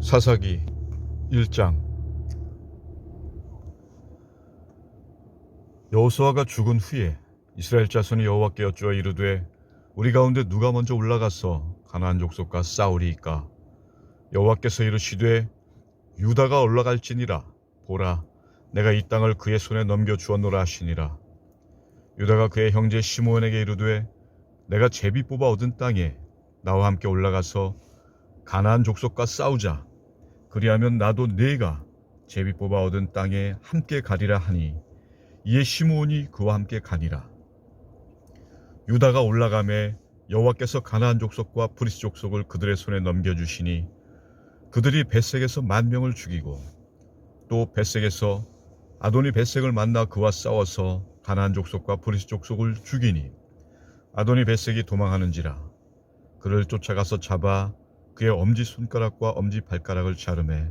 사사기 1장. 여호수아가 죽은 후에 이스라엘 자손이 여호와께 여쭈어 이르되 우리 가운데 누가 먼저 올라가서 가나안 족속과 싸우리이까? 여호와께서 이르시되 유다가 올라갈지니라. 보라, 내가 이 땅을 그의 손에 넘겨 주었노라 하시니라. 유다가 그의 형제 시므온에게 이르되 내가 제비 뽑아 얻은 땅에 나와 함께 올라가서 가나안 족속과 싸우자. 그리하면 나도 네가 제비 뽑아 얻은 땅에 함께 가리라 하니 이에 시므온이 그와 함께 가니라. 유다가 올라가매 여호와께서 가나안 족속과 브리스 족속을 그들의 손에 넘겨주시니 그들이 벳색에서 10,000명을 죽이고 또 벳색에서 아도니 벳색을 만나 그와 싸워서 가나안 족속과 브리스 족속을 죽이니 아도니 벳색이 도망하는지라. 그를 쫓아가서 잡아 그의 엄지손가락과 엄지발가락을 자르매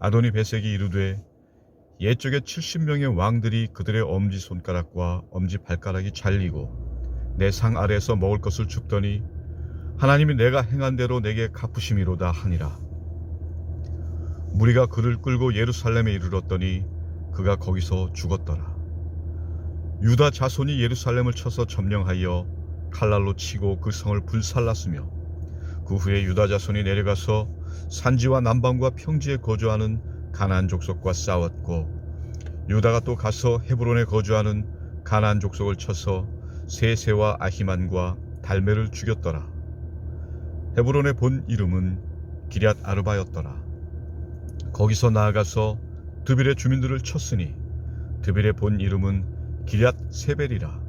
아도니 벳색이 이르되 옛적에 70명의 왕들이 그들의 엄지손가락과 엄지발가락이 잘리고 내 상 아래에서 먹을 것을 줍더니 하나님이 내가 행한 대로 내게 갚으심이로다 하니라. 무리가 그를 끌고 예루살렘에 이르렀더니 그가 거기서 죽었더라. 유다 자손이 예루살렘을 쳐서 점령하여 칼날로 치고 그 성을 불살랐으며 그 후에 유다 자손이 내려가서 산지와 남방과 평지에 거주하는 가나안 족속과 싸웠고 유다가 또 가서 헤브론에 거주하는 가나안 족속을 쳐서 세세와 아히만과 달메를 죽였더라. 헤브론의 본 이름은 기럇 아르바였더라. 거기서 나아가서 드빌의 주민들을 쳤으니 드빌의 본 이름은 기럇 세벨이라.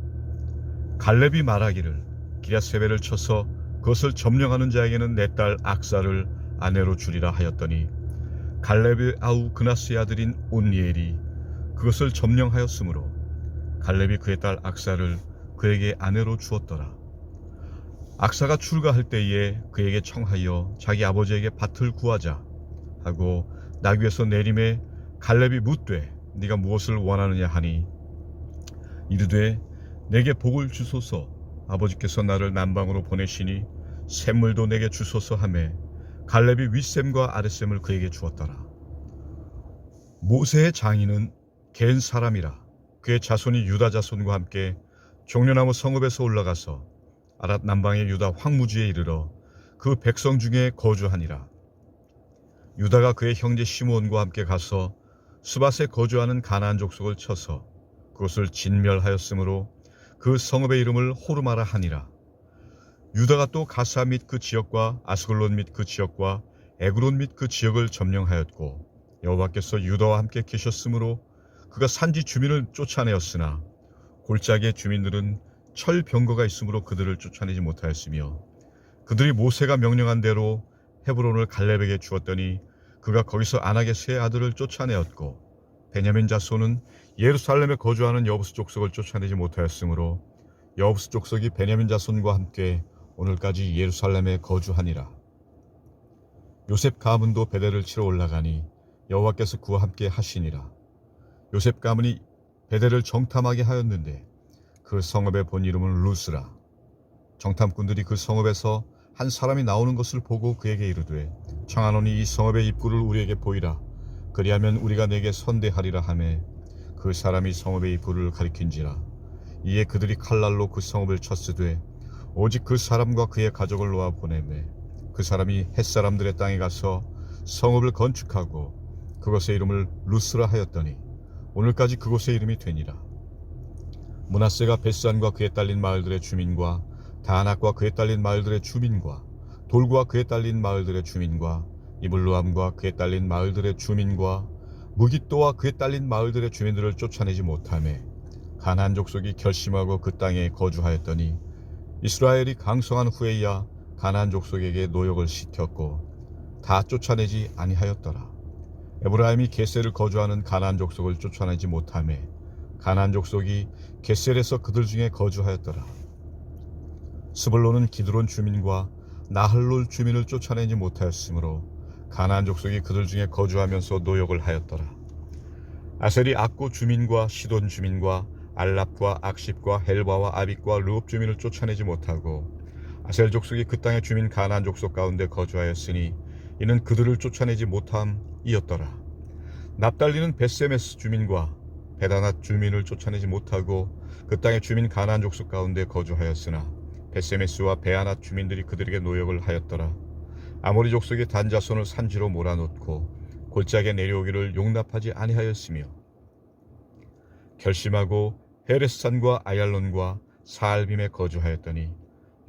갈렙이 말하기를 기럇 세벨을 쳐서 그것을 점령하는 자에게는 내 딸 악사를 아내로 주리라 하였더니 갈렙의 아우 그나스의 아들인 온니엘이 그것을 점령하였으므로 갈렙이 그의 딸 악사를 그에게 아내로 주었더라. 악사가 출가할 때에 그에게 청하여 자기 아버지에게 밭을 구하자 하고 나귀에서 내림에 갈렙이 묻되 네가 무엇을 원하느냐 하니 이르되 내게 복을 주소서. 아버지께서 나를 남방으로 보내시니 샘물도 내게 주소서 하매 갈렙이 윗샘과 아랫샘을 그에게 주었더라. 모세의 장인은 겐 사람이라. 그의 자손이 유다 자손과 함께 종려나무 성읍에서 올라가서 아랏 남방의 유다 황무지에 이르러 그 백성 중에 거주하니라. 유다가 그의 형제 시므온과 함께 가서 스밧에 거주하는 가나안 족속을 쳐서 그것을 진멸하였으므로 그 성읍의 이름을 호르마라 하니라. 유다가 또 가사 및 그 지역과 아스글론 및 그 지역과 에그론 및 그 지역을 점령하였고 여호와께서 유다와 함께 계셨으므로 그가 산지 주민을 쫓아내었으나 골짜기의 주민들은 철병거가 있으므로 그들을 쫓아내지 못하였으며 그들이 모세가 명령한 대로 헤브론을 갈렙에게 주었더니 그가 거기서 아낙의 세 아들을 쫓아내었고 베냐민 자손은 예루살렘에 거주하는 여부스 족속을 쫓아내지 못하였으므로 여부스 족속이 베냐민 자손과 함께 오늘까지 예루살렘에 거주하니라. 요셉 가문도 베델을 치러 올라가니 여호와께서 그와 함께 하시니라. 요셉 가문이 베델을 정탐하게 하였는데 그 성읍의 본 이름은 루스라. 정탐꾼들이 그 성읍에서 한 사람이 나오는 것을 보고 그에게 이르되 청하노니 이 성읍의 입구를 우리에게 보이라. 그리하면 우리가 내게 선대하리라 하매 그 사람이 성읍의 입구를 가리킨지라. 이에 그들이 칼날로 그 성읍을 쳤으되 오직 그 사람과 그의 가족을 놓아 보내매 그 사람이 헷사람들의 땅에 가서 성읍을 건축하고 그곳의 이름을 루스라 하였더니 오늘까지 그곳의 이름이 되니라. 므낫세가 벳산과 그에 딸린 마을들의 주민과 다낙과 그에 딸린 마을들의 주민과 돌과 그에 딸린 마을들의 주민과 이블루함과 그에 딸린 마을들의 주민과 무깃도와 그에 딸린 마을들의 주민들을 쫓아내지 못하매 가나안 족속이 결심하고 그 땅에 거주하였더니 이스라엘이 강성한 후에야 가나안 족속에게 노역을 시켰고 다 쫓아내지 아니하였더라. 에브라임이 게셀을 거주하는 가나안 족속을 쫓아내지 못하매 가나안 족속이 게셀에서 그들 중에 거주하였더라. 스불론은 기드론 주민과 나할롤 주민을 쫓아내지 못하였으므로 가나안 족속이 그들 중에 거주하면서 노역을 하였더라. 아셀이 악고 주민과 시돈 주민과 알랍과 악십과 헬바와 아빅과 르옵 주민을 쫓아내지 못하고 아셀 족속이 그 땅의 주민 가나안 족속 가운데 거주하였으니 이는 그들을 쫓아내지 못함이었더라. 납달리는 벳세메스 주민과 베다낫 주민을 쫓아내지 못하고 그 땅의 주민 가나안 족속 가운데 거주하였으나 벳세메스와 베아낫 주민들이 그들에게 노역을 하였더라. 아모리 족속의 단자손을 산지로 몰아놓고 골짜기에 내려오기를 용납하지 아니하였으며 결심하고 헤레스산과 아얄론과 사알빔에 거주하였더니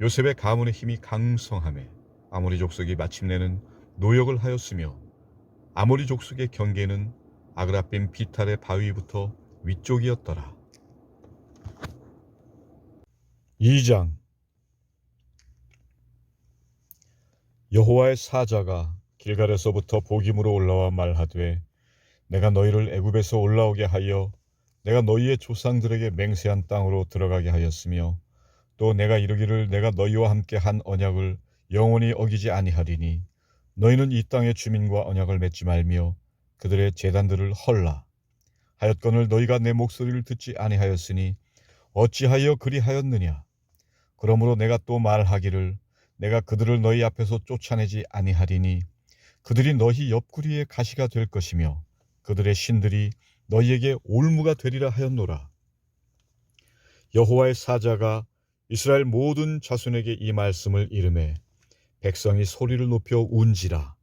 요셉의 가문의 힘이 강성하매 아모리 족속이 마침내는 노역을 하였으며 아모리 족속의 경계는 아그라빔 비탈의 바위부터 위쪽이었더라. 2장. 여호와의 사자가 길갈에서부터 보김으로 올라와 말하되 내가 너희를 애굽에서 올라오게 하여 내가 너희의 조상들에게 맹세한 땅으로 들어가게 하였으며 또 내가 이르기를 내가 너희와 함께 한 언약을 영원히 어기지 아니하리니 너희는 이 땅의 주민과 언약을 맺지 말며 그들의 제단들을 헐라 하였거늘 너희가 내 목소리를 듣지 아니하였으니 어찌하여 그리하였느냐. 그러므로 내가 또 말하기를 내가 그들을 너희 앞에서 쫓아내지 아니하리니 그들이 너희 옆구리에 가시가 될 것이며 그들의 신들이 너희에게 올무가 되리라 하였노라. 여호와의 사자가 이스라엘 모든 자손에게 이 말씀을 이르매 백성이 소리를 높여 운지라.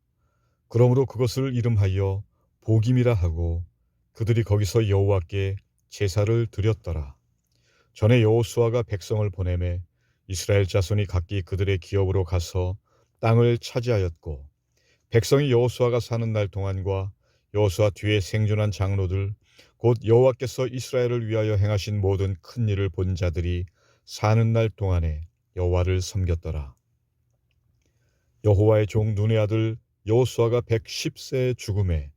그러므로 그것을 이름하여 보김이라 하고 그들이 거기서 여호와께 제사를 드렸더라. 전에 여호수아가 백성을 보내매 이스라엘 자손이 각기 그들의 기업으로 가서 땅을 차지하였고 백성이 여호수아가 사는 날 동안과 여호수아 뒤에 생존한 장로들 곧 여호와께서 이스라엘을 위하여 행하신 모든 큰 일을 본 자들이 사는 날 동안에 여호와를 섬겼더라. 여호와의 종 눈의 아들 여호수아가 110세에 죽음에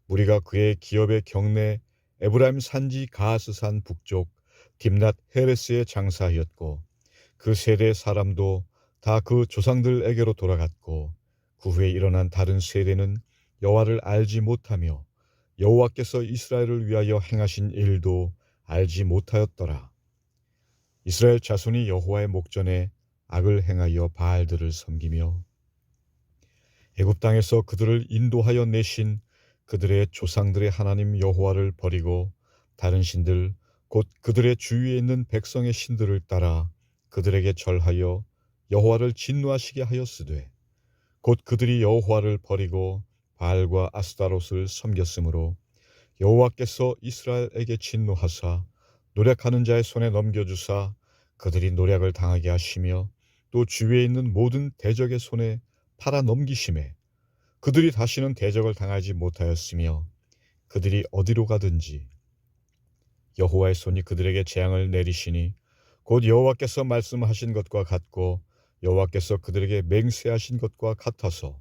무리가 그의 기업의 경내 에브라임 산지 가하스산 북쪽 딥낫 헤레스에 장사하였고 그 세대 사람도 다 그 조상들에게로 돌아갔고 그 후에 일어난 다른 세대는 여호와를 알지 못하며 여호와께서 이스라엘을 위하여 행하신 일도 알지 못하였더라. 이스라엘 자손이 여호와의 목전에 악을 행하여 바알들을 섬기며 애굽 땅에서 그들을 인도하여 내신 그들의 조상들의 하나님 여호와를 버리고 다른 신들 곧 그들의 주위에 있는 백성의 신들을 따라 그들에게 절하여 여호와를 진노하시게 하였으되 곧 그들이 여호와를 버리고 바알과 아스타롯을 섬겼으므로 여호와께서 이스라엘에게 진노하사 노략하는 자의 손에 넘겨주사 그들이 노략을 당하게 하시며 또 주위에 있는 모든 대적의 손에 팔아 넘기심에 그들이 다시는 대적을 당하지 못하였으며 그들이 어디로 가든지 여호와의 손이 그들에게 재앙을 내리시니 곧 여호와께서 말씀하신 것과 같고 여호와께서 그들에게 맹세하신 것과 같아서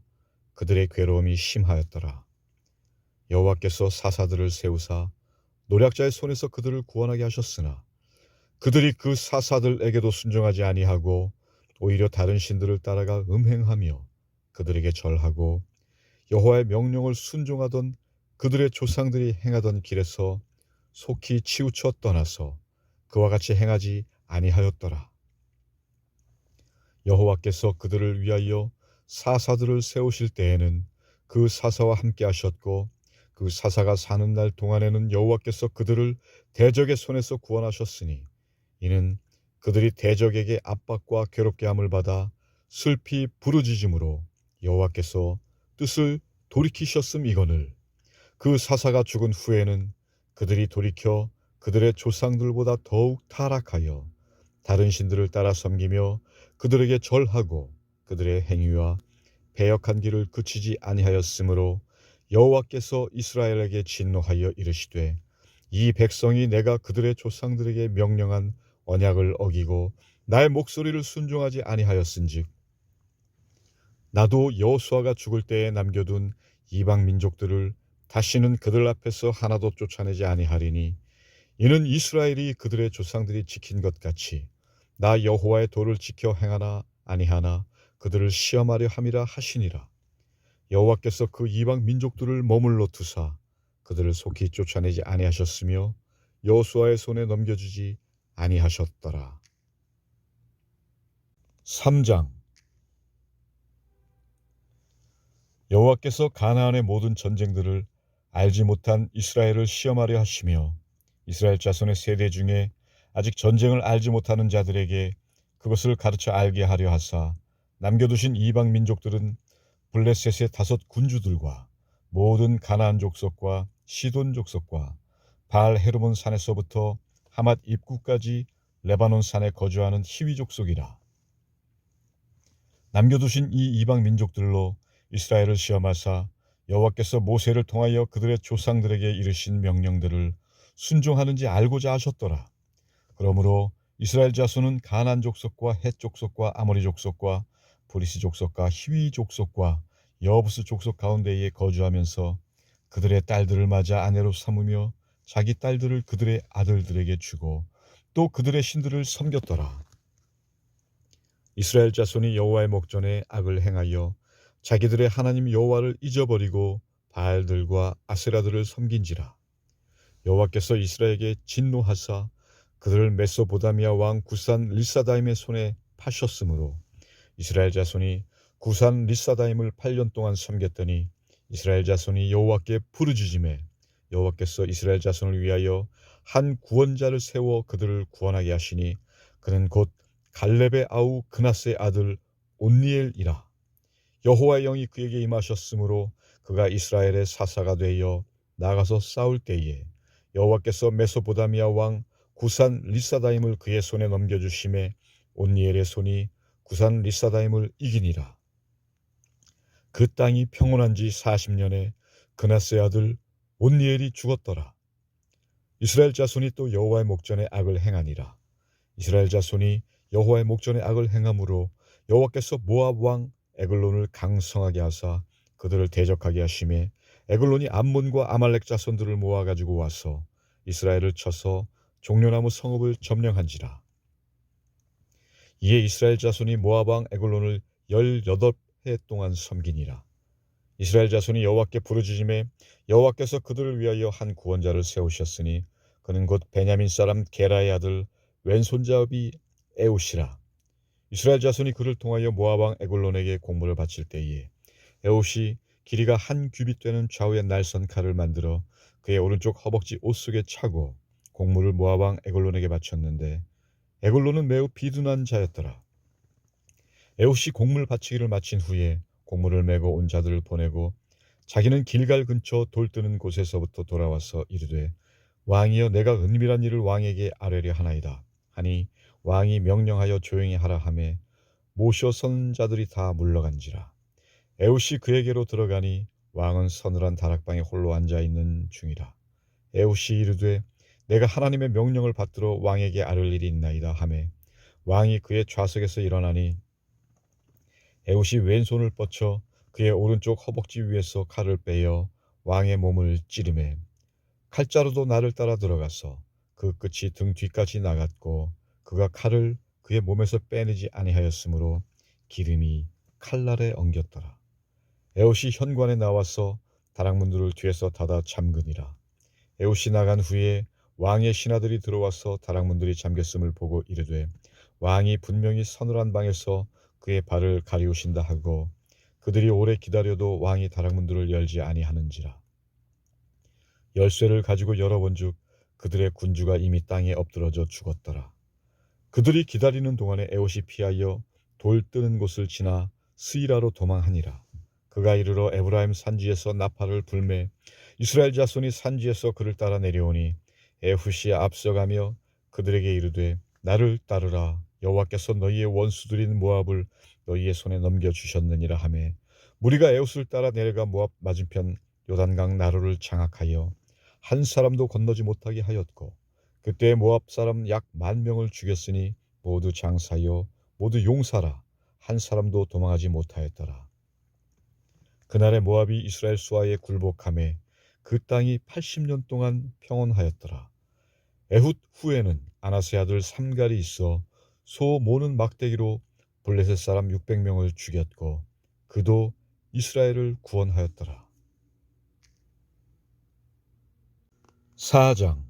그들의 괴로움이 심하였더라. 여호와께서 사사들을 세우사 노략자의 손에서 그들을 구원하게 하셨으나 그들이 그 사사들에게도 순종하지 아니하고 오히려 다른 신들을 따라가 음행하며 그들에게 절하고 여호와의 명령을 순종하던 그들의 조상들이 행하던 길에서 속히 치우쳐 떠나서 그와 같이 행하지 아니하였더라. 여호와께서 그들을 위하여 사사들을 세우실 때에는 그 사사와 함께 하셨고 그 사사가 사는 날 동안에는 여호와께서 그들을 대적의 손에서 구원하셨으니 이는 그들이 대적에게 압박과 괴롭게 함을 받아 슬피 부르짖음으로 여호와께서 뜻을 돌이키셨음이거늘 그 사사가 죽은 후에는 그들이 돌이켜 그들의 조상들보다 더욱 타락하여 다른 신들을 따라 섬기며 그들에게 절하고 그들의 행위와 배역한 길을 그치지 아니하였으므로 여호와께서 이스라엘에게 진노하여 이르시되 이 백성이 내가 그들의 조상들에게 명령한 언약을 어기고 나의 목소리를 순종하지 아니하였은즉 나도 여호수아가 죽을 때에 남겨둔 이방 민족들을 다시는 그들 앞에서 하나도 쫓아내지 아니하리니 이는 이스라엘이 그들의 조상들이 지킨 것 같이 나 여호와의 도를 지켜 행하나 아니하나 그들을 시험하려 함이라 하시니라. 여호와께서 그 이방 민족들을 머물러 두사 그들을 속히 쫓아내지 아니하셨으며 여호수아의 손에 넘겨주지 아니하셨더라. 3장. 여호와께서 가나안의 모든 전쟁들을 알지 못한 이스라엘을 시험하려 하시며 이스라엘 자손의 세대 중에 아직 전쟁을 알지 못하는 자들에게 그것을 가르쳐 알게 하려 하사 남겨두신 이방 민족들은 블레셋의 5 군주들과 모든 가나안 족속과 시돈 족속과 바알 헤르몬 산에서부터 하맛 입구까지 레바논 산에 거주하는 히위 족속이라. 남겨두신 이 이방 민족들로 이스라엘을 시험하사 여호와께서 모세를 통하여 그들의 조상들에게 이르신 명령들을 순종하는지 알고자 하셨더라. 그러므로 이스라엘 자손은 가나안 족속과 헷 족속과 아모리 족속과 브리스 족속과 히위 족속과 여부스 족속 가운데에 거주하면서 그들의 딸들을 맞아 아내로 삼으며 자기 딸들을 그들의 아들들에게 주고 또 그들의 신들을 섬겼더라. 이스라엘 자손이 여호와의 목전에 악을 행하여 자기들의 하나님 여호와를 잊어버리고 바알들과 아세라들을 섬긴지라. 여호와께서 이스라엘에게 진노하사 그들을 메소보다미아 왕 구산 리사다임의 손에 파셨으므로 이스라엘 자손이 구산 리사다임을 8년 동안 섬겼더니 이스라엘 자손이 여호와께 부르짖음에 여호와께서 이스라엘 자손을 위하여 한 구원자를 세워 그들을 구원하게 하시니 그는 곧 갈렙의 아우 그나스의 아들 온니엘이라. 여호와의 영이 그에게 임하셨으므로 그가 이스라엘의 사사가 되어 나가서 싸울 때에 여호와께서 메소보다미아 왕 구산 리사다임을 그의 손에 넘겨주심에 온니엘의 손이 구산 리사다임을 이기니라. 그 땅이 평온한 지 40년에 그나스의 아들 온니엘이 죽었더라. 이스라엘 자손이 또 여호와의 목전에 악을 행하니라. 이스라엘 자손이 여호와의 목전에 악을 행함으로 여호와께서 모압 왕 에글론을 강성하게 하사 그들을 대적하게 하심에 에글론이 암몬과 아말렉 자손들을 모아가지고 와서 이스라엘을 쳐서 종려나무 성읍을 점령한지라. 이에 이스라엘 자손이 모압 왕 에글론을 18해 동안 섬기니라. 이스라엘 자손이 여호와께 부르짖음에 여호와께서 그들을 위하여 한 구원자를 세우셨으니 그는 곧 베냐민 사람 게라의 아들 왼손잡이 에웃이라. 이스라엘 자손이 그를 통하여 모압 왕 에글론에게 공물을 바칠 때에 에웃이 길이가 1규빗 되는 좌우의 날선 칼을 만들어 그의 오른쪽 허벅지 옷 속에 차고 공물을 모압 왕 에글론에게 바쳤는데 에글론은 매우 비둔한 자였더라. 에웃이 공물 바치기를 마친 후에 공물을 메고 온 자들을 보내고 자기는 길갈 근처 돌 뜨는 곳에서부터 돌아와서 이르되 왕이여 내가 은밀한 일을 왕에게 아뢰려 하나이다 하니 왕이 명령하여 조용히 하라 하매 모셔 선 자들이 다 물러간지라. 에웃이 그에게로 들어가니 왕은 서늘한 다락방에 홀로 앉아있는 중이라. 에웃이 이르되 내가 하나님의 명령을 받들어 왕에게 아뢰 일이 있나이다 하매 왕이 그의 좌석에서 일어나니 에웃이 왼손을 뻗쳐 그의 오른쪽 허벅지 위에서 칼을 빼어 왕의 몸을 찌르매 칼자루도 나를 따라 들어가서 그 끝이 등 뒤까지 나갔고 그가 칼을 그의 몸에서 빼내지 아니하였으므로 기름이 칼날에 엉겼더라. 에웃이 현관에 나와서 다락문들을 뒤에서 닫아 잠그니라. 에웃이 나간 후에 왕의 신하들이 들어와서 다락문들이 잠겼음을 보고 이르되 왕이 분명히 서늘한 방에서 그의 발을 가리우신다 하고 그들이 오래 기다려도 왕이 다락문들을 열지 아니하는지라. 열쇠를 가지고 열어본즉 그들의 군주가 이미 땅에 엎드러져 죽었더라. 그들이 기다리는 동안에 에옷이 피하여 돌 뜨는 곳을 지나 스이라로 도망하니라. 그가 이르러 에브라임 산지에서 나팔을 불매 이스라엘 자손이 산지에서 그를 따라 내려오니 에훗이 앞서가며 그들에게 이르되 나를 따르라. 여호와께서 너희의 원수들인 모압을 너희의 손에 넘겨주셨느니라 하매 무리가 에훗을 따라 내려가 모압 맞은편 요단강 나루를 장악하여 한 사람도 건너지 못하게 하였고 그때 모압 사람 약 10,000명을 죽였으니 모두 장사여 모두 용사라. 한 사람도 도망하지 못하였더라. 그날에 모압이 이스라엘 수하에 굴복하매 그 땅이 80년 동안 평온하였더라. 에훗 후에는 아나스의 아들 삼갈이 있어 소 모는 막대기로 블레셋 사람 600명을 죽였고 그도 이스라엘을 구원하였더라. 4장.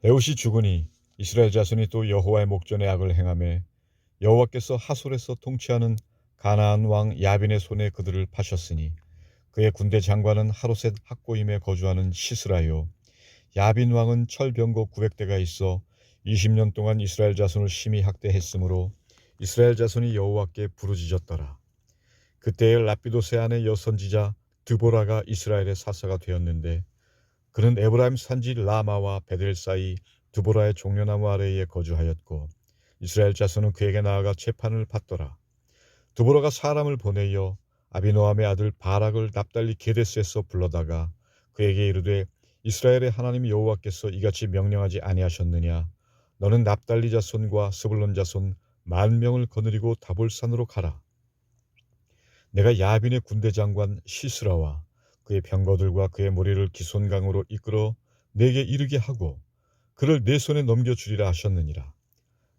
에훗이 죽으니 이스라엘 자손이 또 여호와의 목전에 악을 행하매 여호와께서 하솔에서 통치하는 가나안 왕 야빈의 손에 그들을 파셨으니 그의 군대 장관은 하로셋 학고임에 거주하는 시스라요. 야빈 왕은 철병거 900대가 있어 20년 동안 이스라엘 자손을 심히 학대했으므로 이스라엘 자손이 여호와께 부르짖었더라. 그때에 라피도세 아내 여선지자 드보라가 이스라엘의 사사가 되었는데 그는 에브라임 산지 라마와 베델 사이 드보라의 종려나무 아래에 거주하였고 이스라엘 자손은 그에게 나아가 재판을 받더라. 드보라가 사람을 보내어 아비노함의 아들 바락을 납달리 게데스에서 불러다가 그에게 이르되 이스라엘의 하나님 여호와께서 이같이 명령하지 아니하셨느냐. 너는 납달리 자손과 스불론 자손 10,000명을 거느리고 다볼산으로 가라. 내가 야빈의 군대 장관 시스라와 그의 병거들과 그의 무리를 기손강으로 이끌어 내게 이르게 하고 그를 내 손에 넘겨주리라 하셨느니라.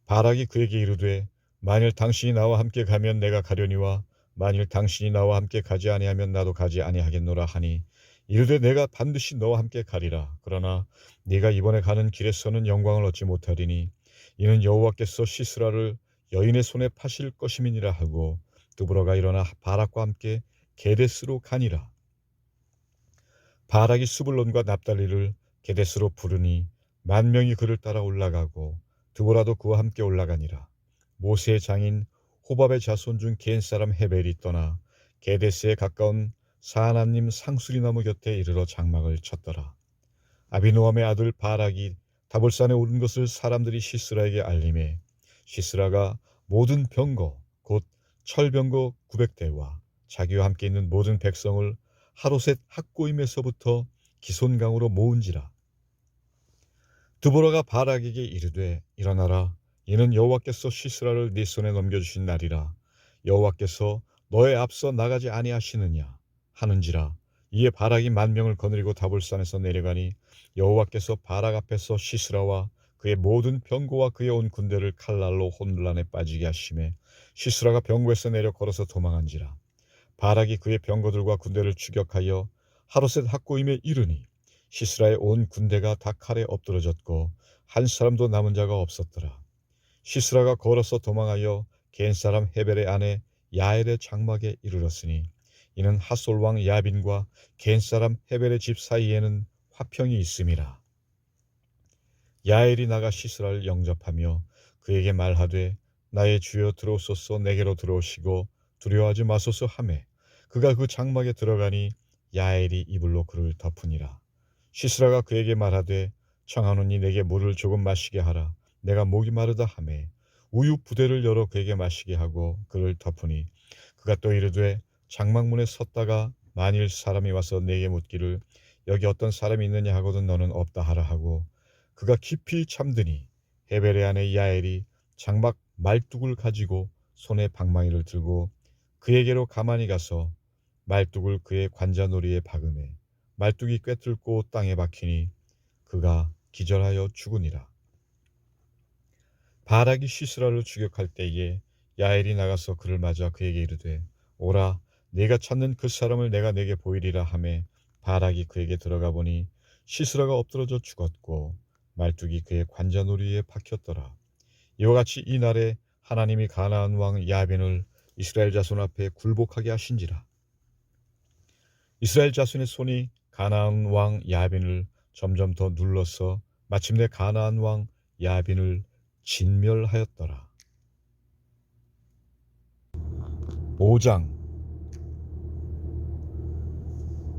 바락이 그에게 이르되 만일 당신이 나와 함께 가면 내가 가려니와 만일 당신이 나와 함께 가지 아니하면 나도 가지 아니하겠노라 하니 이르되 내가 반드시 너와 함께 가리라. 그러나 네가 이번에 가는 길에서는 영광을 얻지 못하리니 이는 여호와께서 시스라를 여인의 손에 파실 것임이니라 하고 드보라가 일어나 바락과 함께 게데스로 가니라. 바락이 스불론과 납달리를 게데스로 부르니 10,000명이 그를 따라 올라가고 드보라도 그와 함께 올라가니라. 모세의 장인 호밥의 자손 중 겐 사람 헤벨이 떠나 게데스에 가까운 사하나님 상수리나무 곁에 이르러 장막을 쳤더라. 아비노함의 아들 바락이 다볼산에 오른 것을 사람들이 시스라에게 알림해 시스라가 모든 병거 곧 철병거 900대와 자기와 함께 있는 모든 백성을 하로셋 학고임에서부터 기손강으로 모은지라. 드보라가 바락에게 이르되 일어나라. 이는 여호와께서 시스라를 네 손에 넘겨주신 날이라. 여호와께서 너의 앞서 나가지 아니하시느냐 하는지라. 이에 바락이 10,000명을 거느리고 다볼산에서 내려가니 여호와께서 바락 앞에서 시스라와 그의 모든 병거와 그의 온 군대를 칼날로 혼란에 빠지게 하심에 시스라가 병거에서 내려 걸어서 도망한지라. 바락이 그의 병거들과 군대를 추격하여 하로셋 학고임에 이르니 시스라의 온 군대가 다 칼에 엎드러졌고 한 사람도 남은 자가 없었더라. 시스라가 걸어서 도망하여 겐 사람 헤벨의 아내 야엘의 장막에 이르렀으니 이는 하솔 왕 야빈과 겐 사람 헤벨의 집 사이에는 화평이 있음이라. 야엘이 나가 시스라를 영접하며 그에게 말하되 나의 주여 들어오소서. 내게로 들어오시고 두려워하지 마소서 하매 그가 그 장막에 들어가니 야엘이 이불로 그를 덮으니라. 시스라가 그에게 말하되 청하노니 내게 물을 조금 마시게 하라. 내가 목이 마르다 하매 우유 부대를 열어 그에게 마시게 하고 그를 덮으니 그가 또 이르되 장막문에 섰다가 만일 사람이 와서 내게 묻기를 여기 어떤 사람이 있느냐 하거든 너는 없다 하라 하고 그가 깊이 잠드니 헤벨의 아내 야엘이 장막 말뚝을 가지고 손에 방망이를 들고 그에게로 가만히 가서 말뚝을 그의 관자놀이에 박음해 말뚝이 꿰뚫고 땅에 박히니 그가 기절하여 죽으니라. 바락이 시스라를 추격할 때에 야엘이 나가서 그를 맞아 그에게 이르되 오라 네가 찾는 그 사람을 내가 네게 보이리라 하매 바락이 그에게 들어가 보니 시스라가 엎드러져 죽었고 말뚝이 그의 관자놀이에 박혔더라. 이와 같이 이날에 하나님이 가나안 왕 야빈을 이스라엘 자손 앞에 굴복하게 하신지라. 이스라엘 자손의 손이 가나안 왕 야빈을 점점 더 눌러서 마침내 가나안 왕 야빈을 진멸하였더라. 5장.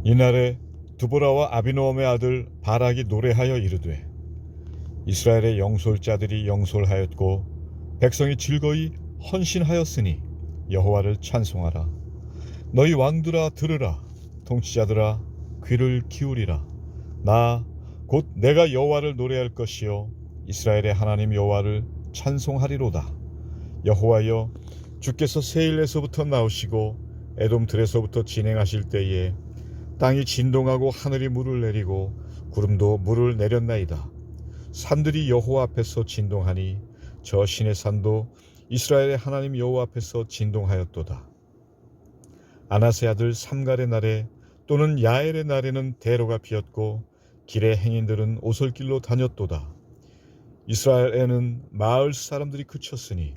이날에 드보라와 아비노함의 아들 바락이 노래하여 이르되 이스라엘의 영솔자들이 영솔하였고 백성이 즐거이 헌신하였으니 여호와를 찬송하라. 너희 왕들아 들으라. 통치자들아 귀를 기울이라. 나 곧 내가 여호와를 노래할 것이요 이스라엘의 하나님 여호와를 찬송하리로다. 여호와여 주께서 세일에서부터 나오시고 에돔 들에서부터 진행하실 때에 땅이 진동하고 하늘이 물을 내리고 구름도 물을 내렸나이다. 산들이 여호와 앞에서 진동하니 저 신의 산도 이스라엘의 하나님 여호와 앞에서 진동하였도다. 아나세 아들 삼갈의 날에 또는 야엘의 날에는 대로가 피었고 길의 행인들은 오솔길로 다녔도다. 이스라엘에는 마을 사람들이 그쳤으니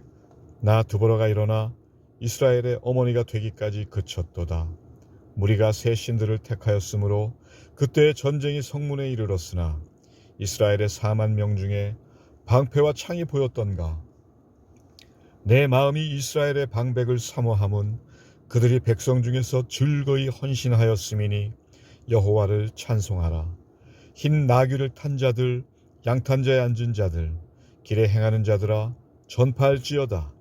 나 드보라가 일어나 이스라엘의 어머니가 되기까지 그쳤도다. 무리가 새 신들을 택하였으므로 그때의 전쟁이 성문에 이르렀으나 이스라엘의 4만 명 중에 방패와 창이 보였던가. 내 마음이 이스라엘의 방백을 사모함은 그들이 백성 중에서 즐거이 헌신하였음이니 여호와를 찬송하라. 흰 나귀를 탄 자들, 양탄자에 앉은 자들, 길에 행하는 자들아 전파할지어다.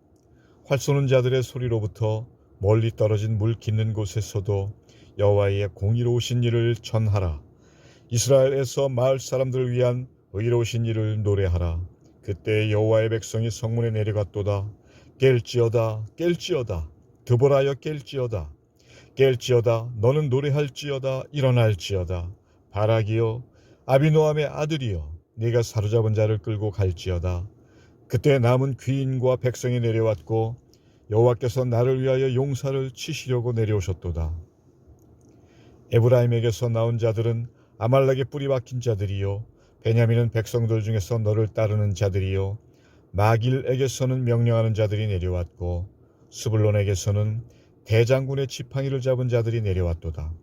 활 쏘는 자들의 소리로부터 멀리 떨어진 물 깃는 곳에서도 여호와의 공의로우신 일을 전하라. 이스라엘에서 마을 사람들을 위한 의로우신 일을 노래하라. 그때 여호와의 백성이 성문에 내려갔도다. 깰지어다 깰지어다 드보라여 깰지어다 깰지어다 너는 노래할지어다 일어날지어다 바락이여 아비노함의 아들이여 네가 사로잡은 자를 끌고 갈지어다. 그때 남은 귀인과 백성이 내려왔고 여호와께서 나를 위하여 용사를 치시려고 내려오셨도다. 에브라임에게서 나온 자들은 아말렉의 뿌리 박힌 자들이요 베냐민은 백성들 중에서 너를 따르는 자들이요 마길에게서는 명령하는 자들이 내려왔고 스불론에게서는 대장군의 지팡이를 잡은 자들이 내려왔도다.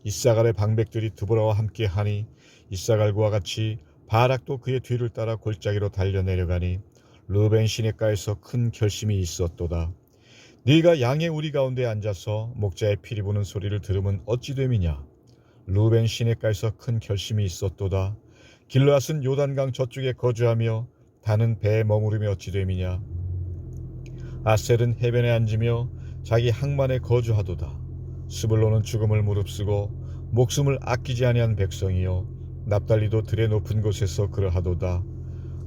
이사갈의 방백들이 드보라와 함께하니 이사갈과 같이 바락도 그의 뒤를 따라 골짜기로 달려 내려가니 르벤 시내가에서 큰 결심이 있었도다. 네가 양의 우리 가운데 앉아서 목자의 피리 부는 소리를 들으면 어찌 됨이냐. 르벤 시내가에서 큰 결심이 있었도다. 길르앗은 요단강 저쪽에 거주하며 다는 배에 머무르며 어찌 됨이냐. 아셀은 해변에 앉으며 자기 항만에 거주하도다. 스불론은 죽음을 무릅쓰고 목숨을 아끼지 아니한 백성이요 납달리도 들의 높은 곳에서 그러하도다.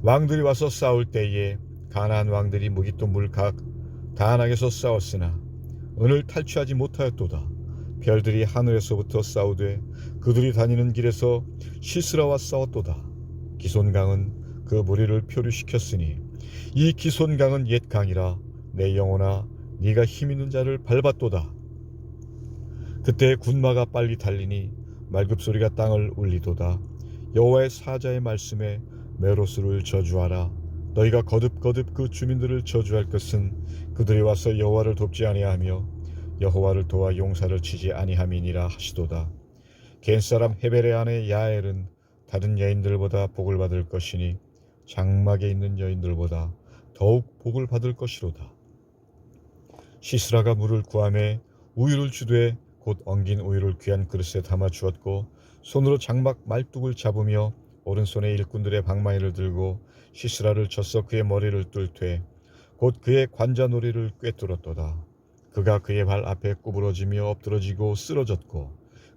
왕들이 와서 싸울 때에 가나안 왕들이 무기또 물각 다안에서 싸웠으나 은을 탈취하지 못하였도다. 별들이 하늘에서부터 싸우되 그들이 다니는 길에서 시스라와 싸웠도다. 기손강은 그 무리를 표류시켰으니 이 기손강은 옛 강이라 내 영혼아 네가 힘있는 자를 밟았도다. 그때 군마가 빨리 달리니 말급소리가 땅을 울리도다. 여호와의 사자의 말씀에 메로스를 저주하라. 너희가 거듭거듭 그 주민들을 저주할 것은 그들이 와서 여호와를 돕지 아니하며 여호와를 도와 용사를 치지 아니함이니라 하시도다. 겐사람 헤벨의 아내 야엘은 다른 여인들보다 복을 받을 것이니 장막에 있는 여인들보다 더욱 복을 받을 것이로다. 시스라가 물을 구하매 우유를 주되 곧 엉긴 우유를 귀한 그릇에 담아 주었고 손으로 장막 말뚝을 잡으며 오른손에 일꾼들의 방망이를 들고 시스라를 쳐서 그의 머리를 뚫되 곧 그의 관자놀이를 꿰뚫었도다. 그가 그의 발 앞에 구부러지며 엎드러지고 쓰러졌고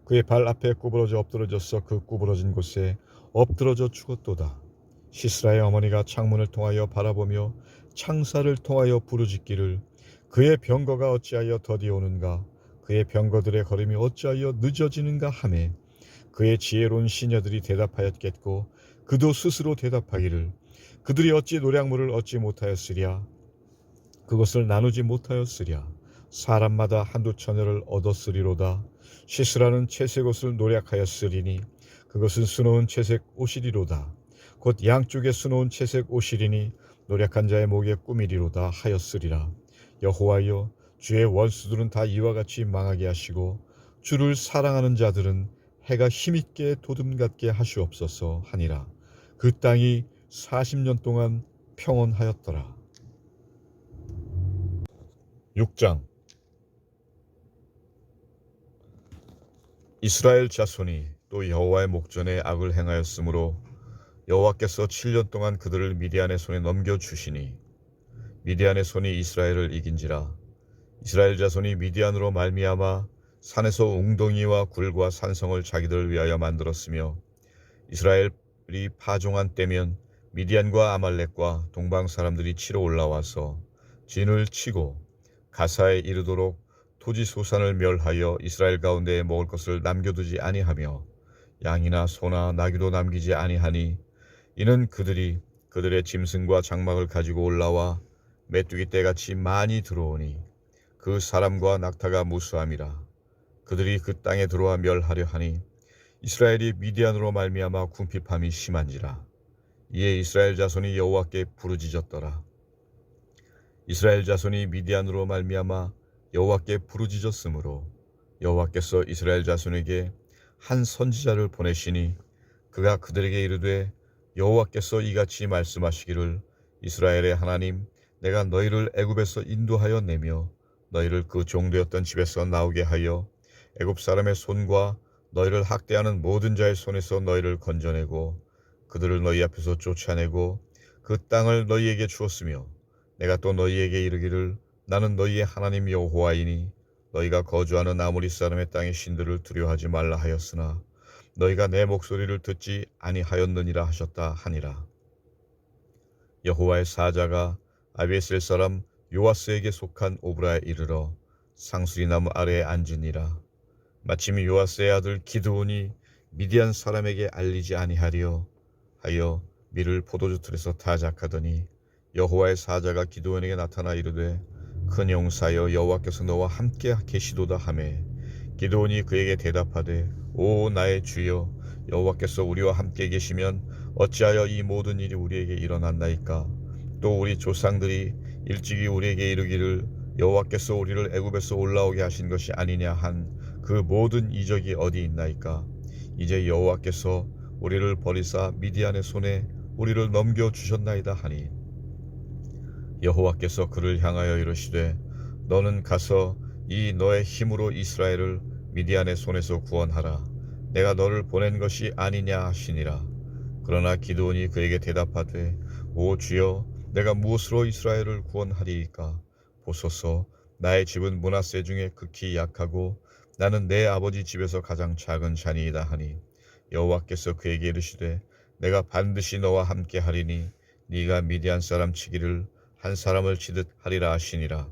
그의 발 앞에 구부러져 엎드러져서 그 구부러진 곳에 엎드러져 죽었도다. 시스라의 어머니가 창문을 통하여 바라보며 창살을 통하여 부르짖기를 그의 병거가 어찌하여 더디오는가 그의 병거들의 걸음이 어찌하여 늦어지는가 하매 그의 지혜로운 시녀들이 대답하였겠고 그도 스스로 대답하기를 그들이 어찌 노량물을 얻지 못하였으랴 그것을 나누지 못하였으랴 사람마다 한두 처녀를 얻었으리로다. 시스라는 채색 옷을 노략하였으리니 그것은 수놓은 채색 옷이리로다. 곧 양쪽에 수놓은 채색 옷이리니 노략한 자의 목에 꾸미리로다 하였으리라. 여호와여 주의 원수들은 다 이와 같이 망하게 하시고 주를 사랑하는 자들은 해가 힘있게 도둠같게 하시옵소서 하니라. 그 땅이 40년 동안 평온하였더라. 6장 이스라엘 자손이 또 여호와의 목전에 악을 행하였으므로 여호와께서 7년 동안 그들을 미디안의 손에 넘겨주시니 미디안의 손이 이스라엘을 이긴지라. 이스라엘 자손이 미디안으로 말미암아 산에서 웅덩이와 굴과 산성을 자기들을 위하여 만들었으며 이스라엘이 파종한 때면 미디안과 아말렉과 동방 사람들이 치러 올라와서 진을 치고 가사에 이르도록 토지 소산을 멸하여 이스라엘 가운데에 먹을 것을 남겨두지 아니하며 양이나 소나 나귀도 남기지 아니하니 이는 그들이 그들의 짐승과 장막을 가지고 올라와 메뚜기 떼같이 많이 들어오니 그 사람과 낙타가 무수함이라. 그들이 그 땅에 들어와 멸하려 하니 이스라엘이 미디안으로 말미암아 궁핍함이 심한지라. 이에 이스라엘 자손이 여호와께 부르짖었더라. 이스라엘 자손이 미디안으로 말미암아 여호와께 부르짖었으므로 여호와께서 이스라엘 자손에게 한 선지자를 보내시니 그가 그들에게 이르되 여호와께서 이같이 말씀하시기를 이스라엘의 하나님 내가 너희를 애굽에서 인도하여 내며 너희를 그 종되었던 집에서 나오게 하여 애굽 사람의 손과 너희를 학대하는 모든 자의 손에서 너희를 건져내고 그들을 너희 앞에서 쫓아내고 그 땅을 너희에게 주었으며 내가 또 너희에게 이르기를 나는 너희의 하나님 여호와이니 너희가 거주하는 아모리 사람의 땅의 신들을 두려워하지 말라 하였으나 너희가 내 목소리를 듣지 아니하였느니라 하셨다 하니라. 여호와의 사자가 아비에셀 사람 요아스에게 속한 오브라에 이르러 상수리나무 아래에 앉으니라. 마침 요아스의 아들 기드온이 미디안 사람에게 알리지 아니하리요 하여 밀을 포도주 틀에서 타작하더니 여호와의 사자가 기드온에게 나타나 이르되 큰 용사여 여호와께서 너와 함께 계시도다 하매 기드온이 그에게 대답하되 오 나의 주여 여호와께서 우리와 함께 계시면 어찌하여 이 모든 일이 우리에게 일어났나이까. 또 우리 조상들이 일찍이 우리에게 이르기를 여호와께서 우리를 애굽에서 올라오게 하신 것이 아니냐 한 그 모든 이적이 어디 있나이까. 이제 여호와께서 우리를 버리사 미디안의 손에 우리를 넘겨주셨나이다 하니 여호와께서 그를 향하여 이르시되 너는 가서 이 너의 힘으로 이스라엘을 미디안의 손에서 구원하라. 내가 너를 보낸 것이 아니냐 하시니라. 그러나 기드온이 그에게 대답하되 오 주여 내가 무엇으로 이스라엘을 구원하리이까. 보소서 나의 집은 므낫세 중에 극히 약하고 나는 내 아버지 집에서 가장 작은 자니이다 하니 여호와께서 그에게 이르시되 내가 반드시 너와 함께 하리니 네가 미디안 사람 치기를 한 사람을 치듯 하리라 하시니라.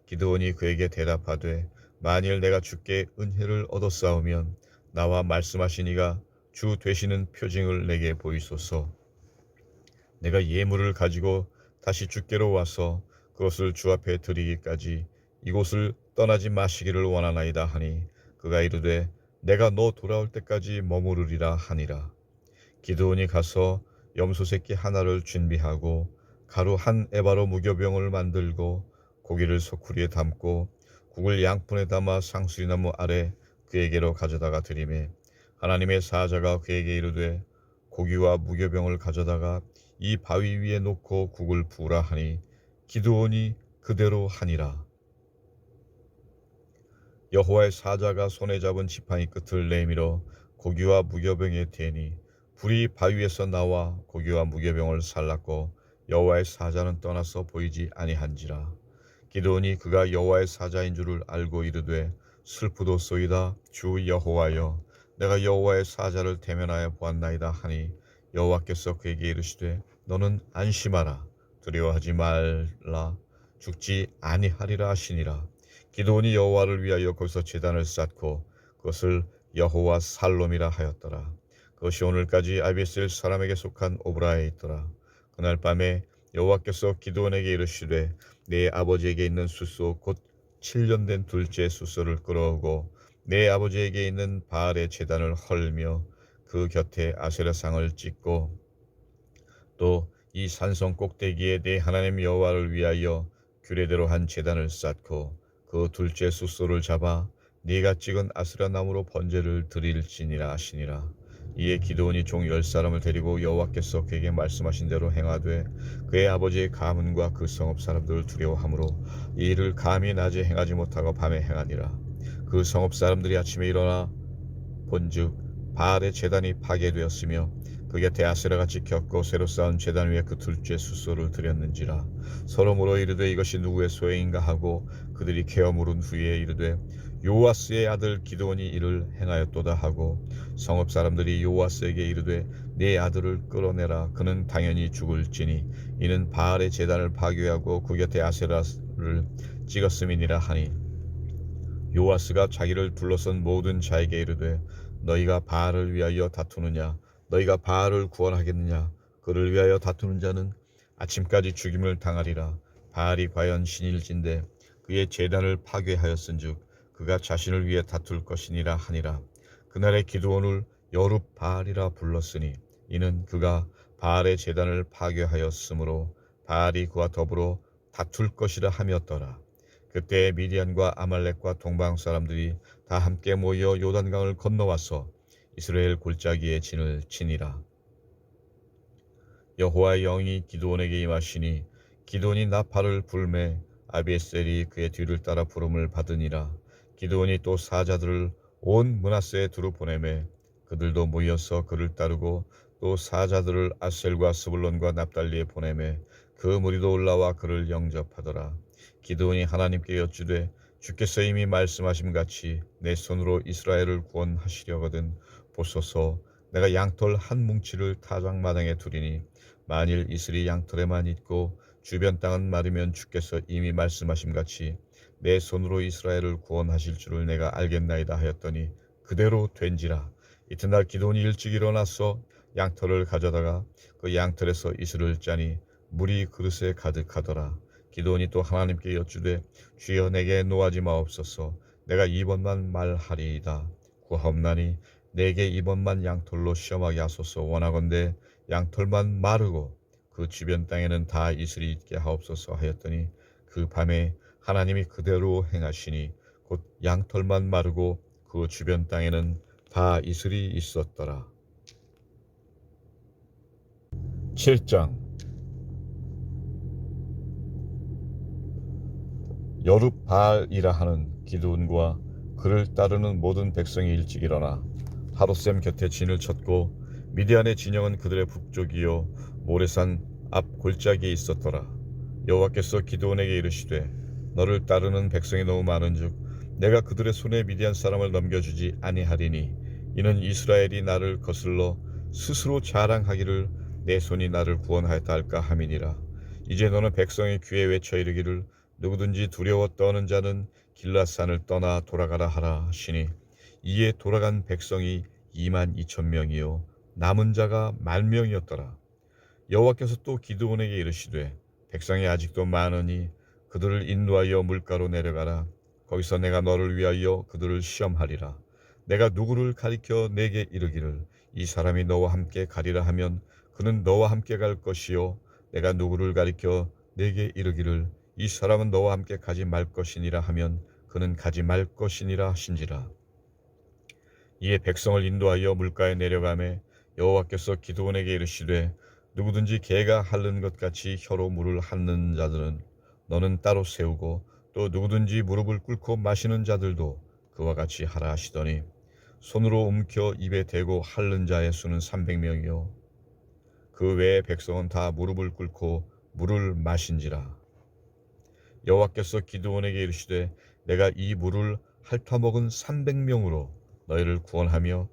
기드온이 그에게 대답하되 만일 내가 주께 은혜를 얻었사오면 나와 말씀하신 이가 주 되시는 표징을 내게 보이소서. 내가 예물을 가지고 다시 주께로 와서 그것을 주 앞에 드리기까지 이곳을 떠나지 마시기를 원하나이다 하니 그가 이르되 내가 너 돌아올 때까지 머무르리라 하니라. 기드온이 가서 염소 새끼 하나를 준비하고 가루 한 에바로 무교병을 만들고 고기를 소쿠리에 담고 국을 양푼에 담아 상수리나무 아래 그에게로 가져다가 드리매 하나님의 사자가 그에게 이르되 고기와 무교병을 가져다가 이 바위 위에 놓고 국을 부으라 하니 기드온이 그대로 하니라. 여호와의 사자가 손에 잡은 지팡이 끝을 내밀어 고기와 무교병에 대니 불이 바위에서 나와 고기와 무교병을 살랐고 여호와의 사자는 떠나서 보이지 아니한지라. 기드온이 그가 여호와의 사자인 줄을 알고 이르되 슬프도소이다 주 여호와여 내가 여호와의 사자를 대면하여 보았나이다 하니 여호와께서 그에게 이르시되 너는 안심하라 두려워하지 말라 죽지 아니하리라 하시니라. 기드온이 여호와를 위하여 거기서 제단을 쌓고 그것을 여호와 살롬이라 하였더라. 그것이 오늘까지 아비에셀 사람에게 속한 오브라에 있더라. 그날 밤에 여호와께서 기드온에게 이르시되 내 아버지에게 있는 숫소 곧 7년 된 둘째 숫소를 끌어오고 내 아버지에게 있는 바알의 제단을 헐며 그 곁에 아세라상을 찍고 또 이 산성 꼭대기에 내 하나님 여호와를 위하여 규례대로 한 제단을 쌓고 그 둘째 숫소를 잡아 네가 찍은 아스라 나무로 번제를 드릴지니라 하시니라. 이에 기드온이 종 10사람을 데리고 여호와께서 그에게 말씀하신 대로 행하되 그의 아버지의 가문과 그 성읍 사람들을 두려워하므로 이 일을 감히 낮에 행하지 못하고 밤에 행하니라. 그 성읍 사람들이 아침에 일어나 본즉 바알의 제단이 파괴되었으며 그 곁에 아세라가 찍혔고 새로 쌓은 제단 위에 그 둘째 숫소를 드렸는지라. 서로 물어 이르되 이것이 누구의 소행인가 하고 그들이 케어 물은 후에 이르되 요아스의 아들 기드온이 이를 행하였도다 하고 성읍 사람들이 요아스에게 이르되 네 아들을 끌어내라 그는 당연히 죽을지니 이는 바알의 제단을 파괴하고 그 곁에 아세라를 찍었음이니라 하니 요아스가 자기를 둘러선 모든 자에게 이르되 너희가 바알을 위하여 다투느냐 너희가 바알을 구원하겠느냐 그를 위하여 다투는 자는 아침까지 죽임을 당하리라. 바알이 과연 신일진데 그의 제단을 파괴하였은즉 그가 자신을 위해 다툴 것이니라 하니라. 그날에 기드온을 여룹 바알이라 불렀으니 이는 그가 바알의 제단을 파괴하였으므로 바알이 그와 더불어 다툴 것이라 함이었더라. 그때 미디안과 아말렉과 동방 사람들이 다 함께 모여 요단강을 건너와서 이스라엘 골짜기에 진을 치니라. 여호와의 영이 기드온에게 임하시니 기드온이 나팔을 불매 아비에셀이 그의 뒤를 따라 부름을 받으니라. 기드온이 또 사자들을 온 므낫세에 두루 보내매 그들도 모여서 그를 따르고 또 사자들을 아셀과 스불론과 납달리에 보내매 그 무리도 올라와 그를 영접하더라. 기드온이 하나님께 여쭈되 주께서 이미 말씀하심 같이 내 손으로 이스라엘을 구원하시려거든 보소서. 내가 양털 한 뭉치를 타작마당에 두리니 만일 이슬이 양털에만 있고 주변 땅은 마르면 주께서 이미 말씀하심 같이 내 손으로 이스라엘을 구원하실 줄을 내가 알겠나이다 하였더니 그대로 된지라. 이튿날 기드온이 일찍 일어나서 양털을 가져다가 그 양털에서 이슬을 짜니 물이 그릇에 가득하더라. 기드온이 또 하나님께 여쭈되 주여 내게 노하지 마옵소서. 내가 이번만 말하리이다. 구하옵나니 내게 이번만 양털로 시험하게 하소서. 원하건대 양털만 마르고 그 주변 땅에는 다 이슬이 있게 하옵소서 하였더니 그 밤에 하나님이 그대로 행하시니 곧 양털만 마르고 그 주변 땅에는 다 이슬이 있었더라. 7장. 여룹바알이라 하는 기드온과 그를 따르는 모든 백성이 일찍 일어나 하롯셈 곁에 진을 쳤고 미디안의 진영은 그들의 북쪽이요 모레산 앞 골짜기에 있었더라. 여호와께서 기드온에게 이르시되 너를 따르는 백성이 너무 많은즉 내가 그들의 손에 미디안 사람을 넘겨주지 아니하리니 이는 이스라엘이 나를 거슬러 스스로 자랑하기를 내 손이 나를 구원하였다 할까 함이니라. 이제 너는 백성의 귀에 외쳐 이르기를 누구든지 두려워 떠는 자는 길라산을 떠나 돌아가라 하라 하시니 이에 돌아간 백성이 22,000명이요 남은 자가 10,000명이었더라. 여호와께서 또 기드온에게 이르시되 백성이 아직도 많으니 그들을 인도하여 물가로 내려가라. 거기서 내가 너를 위하여 그들을 시험하리라. 내가 누구를 가리켜 내게 이르기를 이 사람이 너와 함께 가리라 하면 그는 너와 함께 갈 것이요 내가 누구를 가리켜 내게 이르기를 이 사람은 너와 함께 가지 말 것이니라 하면 그는 가지 말 것이니라 하신지라. 이에 백성을 인도하여 물가에 내려가매 여호와께서 기드온에게 이르시되 누구든지 개가 핥는 것 같이 혀로 물을 핥는 자들은 너는 따로 세우고 또 누구든지 무릎을 꿇고 마시는 자들도 그와 같이 하라 하시더니 손으로 움켜 입에 대고 핥는 자의 수는 300명이요 그 외의 백성은 다 무릎을 꿇고 물을 마신지라. 여호와께서 기드온에게 이르시되 내가 이 물을 핥아먹은 300명으로 너희를 구원하며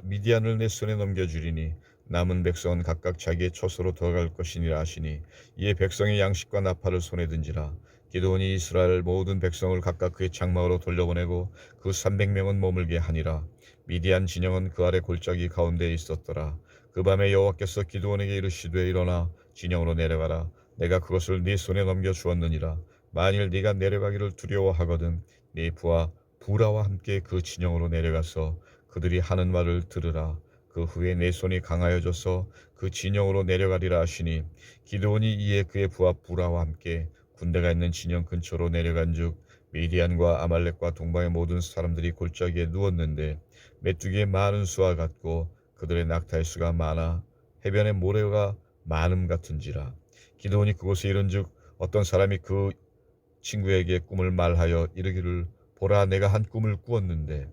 미디안을 내 손에 넘겨주리니 남은 백성은 각각 자기의 처소로 돌아갈 것이니라 하시니 이에 백성의 양식과 나팔을 손에 든지라. 기드온이 이스라엘 모든 백성을 각각 그의 장막으로 돌려보내고 그 300명은 머물게 하니라. 미디안 진영은 그 아래 골짜기 가운데에 있었더라. 그 밤에 여호와께서 기드온에게 이르시되 일어나 진영으로 내려가라. 내가 그것을 네 손에 넘겨주었느니라. 만일 네가 내려가기를 두려워하거든 네 부하 부라와 함께 그 진영으로 내려가서 그들이 하는 말을 들으라. 그 후에 내 손이 강하여져서 그 진영으로 내려가리라 하시니 기드온이 이에 그의 부하 부라와 함께 군대가 있는 진영 근처로 내려간즉 미디안과 아말렉과 동방의 모든 사람들이 골짜기에 누웠는데 메뚜기의 많은 수와 같고 그들의 낙타의 수가 많아 해변의 모래가 많음 같은지라. 기드온이 그곳에 이른즉 어떤 사람이 그 친구에게 꿈을 말하여 이르기를 보라 내가 한 꿈을 꾸었는데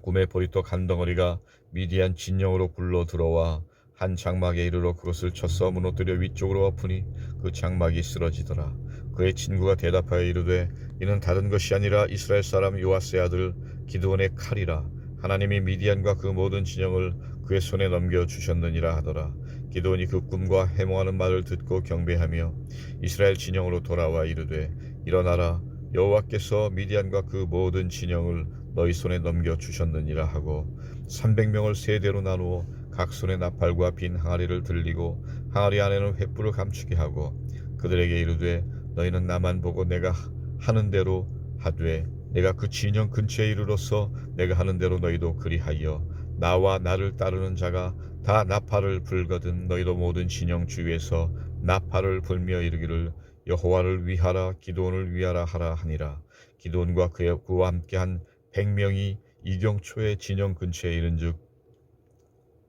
꿈의 보리떡 한 덩어리가 미디안 진영으로 굴러 들어와 한 장막에 이르러 그것을 쳐서 무너뜨려 위쪽으로 엎으니 그 장막이 쓰러지더라. 그의 친구가 대답하여 이르되 이는 다른 것이 아니라 이스라엘 사람 요아스의 아들 기드온의 칼이라. 하나님이 미디안과 그 모든 진영을 그의 손에 넘겨주셨느니라 하더라. 기드온이 그 꿈과 해몽하는 말을 듣고 경배하며 이스라엘 진영으로 돌아와 이르되 일어나라 여호와께서 미디안과 그 모든 진영을 너희 손에 넘겨주셨느니라 하고 300명을 세 대로 나누어 각 손에 나팔과 빈 항아리를 들리고 항아리 안에는 횃불을 감추게 하고 그들에게 이르되 너희는 나만 보고 내가 하는 대로 하되 내가 그 진영 근처에 이르러서 내가 하는 대로 너희도 그리하여 나와 나를 따르는 자가 다 나팔을 불거든 너희도 모든 진영 주위에서 나팔을 불며 이르기를 여호와를 위하라 기드온을 위하라 하라 하니라. 기드온과 그와 함께한 100명이 이경초의 진영 근처에 이른즉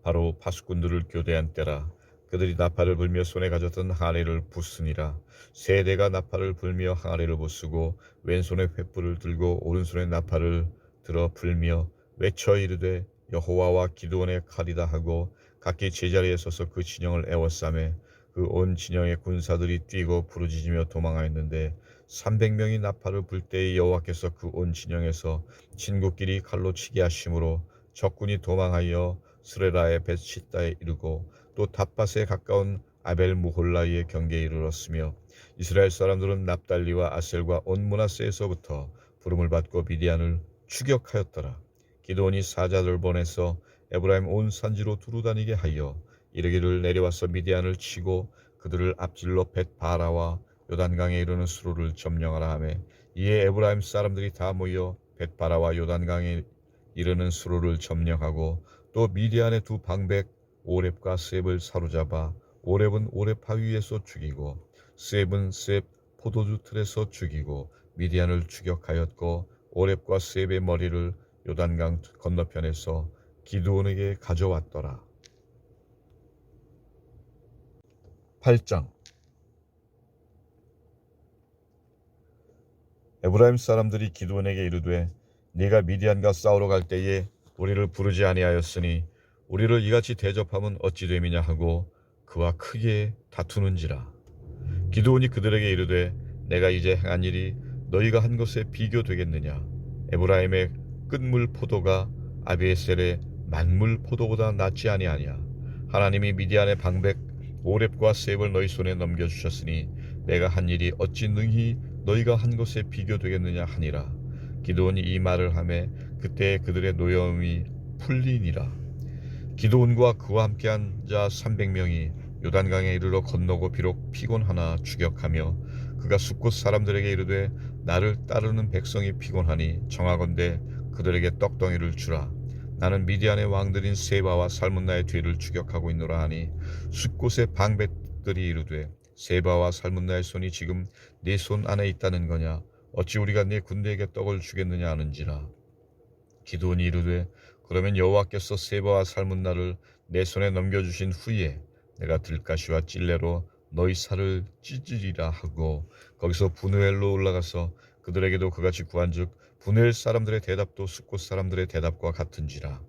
바로 파수꾼들을 교대한 때라. 그들이 나팔을 불며 손에 가졌던 항아리를 부수니라. 세 대가 나팔을 불며 항아리를 부수고 왼손에 횃불을 들고 오른손에 나팔을 들어 불며 외쳐 이르되 여호와와 기드온의 칼이다 하고 각기 제자리에 서서 그 진영을 에워싸매 그 온 진영의 군사들이 뛰고 부르짖으며 도망하였는데 300명이 나팔을 불 때에 여호와께서 그 온 진영에서 친구끼리 칼로 치게 하심으로 적군이 도망하여 스레라의 벳시다에 이르고 또 닷밭에 가까운 아벨 무홀라이의 경계에 이르렀으며 이스라엘 사람들은 납달리와 아셀과 온 므낫세에서부터 부름을 받고 미디안을 추격하였더라. 기드온이 사자들 보내서 에브라임 온 산지로 두루다니게 하여 이르기를 내려와서 미디안을 치고 그들을 앞질러 벳바라와 요단강에 이르는 수로를 점령하라 하매 이에 에브라임 사람들이 다 모여 벳바라와 요단강에 이르는 수로를 점령하고 또 미디안의 두 방백 오렙과 셉을 사로잡아 오렙은 오렙 바위에서 죽이고 셉은 셉 포도주 틀에서 죽이고 미디안을 추격하였고 오렙과 셉의 머리를 요단강 건너편에서 기드온에게 가져왔더라. 8장. 에브라임 사람들이 기드온에게 이르되 네가 미디안과 싸우러 갈 때에 우리를 부르지 아니하였으니 우리를 이같이 대접하면 어찌 됨이냐 하고 그와 크게 다투는지라. 기드온이 그들에게 이르되 내가 이제 행한 일이 너희가 한 것에 비교되겠느냐. 에브라임의 끝물 포도가 아비에셀의 만물 포도보다 낫지 아니하냐. 하나님이 미디안의 방백 오렙과 셉을 너희 손에 넘겨주셨으니 내가 한 일이 어찌 능히 너희가 한 것에 비교되겠느냐 하니라. 기드온이 이 말을 하매 그때 그들의 노여움이 풀리니라. 기드온과 그와 함께한 자 300명이 요단강에 이르러 건너고 비록 피곤하나 추격하며 그가 숫곳 사람들에게 이르되 나를 따르는 백성이 피곤하니 청하건대 그들에게 떡덩이를 주라. 나는 미디안의 왕들인 세바와 살문나의 뒤를 추격하고 있노라 하니 숫곳의 방백들이 이르되 세바와 살문나의 손이 지금 네 손 안에 있다는 거냐. 어찌 우리가 네 군대에게 떡을 주겠느냐 하는지라. 기드온이 이르되 그러면 여호와께서 세바와 살문나를 내 손에 넘겨주신 후에 내가 들가시와 찔레로 너희 살을 찢으리라 하고 거기서 분우엘로 올라가서 그들에게도 그같이 구한즉 분우엘 사람들의 대답도 숫곳 사람들의 대답과 같은지라.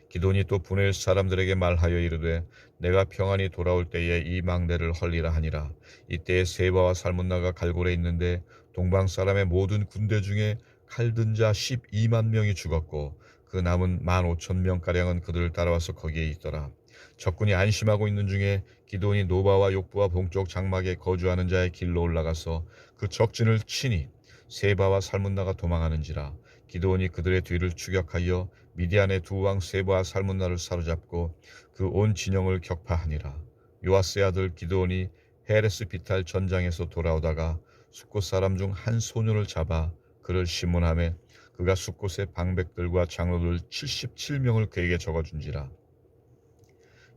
기드온이 또 분우엘 사람들에게 말하여 이르되 내가 평안히 돌아올 때에 이 망대를 헐리라 하니라. 이때에 세바와 살문나가 갈골에 있는데 동방 사람의 모든 군대 중에 칼든 자 12만 명이 죽었고 그 남은 15,000명가량은 그들을 따라와서 거기에 있더라. 적군이 안심하고 있는 중에 기드온이 노바와 욕부와 봉쪽 장막에 거주하는 자의 길로 올라가서 그 적진을 치니 세바와 살문나가 도망하는지라. 기드온이 그들의 뒤를 추격하여 미디안의 두 왕 세바와 살문나를 사로잡고 그 온 진영을 격파하니라. 요아스의 아들 기드온이 헤레스 비탈 전장에서 돌아오다가 숫곳 사람 중 한 소년을 잡아 그를 심문하매 그가 숫곳의 방백들과 장로들 77명을 그에게 적어준지라.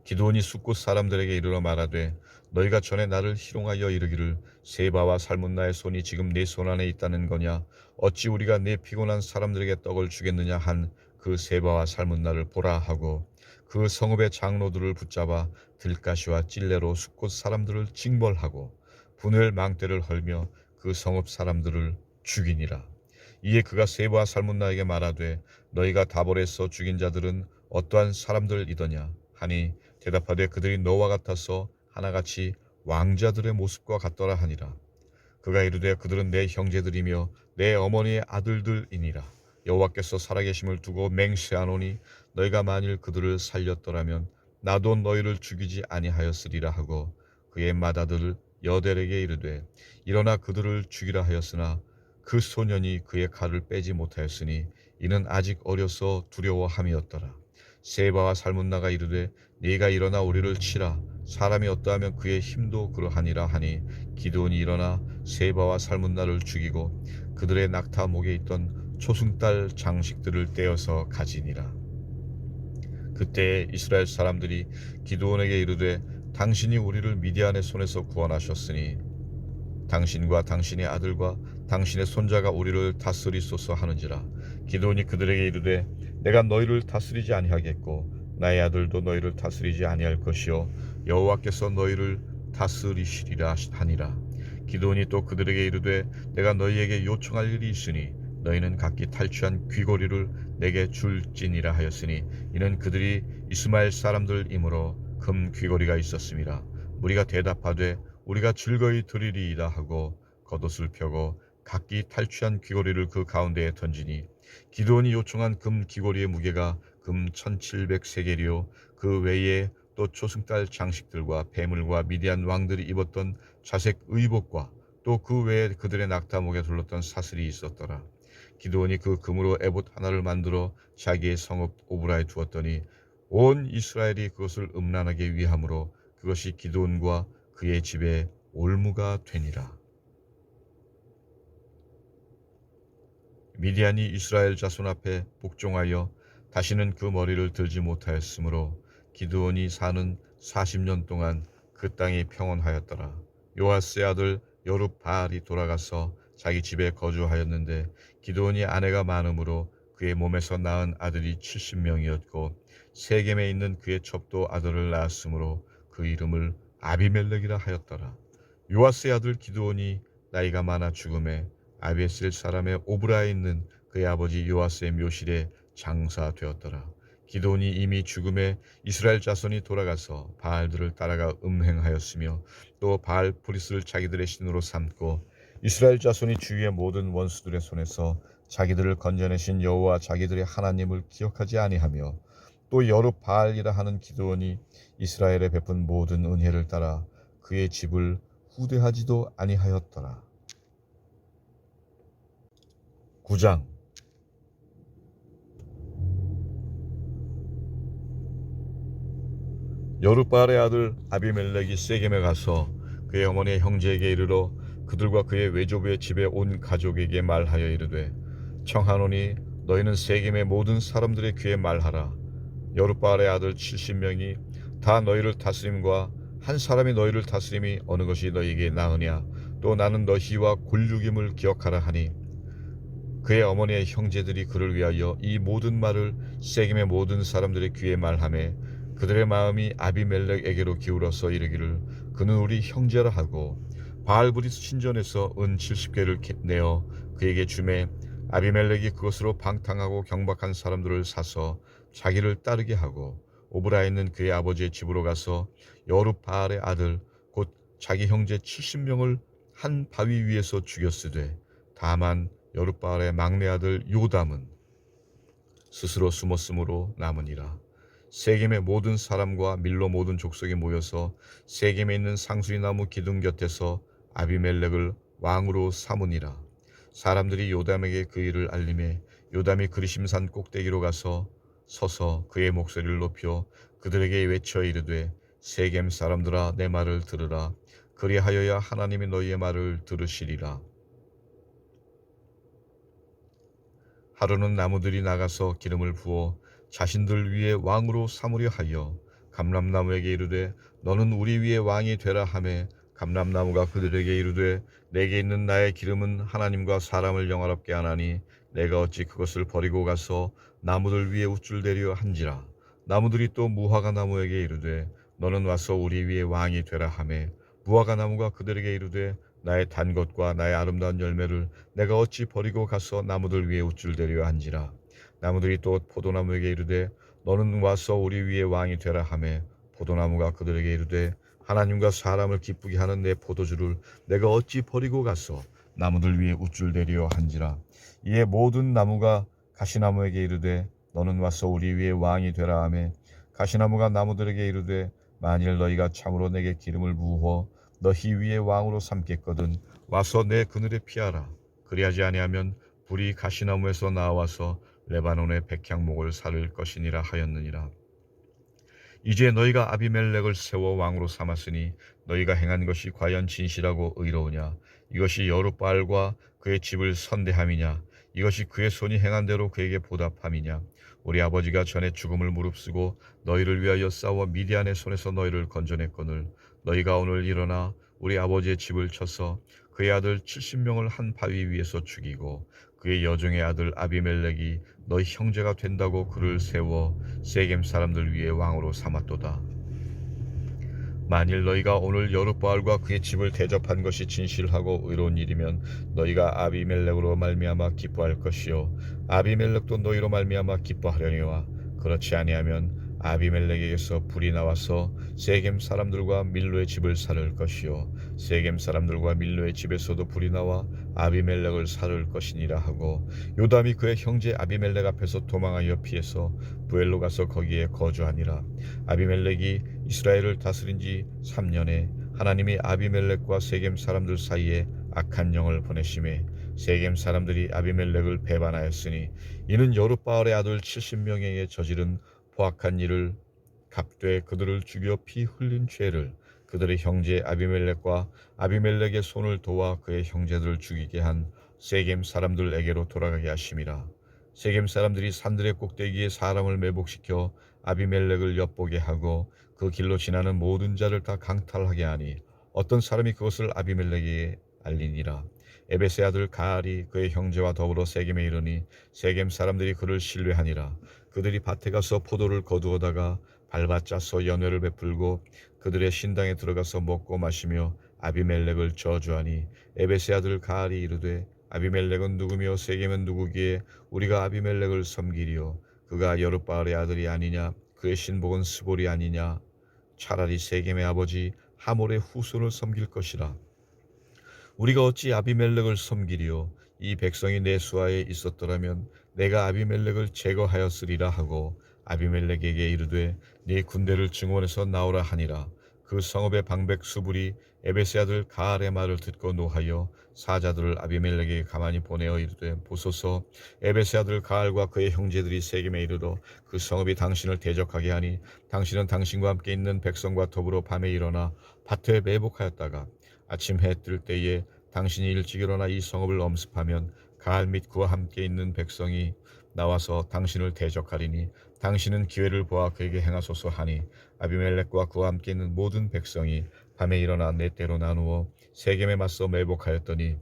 기드온이 숫곳 사람들에게 이르러 말하되 너희가 전에 나를 희롱하여 이르기를 세바와 살문나의 손이 지금 네 손 안에 있다는 거냐. 어찌 우리가 네 피곤한 사람들에게 떡을 주겠느냐 한 그 세바와 살문나를 보라 하고 그 성읍의 장로들을 붙잡아 들가시와 찔레로 숫곳 사람들을 징벌하고 분우엘 망대를 헐며 그 성읍 사람들을 죽이니라. 이에 그가 세바와 살문나에게 말하되 너희가 다볼에서 죽인 자들은 어떠한 사람들이더냐 하니 대답하되 그들이 너와 같아서 하나같이 왕자들의 모습과 같더라 하니라. 그가 이르되 그들은 내 형제들이며 내 어머니의 아들들이니라. 여호와께서 살아계심을 두고 맹세하노니 너희가 만일 그들을 살렸더라면 나도 너희를 죽이지 아니하였으리라 하고 그의 맏아들 여델에게 이르되 일어나 그들을 죽이라 하였으나 그 소년이 그의 칼을 빼지 못하였으니 이는 아직 어려서 두려워함이었더라. 세바와 살문나가 이르되 네가 일어나 우리를 치라. 사람이 어떠하면 그의 힘도 그러하니라 하니 기드온이 일어나 세바와 살문나를 죽이고 그들의 낙타 목에 있던 초승달 장식들을 떼어서 가지니라. 그때에 이스라엘 사람들이 기드온에게 이르되 당신이 우리를 미디안의 손에서 구원하셨으니 당신과 당신의 아들과 당신의 손자가 우리를 다스리소서 하는지라. 기드온이 그들에게 이르되 내가 너희를 다스리지 아니하겠고 나의 아들도 너희를 다스리지 아니할 것이요 여호와께서 너희를 다스리시리라 하니라. 기드온이 또 그들에게 이르되 내가 너희에게 요청할 일이 있으니 너희는 각기 탈취한 귀고리를 내게 줄지니라 하였으니 이는 그들이 이스마엘 사람들이므로 금 귀고리가 있었음이라. 무리가 대답하되 우리가 즐거이 드리리이다 하고 겉옷을 펴고 각기 탈취한 귀고리를 그 가운데에 던지니 기드온이 요청한 금 귀고리의 무게가 금 1700세겔이요 그 외에 또 초승달 장식들과 폐물과 미디안 왕들이 입었던 자색 의복과 또 그 외에 그들의 낙타목에 둘렀던 사슬이 있었더라. 기드온이 그 금으로 에봇 하나를 만들어 자기의 성읍 오브라에 두었더니 온 이스라엘이 그것을 음란하게 위함으로 그것이 기드온과 그의 집에 올무가 되니라. 미디안이 이스라엘 자손 앞에 복종하여 다시는 그 머리를 들지 못하였으므로 기드온이 사는 40년 동안 그 땅이 평온하였더라. 요아스의 아들 여룹바알이 돌아가서 자기 집에 거주하였는데 기드온이 아내가 많으므로 그의 몸에서 낳은 아들이 70명이었고 세겜에 있는 그의 첩도 아들을 낳았으므로 그 이름을 아비멜렉이라 하였더라. 요아스의 아들 기드온이 나이가 많아 죽음에 아비에셀 사람의 오브라에 있는 그의 아버지 요아스의 묘실에 장사되었더라. 기드온이 이미 죽음에 이스라엘 자손이 돌아가서 바알들을 따라가 음행하였으며 또 바알 브리스를 자기들의 신으로 삼고 이스라엘 자손이 주위의 모든 원수들의 손에서 자기들을 건져내신 여호와 자기들의 하나님을 기억하지 아니하며 또 여룹바알이라 하는 기드온이 이스라엘에 베푼 모든 은혜를 따라 그의 집을 후대하지도 아니하였더라. 9장. 여룹바알의 아들 아비멜렉이 세겜에 가서 그의 어머니의 형제에게 이르러 그들과 그의 외조부의 집에 온 가족에게 말하여 이르되 청하노니 너희는 세겜의 모든 사람들의 귀에 말하라. 여룹바알의 아들 70명이 다 너희를 다스림과 한 사람이 너희를 다스림이 어느 것이 너희에게 나으냐. 또 나는 너희와 곤륙임을 기억하라 하니 그의 어머니의 형제들이 그를 위하여 이 모든 말을 세겜의 모든 사람들의 귀에 말하매 그들의 마음이 아비멜렉에게로 기울어서 이르기를 그는 우리 형제라 하고 바알브리스 신전에서 은 70개를 내어 그에게 주매 아비멜렉이 그것으로 방탕하고 경박한 사람들을 사서 자기를 따르게 하고 오브라에 있는 그의 아버지의 집으로 가서 여룹바알의 아들 곧 자기 형제 70명을 한 바위 위에서 죽였으되 다만 여룹바알의 막내 아들 요담은 스스로 숨었으므로 남으니라. 세겜의 모든 사람과 밀로 모든 족속이 모여서 세겜에 있는 상수리 나무 기둥 곁에서 아비멜렉을 왕으로 삼으니라. 사람들이 요담에게 그 일을 알림해 요담이 그리심산 꼭대기로 가서 서서 그의 목소리를 높여 그들에게 외쳐 이르되 세겜 사람들아 내 말을 들으라. 그리하여야 하나님이 너희의 말을 들으시리라. 하루는 나무들이 나가서 기름을 부어 자신들 위에 왕으로 삼으려 하여 감람나무에게 이르되 너는 우리 위에 왕이 되라 하매 감람나무가 그들에게 이르되 내게 있는 나의 기름은 하나님과 사람을 영화롭게 하나니 내가 어찌 그것을 버리고 가서 나무들 위에 우쭐대려 한지라. 나무들이 또 무화과 나무에게 이르되 너는 와서 우리 위에 왕이 되라 하매 무화과 나무가 그들에게 이르되 나의 단 것과 나의 아름다운 열매를 내가 어찌 버리고 가서 나무들 위에 우쭐대려 한지라. 나무들이 또 포도나무에게 이르되 너는 와서 우리 위에 왕이 되라 하매 포도나무가 그들에게 이르되 하나님과 사람을 기쁘게 하는 내 포도주를 내가 어찌 버리고 가서 나무들 위에 우쭐대려 한지라. 이에 모든 나무가 가시나무에게 이르되 너는 와서 우리 위에 왕이 되라 하매 가시나무가 나무들에게 이르되 만일 너희가 참으로 내게 기름을 부어 너희 위에 왕으로 삼겠거든 와서 내 그늘에 피하라. 그리하지 아니하면 불이 가시나무에서 나와서 레바논의 백향목을 사를 것이니라 하였느니라. 이제 너희가 아비멜렉을 세워 왕으로 삼았으니 너희가 행한 것이 과연 진실하고 의로우냐. 이것이 여룹바알과 그의 집을 선대함이냐. 이것이 그의 손이 행한 대로 그에게 보답함이냐. 우리 아버지가 전에 죽음을 무릅쓰고 너희를 위하여 싸워 미디안의 손에서 너희를 건져냈거늘 너희가 오늘 일어나 우리 아버지의 집을 쳐서 그의 아들 70명을 한 바위 위에서 죽이고 그의 여종의 아들 아비멜렉이 너희 형제가 된다고 그를 세워 세겜 사람들 위에 왕으로 삼았도다. 만일 너희가 오늘 여룻바알과 그의 집을 대접한 것이 진실하고 의로운 일이면 너희가 아비멜렉으로 말미암아 기뻐할 것이요 아비멜렉도 너희로 말미암아 기뻐하려니와 그렇지 아니하면 아비멜렉에게서 불이 나와서 세겜 사람들과 밀로의 집을 살을 것이요 세겜 사람들과 밀로의 집에서도 불이 나와 아비멜렉을 살을 것이니라 하고 요담이 그의 형제 아비멜렉 앞에서 도망하여 피해서 부엘로 가서 거기에 거주하니라. 아비멜렉이 이스라엘을 다스린 지 3년에 하나님이 아비멜렉과 세겜 사람들 사이에 악한 영을 보내심에 세겜 사람들이 아비멜렉을 배반하였으니 이는 여룻바알의 아들 70명에게 저지른 포악한 일을 갚되 그들을 죽여 피 흘린 죄를 그들의 형제 아비멜렉과 아비멜렉의 손을 도와 그의 형제들을 죽이게 한 세겜 사람들에게로 돌아가게 하심이라. 세겜 사람들이 산들의 꼭대기에 사람을 매복시켜 아비멜렉을 엿보게 하고 그 길로 지나는 모든 자를 다 강탈하게 하니 어떤 사람이 그것을 아비멜렉에게 알리니라. 에벳의 아들 가알이 그의 형제와 더불어 세겜에 이르니 세겜 사람들이 그를 신뢰하니라. 그들이 밭에 가서 포도를 거두어다가 밟아 짜서 연회를 베풀고 그들의 신당에 들어가서 먹고 마시며 아비멜렉을 저주하니 에벳의 아들 가알이 이르되 아비멜렉은 누구며 세겜은 누구기에 우리가 아비멜렉을 섬기리요 그가 여룻바알의 아들이 아니냐 그의 신복은 스볼이 아니냐 차라리 세겜의 아버지 하몰의 후손을 섬길 것이라. 우리가 어찌 아비멜렉을 섬기리요 이 백성이 내 수하에 있었더라면 내가 아비멜렉을 제거하였으리라 하고 아비멜렉에게 이르되 네 군대를 증원해서 나오라 하니라. 그 성읍의 방백 수불이 에벳의 아들 가알의 말을 듣고 노하여 사자들을 아비멜렉에게 가만히 보내어 이르되 보소서 에벳의 아들 가알과 그의 형제들이 세겜에 이르러 그 성읍이 당신을 대적하게 하니 당신은 당신과 함께 있는 백성과 더불어 밤에 일어나 밭에 매복하였다가 아침 해 뜰 때에 당신이 일찍 일어나 이 성읍을 엄습하면 가알 및 그와 함께 있는 백성이 나와서 당신을 대적하리니 당신은 기회를 보아 그에게 행하소서 하니 아비멜렉과 그와 함께 있는 모든 백성이 밤에 일어나 네 때로 나누어 세겜에 맞서 매복하였더니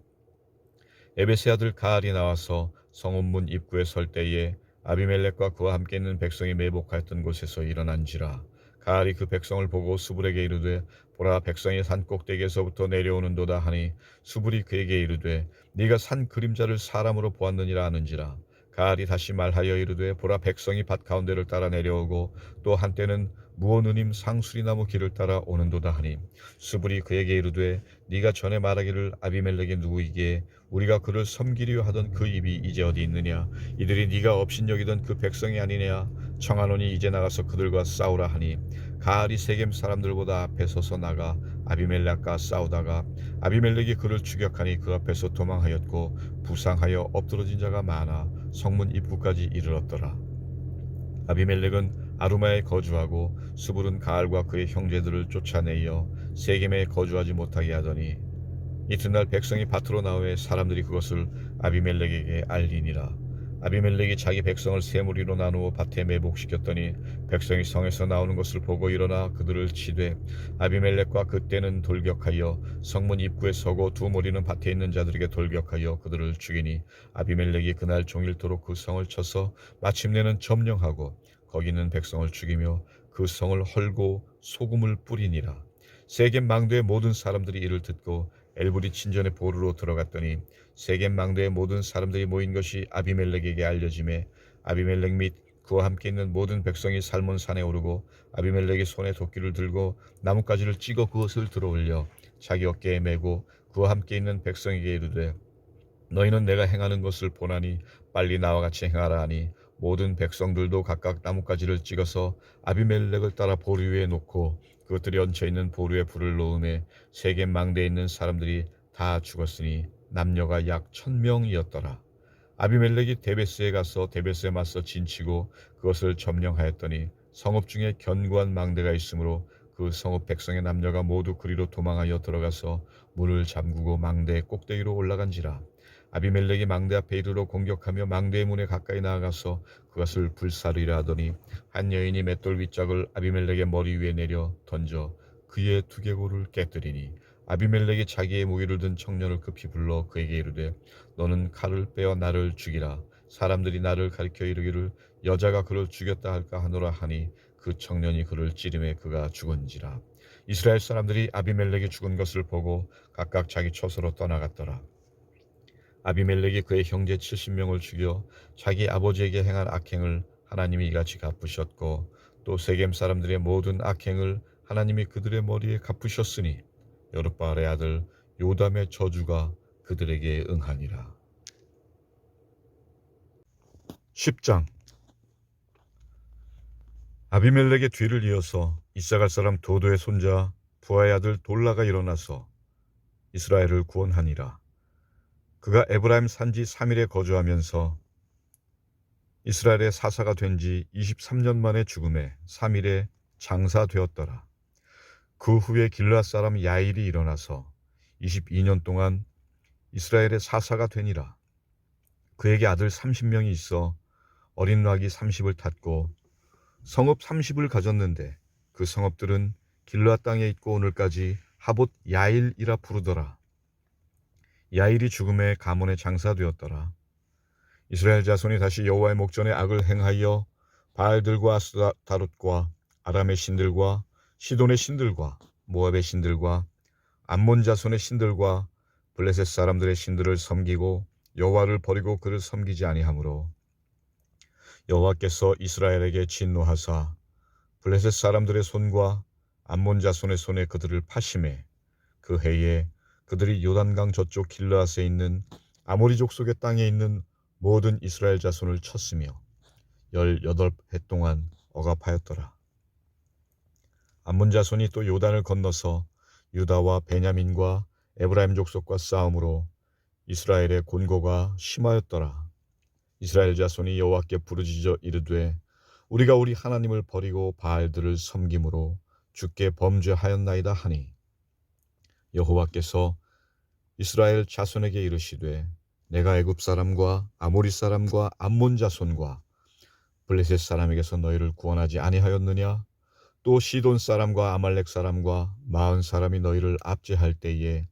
에벳의 아들 가알이 나와서 성읍문 입구에 설 때에 아비멜렉과 그와 함께 있는 백성이 매복하였던 곳에서 일어난지라. 가알이 그 백성을 보고 수불에게 이르되 보라 백성이 산 꼭대기에서부터 내려오는도다 하니 수불이 그에게 이르되 네가 산 그림자를 사람으로 보았느니라 하는지라. 가알이 다시 말하여 이르되 보라 백성이 밭 가운데를 따라 내려오고 또 한때는 무오느님 상수리나무 길을 따라 오는도다 하니 수불이 그에게 이르되 네가 전에 말하기를 아비멜렉이 누구이기에 우리가 그를 섬기려 하던 그 입이 이제 어디 있느냐 이들이 네가 업신여기던 그 백성이 아니냐 청하노니 이제 나가서 그들과 싸우라 하니 가알이 세겜 사람들보다 앞에 서서 나가 아비멜렉과 싸우다가 아비멜렉이 그를 추격하니 그 앞에서 도망하였고 부상하여 엎드러진 자가 많아 성문 입구까지 이르렀더라. 아비멜렉은 아루마에 거주하고 수불은 가알과 그의 형제들을 쫓아내어 세겜에 거주하지 못하게 하더니 이튿날 백성이 밭으로 나오에 사람들이 그것을 아비멜렉에게 알리니라. 아비멜렉이 자기 백성을 세 무리로 나누어 밭에 매복시켰더니 백성이 성에서 나오는 것을 보고 일어나 그들을 치되 아비멜렉과 그때는 돌격하여 성문 입구에 서고 두 무리는 밭에 있는 자들에게 돌격하여 그들을 죽이니 아비멜렉이 그날 종일토록 그 성을 쳐서 마침내는 점령하고 거기 있는 백성을 죽이며 그 성을 헐고 소금을 뿌리니라. 세겜 망대의 모든 사람들이 이를 듣고 엘브리 친전의 보루로 들어갔더니 세겜 망대의 모든 사람들이 모인 것이 아비멜렉에게 알려지매 아비멜렉 및 그와 함께 있는 모든 백성이 살몬 산에 오르고 아비멜렉이 손에 도끼를 들고 나뭇가지를 찍어 그것을 들어올려 자기 어깨에 메고 그와 함께 있는 백성에게 이르되 너희는 내가 행하는 것을 보나니 빨리 나와 같이 행하라 하니 모든 백성들도 각각 나뭇가지를 찍어서 아비멜렉을 따라 보루 위에 놓고 그것들이 얹혀있는 보루에 불을 놓음에 세겜 망대에 있는 사람들이 다 죽었으니 남녀가 약 1000명이었더라. 아비멜렉이 데베스에 가서 데베스에 맞서 진치고 그것을 점령하였더니 성읍 중에 견고한 망대가 있으므로 그 성읍 백성의 남녀가 모두 그리로 도망하여 들어가서 문을 잠그고 망대의 꼭대기로 올라간지라. 아비멜렉이 망대 앞에 이르러 공격하며 망대의 문에 가까이 나아가서 그것을 불사르리라 하더니 한 여인이 맷돌 윗짝을 아비멜렉의 머리 위에 내려 던져 그의 두개골을 깨뜨리니 아비멜렉이 자기의 무기를 든 청년을 급히 불러 그에게 이르되 너는 칼을 빼어 나를 죽이라. 사람들이 나를 가리켜 이르기를 여자가 그를 죽였다 할까 하노라 하니 그 청년이 그를 찌림에 그가 죽은지라. 이스라엘 사람들이 아비멜렉이 죽은 것을 보고 각각 자기 처소로 떠나갔더라. 아비멜렉이 그의 형제 70명을 죽여 자기 아버지에게 행한 악행을 하나님이 이같이 갚으셨고 또 세겜 사람들의 모든 악행을 하나님이 그들의 머리에 갚으셨으니 여룻바알의 아들 요담의 저주가 그들에게 응하니라. 10장. 아비멜렉의 뒤를 이어서 이사갈 사람 도도의 손자 부하의 아들 돌라가 일어나서 이스라엘을 구원하니라. 그가 에브라임 산지 3일에 거주하면서 이스라엘의 사사가 된 지 23년 만에 죽음에 3일에 장사되었더라. 그 후에 길르앗 사람 야일이 일어나서 22년 동안 이스라엘의 사사가 되니라. 그에게 아들 30명이 있어 어린 낙이 30을 탔고 성읍 30을 가졌는데 그 성읍들은 길르앗 땅에 있고 오늘까지 하봇 야일이라 부르더라. 야일이 죽음에 가문에 장사되었더라. 이스라엘 자손이 다시 여호와의 목전에 악을 행하여 바알들과 아스타롯과 아람의 신들과 시돈의 신들과 모압의 신들과 암몬 자손의 신들과 블레셋 사람들의 신들을 섬기고 여호와를 버리고 그를 섬기지 아니하므로 여호와께서 이스라엘에게 진노하사 블레셋 사람들의 손과 암몬 자손의 손에 그들을 파심해 그 해에 그들이 요단강 저쪽 길르앗에 있는 아모리 족속의 땅에 있는 모든 이스라엘 자손을 쳤으며 18해 동안 억압하였더라. 암몬 자손이 또 요단을 건너서 유다와 베냐민과 에브라임 족속과 싸움으로 이스라엘의 곤고가 심하였더라. 이스라엘 자손이 여호와께 부르짖어 이르되 우리가 우리 하나님을 버리고 바알들을 섬김으로 주께 범죄하였나이다 하니 여호와께서 이스라엘 자손에게 이르시되 내가 애굽 사람과 아모리 사람과 암몬 자손과 블레셋 사람에게서 너희를 구원하지 아니하였느냐? 또 시돈 사람과 아말렉 사람과 마흔 사람이 너희를 압제할 때에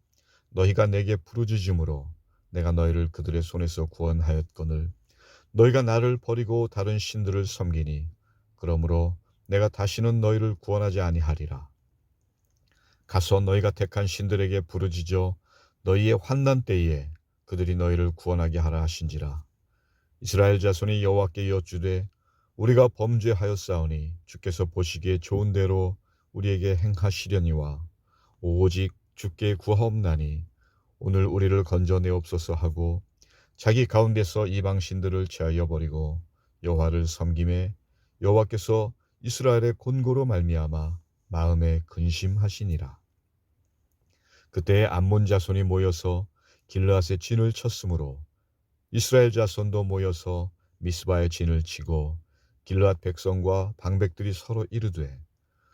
너희가 내게 부르짖음으로 내가 너희를 그들의 손에서 구원하였거늘 너희가 나를 버리고 다른 신들을 섬기니 그러므로 내가 다시는 너희를 구원하지 아니하리라. 가서 너희가 택한 신들에게 부르짖어 너희의 환난 때에 그들이 너희를 구원하게 하라 하신지라. 이스라엘 자손이 여호와께 여쭈되 우리가 범죄하였사오니 주께서 보시기에 좋은 대로 우리에게 행하시려니와 오직 주께 구하옵나니 오늘 우리를 건져내옵소서 하고 자기 가운데서 이방 신들을 제하여 버리고 여호와를 섬김에 여호와께서 이스라엘의 곤고로 말미암아 마음에 근심하시니라. 그때에 암몬 자손이 모여서 길르앗의 진을 쳤으므로 이스라엘 자손도 모여서 미스바의 진을 치고 길르앗 백성과 방백들이 서로 이르되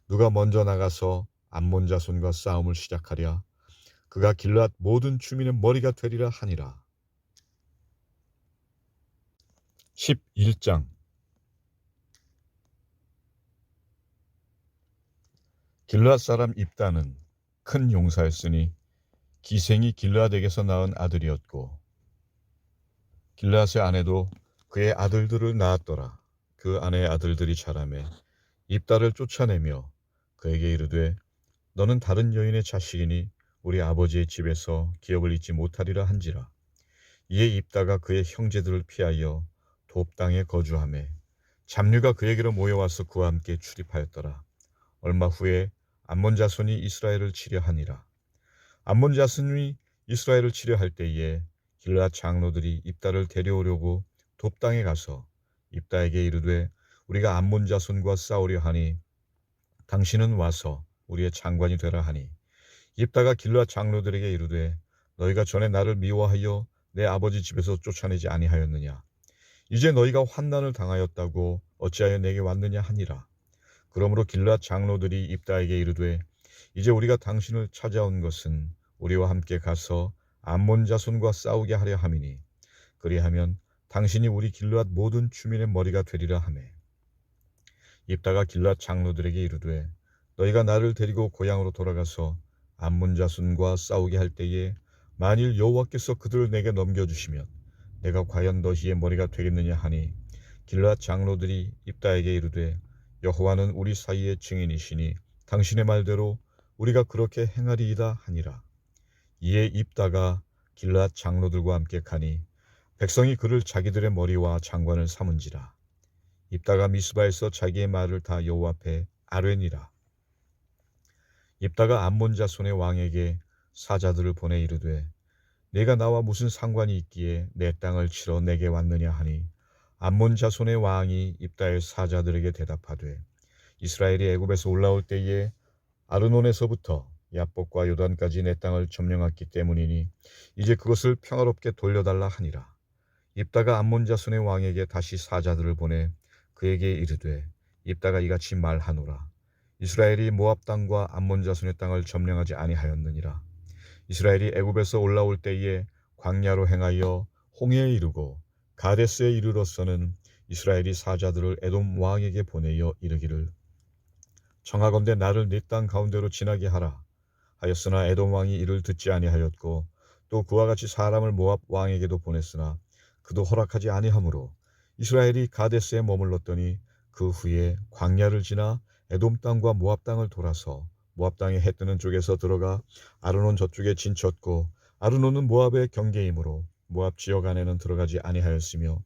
누가 먼저 나가서 암몬 자손과 싸움을 시작하랴 그가 길르앗 모든 주민의 머리가 되리라 하니라. 11장. 길르앗 사람 입다는 큰 용사였으니 기생이 길르앗에게서 낳은 아들이었고 길르앗의 아내도 그의 아들들을 낳았더라. 그 아내의 아들들이 자라매 입다를 쫓아내며 그에게 이르되 너는 다른 여인의 자식이니 우리 아버지의 집에서 기업을 잊지 못하리라 한지라. 이에 입다가 그의 형제들을 피하여 돕 땅에 거주하매 잡류가 그에게로 모여와서 그와 함께 출입하였더라. 얼마 후에 암몬 자손이 이스라엘을 치려 하니라. 암몬 자손이 이스라엘을 치려 할 때에 길르앗 장로들이 입다를 데려오려고 돕 땅에 가서 입다에게 이르되 우리가 암몬 자손과 싸우려 하니 당신은 와서 우리의 장관이 되라 하니 입다가 길르앗 장로들에게 이르되 너희가 전에 나를 미워하여 내 아버지 집에서 쫓아내지 아니하였느냐? 이제 너희가 환난을 당하였다고 어찌하여 내게 왔느냐 하니라. 그러므로 길르앗 장로들이 입다에게 이르되 이제 우리가 당신을 찾아온 것은 우리와 함께 가서 암몬 자손과 싸우게 하려 함이니 그리하면 당신이 우리 길르앗 모든 주민의 머리가 되리라 하매 입다가 길르앗 장로들에게 이르되 너희가 나를 데리고 고향으로 돌아가서 암몬 자손과 싸우게 할 때에 만일 여호와께서 그들을 내게 넘겨주시면 내가 과연 너희의 머리가 되겠느냐 하니 길앗 장로들이 입다에게 이르되 여호와는 우리 사이의 증인이시니 당신의 말대로 우리가 그렇게 행하리이다 하니라. 이에 입다가 길앗 장로들과 함께 가니 백성이 그를 자기들의 머리와 장관을 삼은지라. 입다가 미스바에서 자기의 말을 다 여호와 앞에 아뢰니라. 입다가 암몬 자손의 왕에게 사자들을 보내 이르되 내가 나와 무슨 상관이 있기에 내 땅을 치러 내게 왔느냐 하니 암몬 자손의 왕이 입다의 사자들에게 대답하되 이스라엘이 애굽에서 올라올 때에 아르논에서부터 야복과 요단까지 내 땅을 점령했기 때문이니 이제 그것을 평화롭게 돌려달라 하니라. 입다가 암몬 자손의 왕에게 다시 사자들을 보내 그에게 이르되 입다가 이같이 말하노라. 이스라엘이 모압 땅과 암몬 자손의 땅을 점령하지 아니하였느니라. 이스라엘이 애굽에서 올라올 때에 광야로 행하여 홍해에 이르고 가데스에 이르러서는 이스라엘이 사자들을 에돔 왕에게 보내어 이르기를 청하건대 나를 네 땅 가운데로 지나게 하라 하였으나 에돔 왕이 이를 듣지 아니하였고 또 그와 같이 사람을 모압 왕에게도 보냈으나 그도 허락하지 아니하므로 이스라엘이 가데스에 머물렀더니 그 후에 광야를 지나 에돔 땅과 모압 땅을 돌아서 모압 땅에 해 뜨는 쪽에서 들어가 아르논 저쪽에 진쳤고 아르논은 모압의 경계이므로 모압 지역 안에는 들어가지 아니하였으며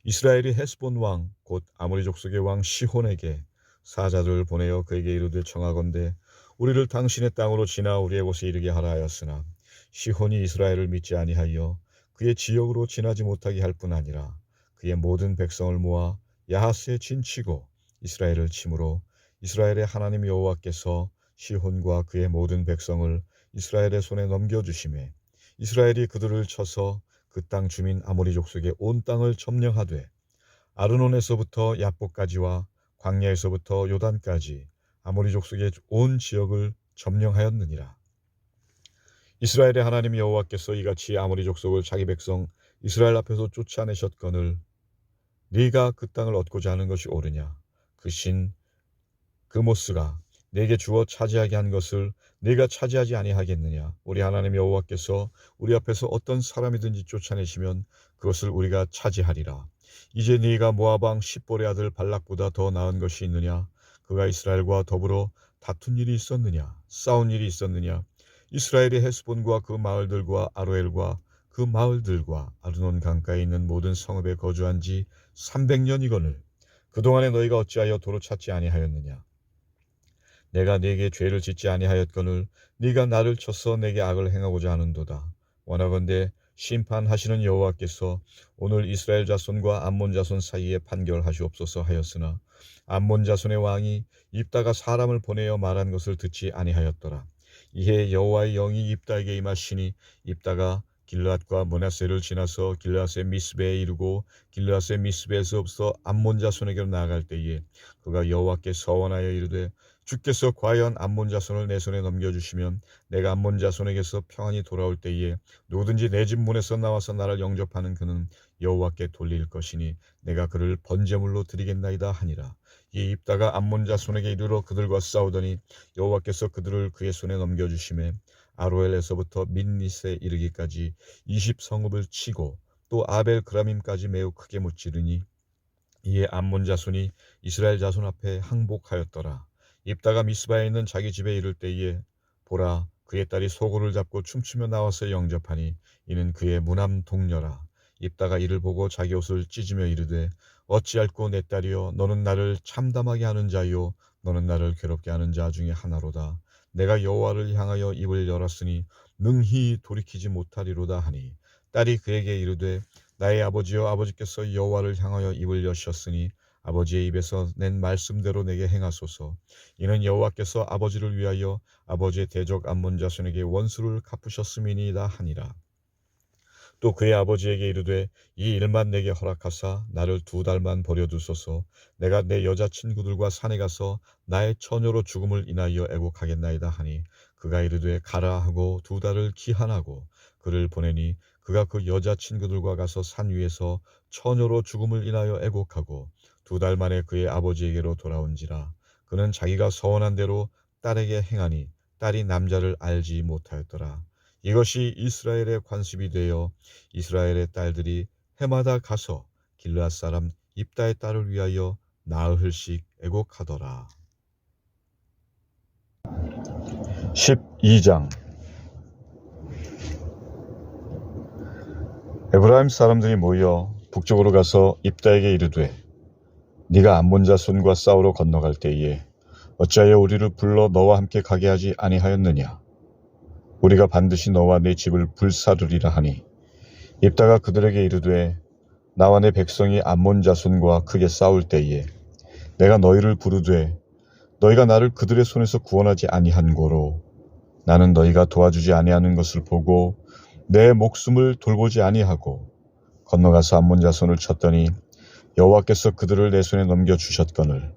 이스라엘이 헤스본 왕 곧 아모리 족속의 왕 시혼에게 사자들을 보내어 그에게 이르되 청하건대 우리를 당신의 땅으로 지나 우리의 곳에 이르게 하라 하였으나 시혼이 이스라엘을 믿지 아니하여 그의 지역으로 지나지 못하게 할 뿐 아니라 그의 모든 백성을 모아 야하스에 진치고 이스라엘을 치므로 이스라엘의 하나님 여호와께서 시혼과 그의 모든 백성을 이스라엘의 손에 넘겨주시매 이스라엘이 그들을 쳐서 그 땅 주민 아모리 족속의 온 땅을 점령하되 아르논에서부터 야복까지와 광야에서부터 요단까지 아모리 족속의 온 지역을 점령하였느니라. 이스라엘의 하나님 여호와께서 이같이 아모리 족속을 자기 백성 이스라엘 앞에서 쫓아내셨거늘 네가 그 땅을 얻고자 하는 것이 옳으냐? 그 신 그모스가 내게 주어 차지하게 한 것을 네가 차지하지 아니하겠느냐? 우리 하나님 여호와께서 우리 앞에서 어떤 사람이든지 쫓아내시면 그것을 우리가 차지하리라. 이제 네가 모압 왕 십볼의 아들 발락보다 더 나은 것이 있느냐? 그가 이스라엘과 더불어 다툰 일이 있었느냐? 싸운 일이 있었느냐? 이스라엘의 헤스본과 그 마을들과 아로엘과 그 마을들과 아르논 강가에 있는 모든 성읍에 거주한 지 300년이거늘 그동안에 너희가 어찌하여 도로 찾지 아니하였느냐? 내가 네게 죄를 짓지 아니하였거늘 네가 나를 쳐서 내게 악을 행하고자 하는도다. 원하건대 심판하시는 여호와께서 오늘 이스라엘 자손과 암몬 자손 사이에 판결하시옵소서 하였으나 암몬 자손의 왕이 입다가 사람을 보내어 말한 것을 듣지 아니하였더라. 이에 여호와의 영이 입다에게 임하시니 입다가 길앗과 므낫세를 지나서 길앗의 미스베에 이르고 길앗의 미스베에서부터 암몬 자손에게로 나아갈 때에 그가 여호와께 서원하여 이르되 주께서 과연 암몬 자손을 내 손에 넘겨주시면 내가 암몬 자손에게서 평안히 돌아올 때에 누구든지 내 집 문에서 나와서 나를 영접하는 그는 여호와께 돌릴 것이니 내가 그를 번제물로 드리겠나이다 하니라. 이 입다가 암몬 자손에게 이르러 그들과 싸우더니 여호와께서 그들을 그의 손에 넘겨주시매 아로엘에서부터 민닛에 이르기까지 20성읍을 치고 또 아벨 그라밈까지 매우 크게 무찌르니 이에 암몬 자손이 이스라엘 자손 앞에 항복하였더라. 입다가 미스바에 있는 자기 집에 이를 때에 보라 그의 딸이 소고를 잡고 춤추며 나와서 영접하니 이는 그의 무남 동녀라. 입다가 이를 보고 자기 옷을 찢으며 이르되 어찌할꼬 내 딸이여 너는 나를 참담하게 하는 자요 너는 나를 괴롭게 하는 자 중에 하나로다. 내가 여호와를 향하여 입을 열었으니 능히 돌이키지 못하리로다 하니 딸이 그에게 이르되 나의 아버지여 아버지께서 여호와를 향하여 입을 여셨으니 아버지의 입에서 낸 말씀대로 내게 행하소서. 이는 여호와께서 아버지를 위하여 아버지의 대적 암몬 자손에게 원수를 갚으셨음이니이다 하니라. 또 그의 아버지에게 이르되 이 일만 내게 허락하사 나를 2달만 버려두소서. 내가 내 여자친구들과 산에 가서 나의 처녀로 죽음을 인하여 애곡하겠나이다 하니 그가 이르되 가라 하고 2달을 기한하고 그를 보내니 그가 그 여자친구들과 가서 산 위에서 처녀로 죽음을 인하여 애곡하고 2달 만에 그의 아버지에게로 돌아온지라. 그는 자기가 서원한 대로 딸에게 행하니 딸이 남자를 알지 못하였더라. 이것이 이스라엘의 관습이 되어 이스라엘의 딸들이 해마다 가서 길르앗 사람 입다의 딸을 위하여 나흘씩 애곡하더라. 12장. 에브라임 사람들이 모여 북쪽으로 가서 입다에게 이르되 네가 암몬 자손과 싸우러 건너갈 때에 어찌하여 우리를 불러 너와 함께 가게 하지 아니하였느냐. 우리가 반드시 너와 네 집을 불사르리라 하니 입다가 그들에게 이르되 나와 내 백성이 암몬 자손과 크게 싸울 때에 내가 너희를 부르되 너희가 나를 그들의 손에서 구원하지 아니한 고로 나는 너희가 도와주지 아니하는 것을 보고 내 목숨을 돌보지 아니하고 건너가서 암몬 자손을 쳤더니 여호와께서 그들을 내 손에 넘겨주셨거늘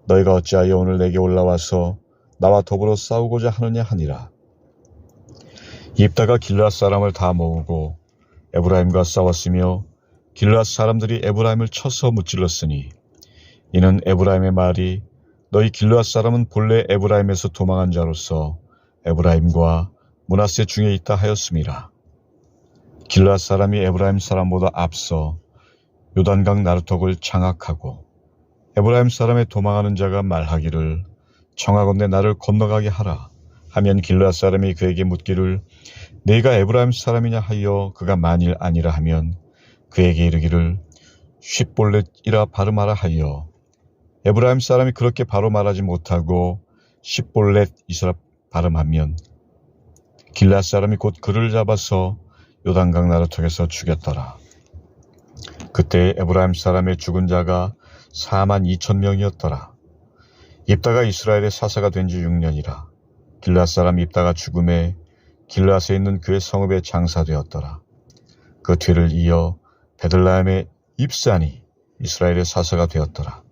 너희가 어찌하여 오늘 내게 올라와서 나와 더불어 싸우고자 하느냐 하니라. 입다가 길르앗 사람을 다 모으고 에브라임과 싸웠으며 길르앗 사람들이 에브라임을 쳐서 무찔렀으니 이는 에브라임의 말이 너희 길르앗 사람은 본래 에브라임에서 도망한 자로서 에브라임과 므낫세 중에 있다 하였음이라. 길르앗 사람이 에브라임 사람보다 앞서 요단강 나루턱을 장악하고 에브라임 사람의 도망하는 자가 말하기를 청하건대 나를 건너가게 하라 하면 길르앗 사람이 그에게 묻기를 네가 에브라임 사람이냐 하여 그가 만일 아니라 하면 그에게 이르기를 쉿볼렛이라 발음하라 하여 에브라임 사람이 그렇게 바로 말하지 못하고 쉿볼렛이라 발음하면 길르앗 사람이 곧 그를 잡아서 요단강 나루턱에서 죽였더라. 그때 에브라임 사람의 죽은 자가 42,000명이었더라. 입다가 이스라엘의 사사가 된 지 6년이라. 길르앗 사람 입다가 죽음에 길르앗에 있는 그의 성읍에 장사되었더라. 그 뒤를 이어 베들레헴의 입산이 이스라엘의 사사가 되었더라.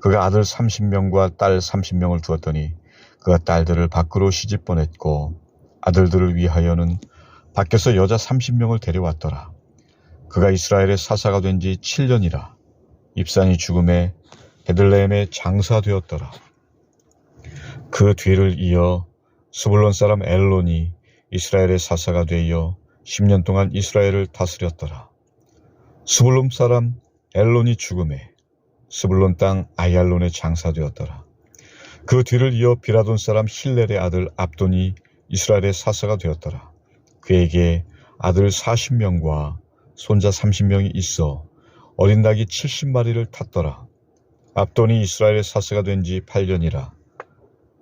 그가 아들 30명과 딸 30명을 두었더니 그가 딸들을 밖으로 시집 보냈고 아들들을 위하여는 밖에서 여자 30명을 데려왔더라. 그가 이스라엘의 사사가 된 지 7년이라. 입산이 죽음에 베들레헴에 장사되었더라. 그 뒤를 이어 스불론 사람 엘론이 이스라엘의 사사가 되어 10년 동안 이스라엘을 다스렸더라. 스불론 사람 엘론이 죽음에 스불론 땅 아얄론에 장사되었더라. 그 뒤를 이어 비라돈 사람 힐렐의 아들 압돈이 이스라엘의 사사가 되었더라. 그에게 아들 40명과 손자 30명이 있어 어린 닭이 70마리를 탔더라. 압돈이 이스라엘의 사사가 된 지 8년이라.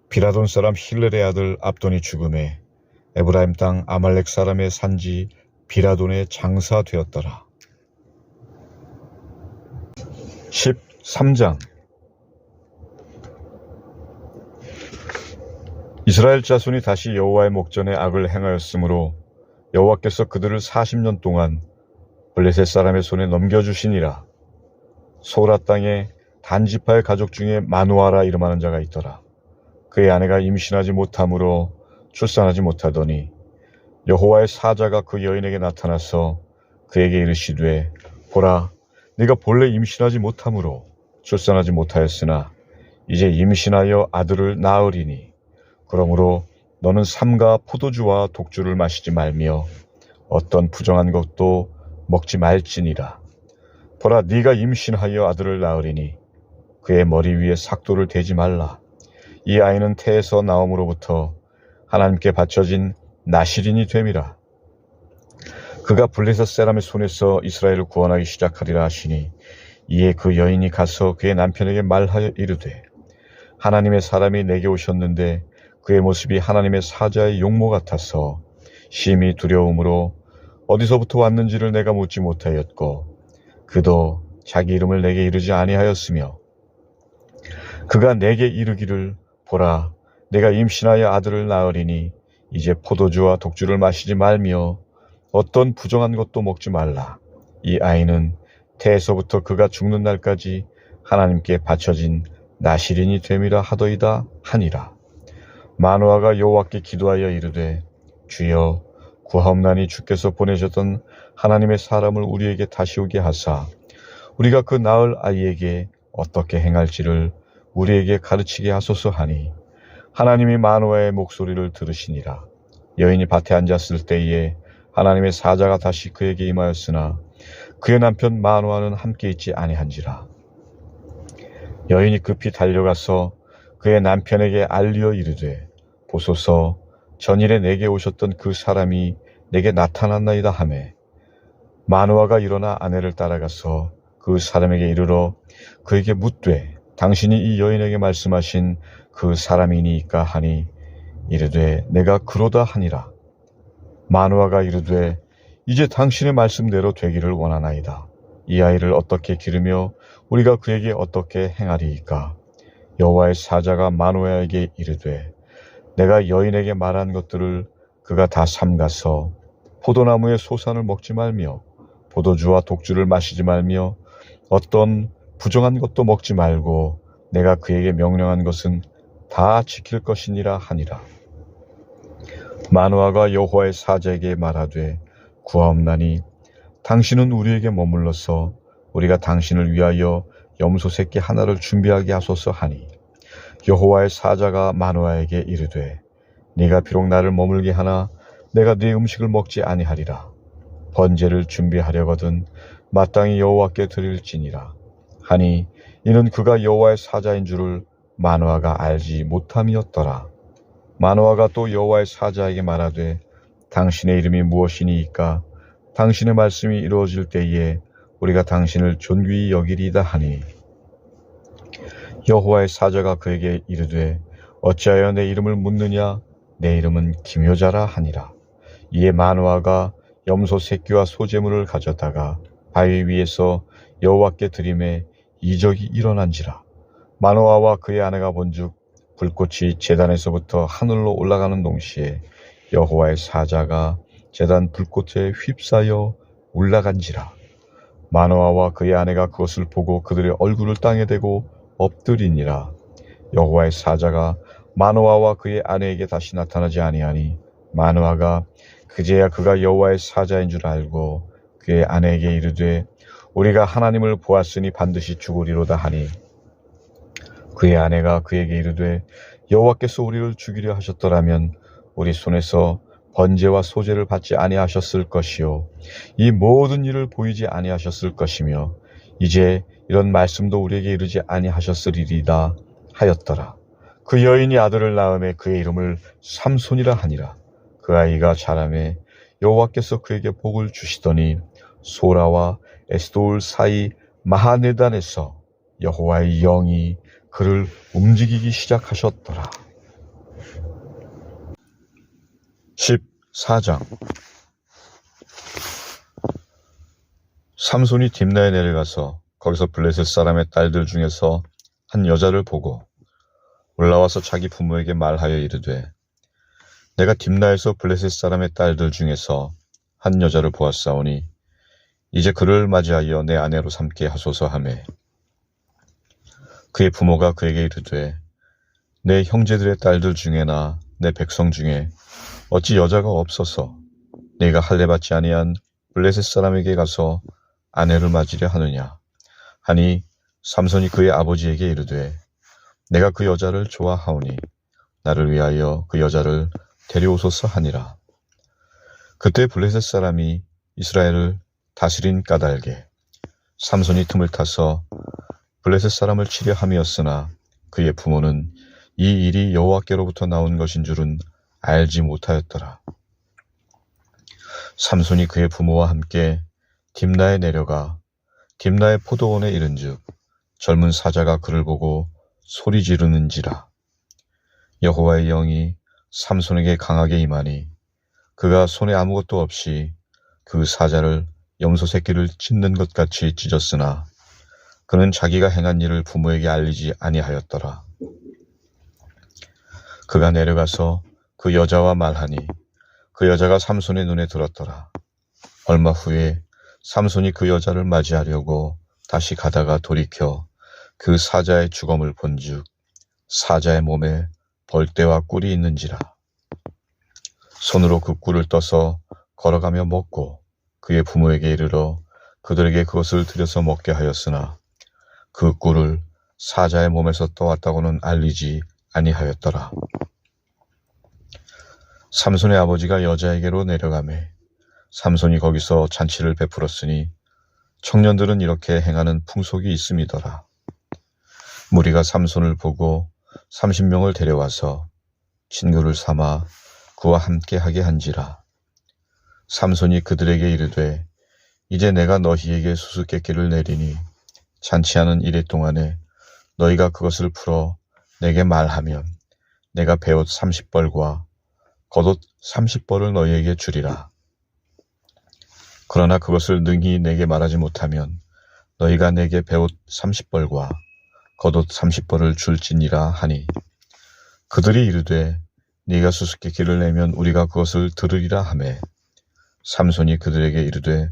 비라돈 사람 힐렐의 아들 압돈이 죽음에 에브라임 땅 아말렉 사람의 산지 비라돈에 장사되었더라. 13장. 이스라엘 자손이 다시 여호와의 목전에 악을 행하였으므로 여호와께서 그들을 40년 동안 블레셋 사람의 손에 넘겨주시니라. 소라 땅에 단지파의 가족 중에 마누아라 이름하는 자가 있더라. 그의 아내가 임신하지 못함으로 출산하지 못하더니 여호와의 사자가 그 여인에게 나타나서 그에게 이르시되 보라 네가 본래 임신하지 못함으로 출산하지 못하였으나 이제 임신하여 아들을 낳으리니 그러므로 너는 삼가 포도주와 독주를 마시지 말며 어떤 부정한 것도 먹지 말지니라. 보라 네가 임신하여 아들을 낳으리니 그의 머리 위에 삭도를 대지 말라. 이 아이는 태에서 나옴으로부터 하나님께 바쳐진 나실인이 됨이라. 그가 블레셋 사람의 손에서 이스라엘을 구원하기 시작하리라 하시니 이에 그 여인이 가서 그의 남편에게 말하여 이르되 하나님의 사람이 내게 오셨는데 그의 모습이 하나님의 사자의 용모 같아서 심히 두려움으로 어디서부터 왔는지를 내가 묻지 못하였고 그도 자기 이름을 내게 이르지 아니하였으며 그가 내게 이르기를 보라 내가 임신하여 아들을 낳으리니 이제 포도주와 독주를 마시지 말며 어떤 부정한 것도 먹지 말라. 이 아이는 태에서부터 그가 죽는 날까지 하나님께 바쳐진 나실인이 됨이라 하더이다 하니라. 마누아가 여호와께 기도하여 이르되 주여 구하옵나니 주께서 보내셨던 하나님의 사람을 우리에게 다시 오게 하사 우리가 그 낳을 아이에게 어떻게 행할지를 우리에게 가르치게 하소서 하니 하나님이 마노아의 목소리를 들으시니라. 여인이 밭에 앉았을 때에 하나님의 사자가 다시 그에게 임하였으나 그의 남편 마노아는 함께 있지 아니한지라. 여인이 급히 달려가서 그의 남편에게 알리어 이르되, 보소서, 전일에 내게 오셨던 그 사람이 내게 나타났나이다 하매, 마노아가 일어나 아내를 따라가서 그 사람에게 이르러 그에게 묻되, 당신이 이 여인에게 말씀하신 그 사람이니까 하니, 이르되 내가 그로다 하니라. 마노아가 이르되, 이제 당신의 말씀대로 되기를 원하나이다. 이 아이를 어떻게 기르며 우리가 그에게 어떻게 행하리이까? 여호와의 사자가 마노아에게 이르되, 내가 여인에게 말한 것들을 그가 다 삼가서 포도나무의 소산을 먹지 말며 포도주와 독주를 마시지 말며 어떤 부정한 것도 먹지 말고 내가 그에게 명령한 것은 다 지킬 것이니라 하니라. 마노아가 여호와의 사자에게 말하되, 구하옵나니 당신은 우리에게 머물러서 우리가 당신을 위하여 염소 새끼 하나를 준비하게 하소서 하니, 여호와의 사자가 마노아에게 이르되, 네가 비록 나를 머물게 하나 내가 네 음식을 먹지 아니하리라. 번제를 준비하려거든 마땅히 여호와께 드릴지니라 하니, 이는 그가 여호와의 사자인 줄을 마노아가 알지 못함이었더라. 마노아가 또 여호와의 사자에게 말하되, 당신의 이름이 무엇이니이까? 당신의 말씀이 이루어질 때에 우리가 당신을 존귀히 여기리이다 하니, 여호와의 사자가 그에게 이르되, 어찌하여 내 이름을 묻느냐? 내 이름은 기묘자라 하니라. 이에 마노아가 염소 새끼와 소재물을 가져다가 바위 위에서 여호와께 드림에 이적이 일어난지라. 마노아와 그의 아내가 본즉 불꽃이 제단에서부터 하늘로 올라가는 동시에 여호와의 사자가 제단 불꽃에 휩싸여 올라간지라. 마노아와 그의 아내가 그것을 보고 그들의 얼굴을 땅에 대고 엎드리니라. 여호와의 사자가 마노아와 그의 아내에게 다시 나타나지 아니하니, 마노아가 그제야 그가 여호와의 사자인 줄 알고 그의 아내에게 이르되, 우리가 하나님을 보았으니 반드시 죽으리로다 하니, 그의 아내가 그에게 이르되, 여호와께서 우리를 죽이려 하셨더라면 우리 손에서 번제와 소제를 받지 아니하셨을 것이요 이 모든 일을 보이지 아니하셨을 것이며 이제 이런 말씀도 우리에게 이르지 아니하셨으리이다 하였더라. 그 여인이 아들을 낳음에 그의 이름을 삼손이라 하니라. 그 아이가 자라매 여호와께서 그에게 복을 주시더니 소라와 에스돌 사이 마하네단에서 여호와의 영이 그를 움직이기 시작하셨더라. 14장. 삼손이 딥나에 내려가서 거기서 블레셋 사람의 딸들 중에서 한 여자를 보고 올라와서 자기 부모에게 말하여 이르되, 내가 딥나에서 블레셋 사람의 딸들 중에서 한 여자를 보았사오니 이제 그를 맞이하여 내 아내로 삼게 하소서 하매, 그의 부모가 그에게 이르되, 내 형제들의 딸들 중에나 내 백성 중에 어찌 여자가 없어서 네가 할례받지 아니한 블레셋 사람에게 가서 아내를 맞으려 하느냐 하니, 삼손이 그의 아버지에게 이르되, 내가 그 여자를 좋아하오니 나를 위하여 그 여자를 데려오소서 하니라. 그때 블레셋 사람이 이스라엘을 다스린 까닭에 삼손이 틈을 타서 블레셋 사람을 치려 함이었으나 그의 부모는 이 일이 여호와께로부터 나온 것인 줄은 알지 못하였더라. 삼손이 그의 부모와 함께 딥나에 내려가 딥나의 포도원에 이른즉 젊은 사자가 그를 보고 소리 지르는지라. 여호와의 영이 삼손에게 강하게 임하니 그가 손에 아무것도 없이 그 사자를 염소 새끼를 찢는 것 같이 찢었으나 그는 자기가 행한 일을 부모에게 알리지 아니하였더라. 그가 내려가서 그 여자와 말하니 그 여자가 삼손의 눈에 들었더라. 얼마 후에 삼손이 그 여자를 맞이하려고 다시 가다가 돌이켜 그 사자의 주검을 본즉 사자의 몸에 벌떼와 꿀이 있는지라. 손으로 그 꿀을 떠서 걸어가며 먹고 그의 부모에게 이르러 그들에게 그것을 들여서 먹게 하였으나 그 꿀을 사자의 몸에서 떠왔다고는 알리지 아니하였더라. 삼손의 아버지가 여자에게로 내려가매 삼손이 거기서 잔치를 베풀었으니 청년들은 이렇게 행하는 풍속이 있음이더라. 무리가 삼손을 보고 30명을 데려와서 친구를 삼아 그와 함께 하게 한지라. 삼손이 그들에게 이르되 이제 내가 너희에게 수수께끼를 내리니 잔치하는 이래 동안에 너희가 그것을 풀어 내게 말하면 내가 베옷 30벌과 겉옷 30벌을 너희에게 주리라. 그러나 그것을 능히 내게 말하지 못하면 너희가 내게 베옷 30벌과 겉옷 30벌을 줄지니라 하니 그들이 이르되 네가 수수께끼를 내면 우리가 그것을 들으리라 하매 삼손이 그들에게 이르되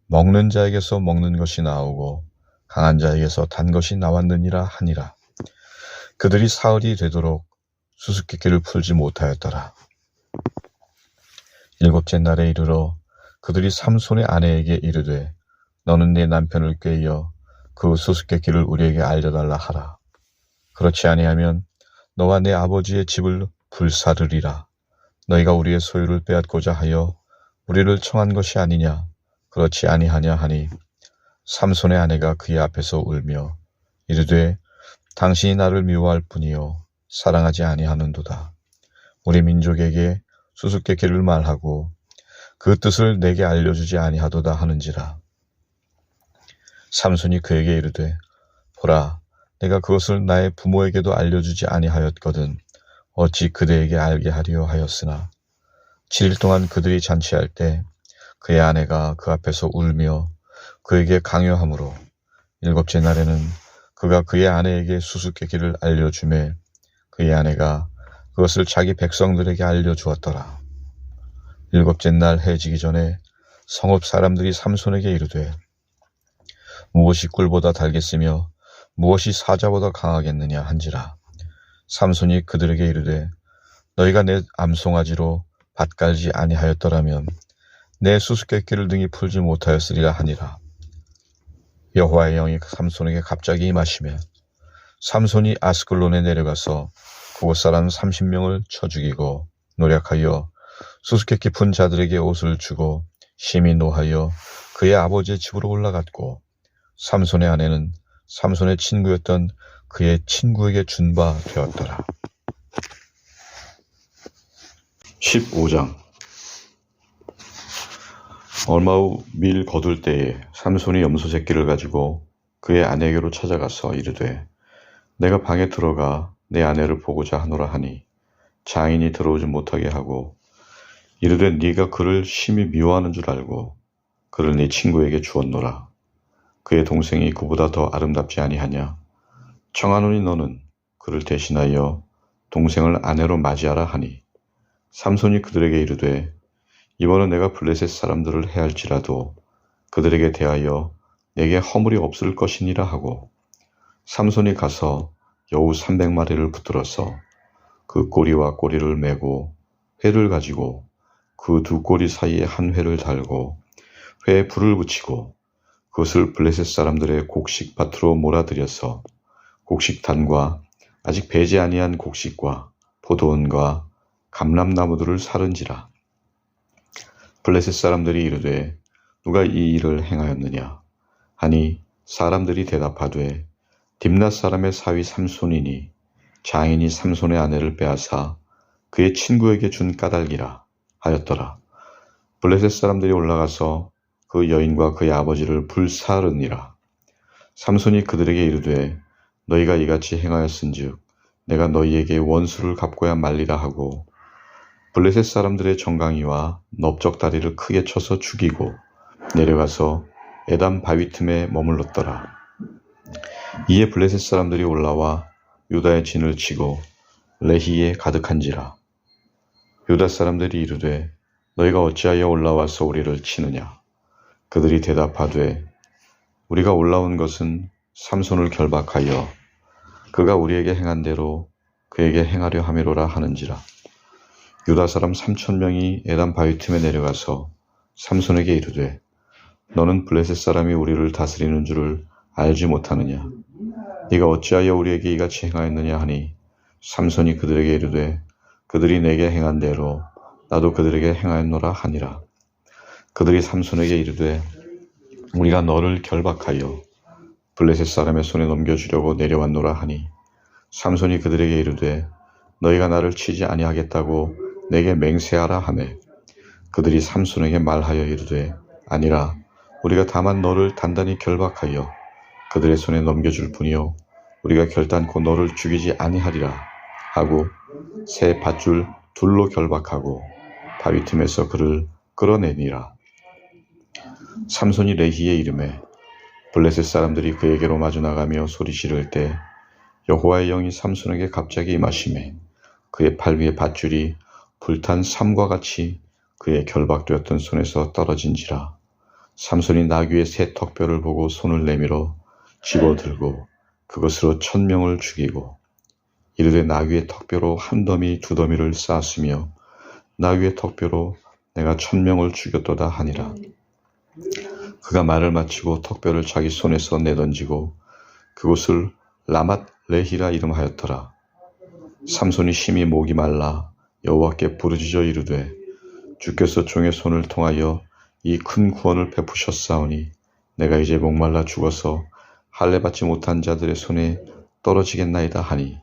먹는 자에게서 먹는 것이 나오고 강한 자에게서 단 것이 나왔느니라 하니라. 그들이 사흘이 되도록 수수께끼를 풀지 못하였더라. 일곱째 날에 이르러 그들이 삼손의 아내에게 이르되 너는 네 남편을 꾀어 그 수수께끼를 우리에게 알려달라 하라. 그렇지 아니하면 너와 내 아버지의 집을 불사르리라. 너희가 우리의 소유를 빼앗고자 하여 우리를 청한 것이 아니냐. 그렇지 아니하냐 하니 삼손의 아내가 그의 앞에서 울며 이르되 당신이 나를 미워할 뿐이요 사랑하지 아니하는도다. 우리 민족에게 수수께끼를 말하고 그 뜻을 내게 알려주지 아니하도다 하는지라. 삼손이 그에게 이르되 보라 내가 그것을 나의 부모에게도 알려주지 아니하였거든 어찌 그대에게 알게 하려 하였으나 7일 동안 그들이 잔치할 때 그의 아내가 그 앞에서 울며 그에게 강요하므로 일곱째 날에는 그가 그의 아내에게 수수께끼를 알려주매 그의 아내가 그것을 자기 백성들에게 알려주었더라. 일곱째 날 해지기 전에 성읍 사람들이 삼손에게 이르되 무엇이 꿀보다 달겠으며 무엇이 사자보다 강하겠느냐 한지라. 삼손이 그들에게 이르되 너희가 내 암송아지로 밭 깔지 아니하였더라면 내 수수께끼를 등이 풀지 못하였으리라 하니라. 여호와의 영이 삼손에게 갑자기 임하시며 삼손이 아스글론에 내려가서 그곳 사람 30명을 쳐 죽이고 노력하여 수수께끼 푼 자들에게 옷을 주고 심히 노하여 그의 아버지의 집으로 올라갔고 삼손의 아내는 삼손의 친구였던 그의 친구에게 준 바 되었더라. 15장. 얼마 후 밀 거둘 때에 삼손이 염소 새끼를 가지고 그의 아내에게로 찾아가서 이르되 내가 방에 들어가 내 아내를 보고자 하노라 하니 장인이 들어오지 못하게 하고 이르되 네가 그를 심히 미워하는 줄 알고 그를 네 친구에게 주었노라. 그의 동생이 그보다 더 아름답지 아니하냐. 청하노니 너는 그를 대신하여 동생을 아내로 맞이하라 하니 삼손이 그들에게 이르되 이번은 내가 블레셋 사람들을 해할지라도 그들에게 대하여 내게 허물이 없을 것이니라 하고 삼손이 가서 여우 300마리를 붙들어서 그 꼬리와 꼬리를 메고 회를 가지고 그 두 꼬리 사이에 한 회를 달고 회에 불을 붙이고 그것을 블레셋 사람들의 곡식밭으로 몰아들여서 곡식단과 아직 배지 아니한 곡식과 포도원과 감람나무들을 사른지라. 블레셋 사람들이 이르되 누가 이 일을 행하였느냐 하니 사람들이 대답하되 딥낫 사람의 사위 삼손이니 장인이 삼손의 아내를 빼앗아 그의 친구에게 준 까닭이라 하였더라. 블레셋 사람들이 올라가서 그 여인과 그의 아버지를 불사르니라. 삼손이 그들에게 이르되 너희가 이같이 행하였은즉 내가 너희에게 원수를 갚고야 말리라 하고 블레셋 사람들의 정강이와 넓적다리를 크게 쳐서 죽이고 내려가서 에담 바위 틈에 머물렀더라. 이에 블레셋 사람들이 올라와 유다의 진을 치고 레히에 가득한지라. 유다 사람들이 이르되 너희가 어찌하여 올라와서 우리를 치느냐. 그들이 대답하되 우리가 올라온 것은 삼손을 결박하여 그가 우리에게 행한 대로 그에게 행하려 함이로라 하는지라. 유다 사람 3,000명이 에담 바위 틈에 내려가서 삼손에게 이르되 너는 블레셋 사람이 우리를 다스리는 줄을 알지 못하느냐. 네가 어찌하여 우리에게 이같이 행하였느냐 하니 삼손이 그들에게 이르되 그들이 내게 행한 대로 나도 그들에게 행하였노라 하니라. 그들이 삼손에게 이르되 우리가 너를 결박하여 블레셋 사람의 손에 넘겨주려고 내려왔노라 하니 삼손이 그들에게 이르되 너희가 나를 치지 아니하겠다고 내게 맹세하라 하매 그들이 삼손에게 말하여 이르되 아니라 우리가 다만 너를 단단히 결박하여 그들의 손에 넘겨줄 뿐이요 우리가 결단코 너를 죽이지 아니하리라 하고 새 밧줄 둘로 결박하고 바위 틈에서 그를 끌어내니라. 삼손이 레히에 이르매 블레셋 사람들이 그에게로 마주 나가며 소리 지를 때 여호와의 영이 삼손에게 갑자기 임하시매 그의 팔 위에 밧줄이 불탄 삼과 같이 그의 결박되었던 손에서 떨어진지라. 삼손이 나귀의 새 턱뼈를 보고 손을 내밀어 집어들고 그것으로 1000명을 죽이고 이르되 나귀의 턱뼈로 한 더미 두 더미를 쌓았으며 나귀의 턱뼈로 내가 1000명을 죽였도다 하니라. 그가 말을 마치고 턱뼈를 자기 손에서 내던지고 그곳을 라맛 레히라 이름하였더라. 삼손이 심히 목이 말라 여호와께 부르짖어 이르되 주께서 종의 손을 통하여 이 큰 구원을 베푸셨사오니 내가 이제 목말라 죽어서 할례 받지 못한 자들의 손에 떨어지겠나이다 하니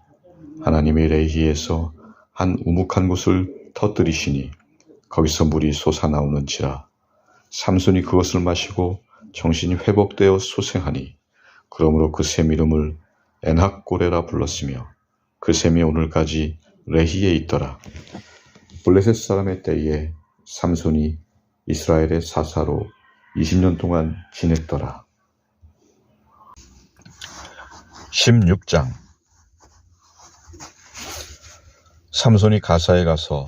하나님이 레히에서 한 우묵한 곳을 터뜨리시니 거기서 물이 솟아나오는지라. 삼손이 그것을 마시고 정신이 회복되어 소생하니 그러므로 그 샘 이름을 엔학고레라 불렀으며 그 샘이 오늘까지 레히에 있더라. 블레셋 사람의 때에 삼손이 이스라엘의 사사로 20년 동안 지냈더라. 16장. 삼손이 가사에 가서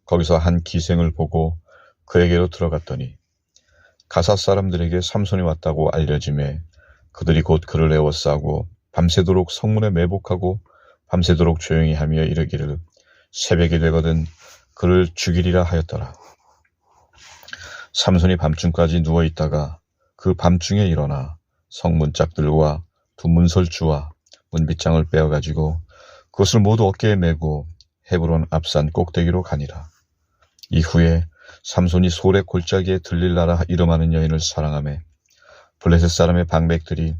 거기서 한 기생을 보고 그에게로 들어갔더니 가사 사람들에게 삼손이 왔다고 알려지매 그들이 곧 그를 에워싸고 밤새도록 성문에 매복하고 밤새도록 조용히 하며 이르기를 새벽이 되거든 그를 죽이리라 하였더라. 삼손이 밤중까지 누워있다가 그 밤중에 일어나 성문 짝들과 두 문설주와 문빗장을 빼어가지고 그것을 모두 어깨에 메고 헤브론 앞산 꼭대기로 가니라. 이후에 삼손이 소래 골짜기에 들릴라라 이름하는 여인을 사랑하매 블레셋 사람의 방백들이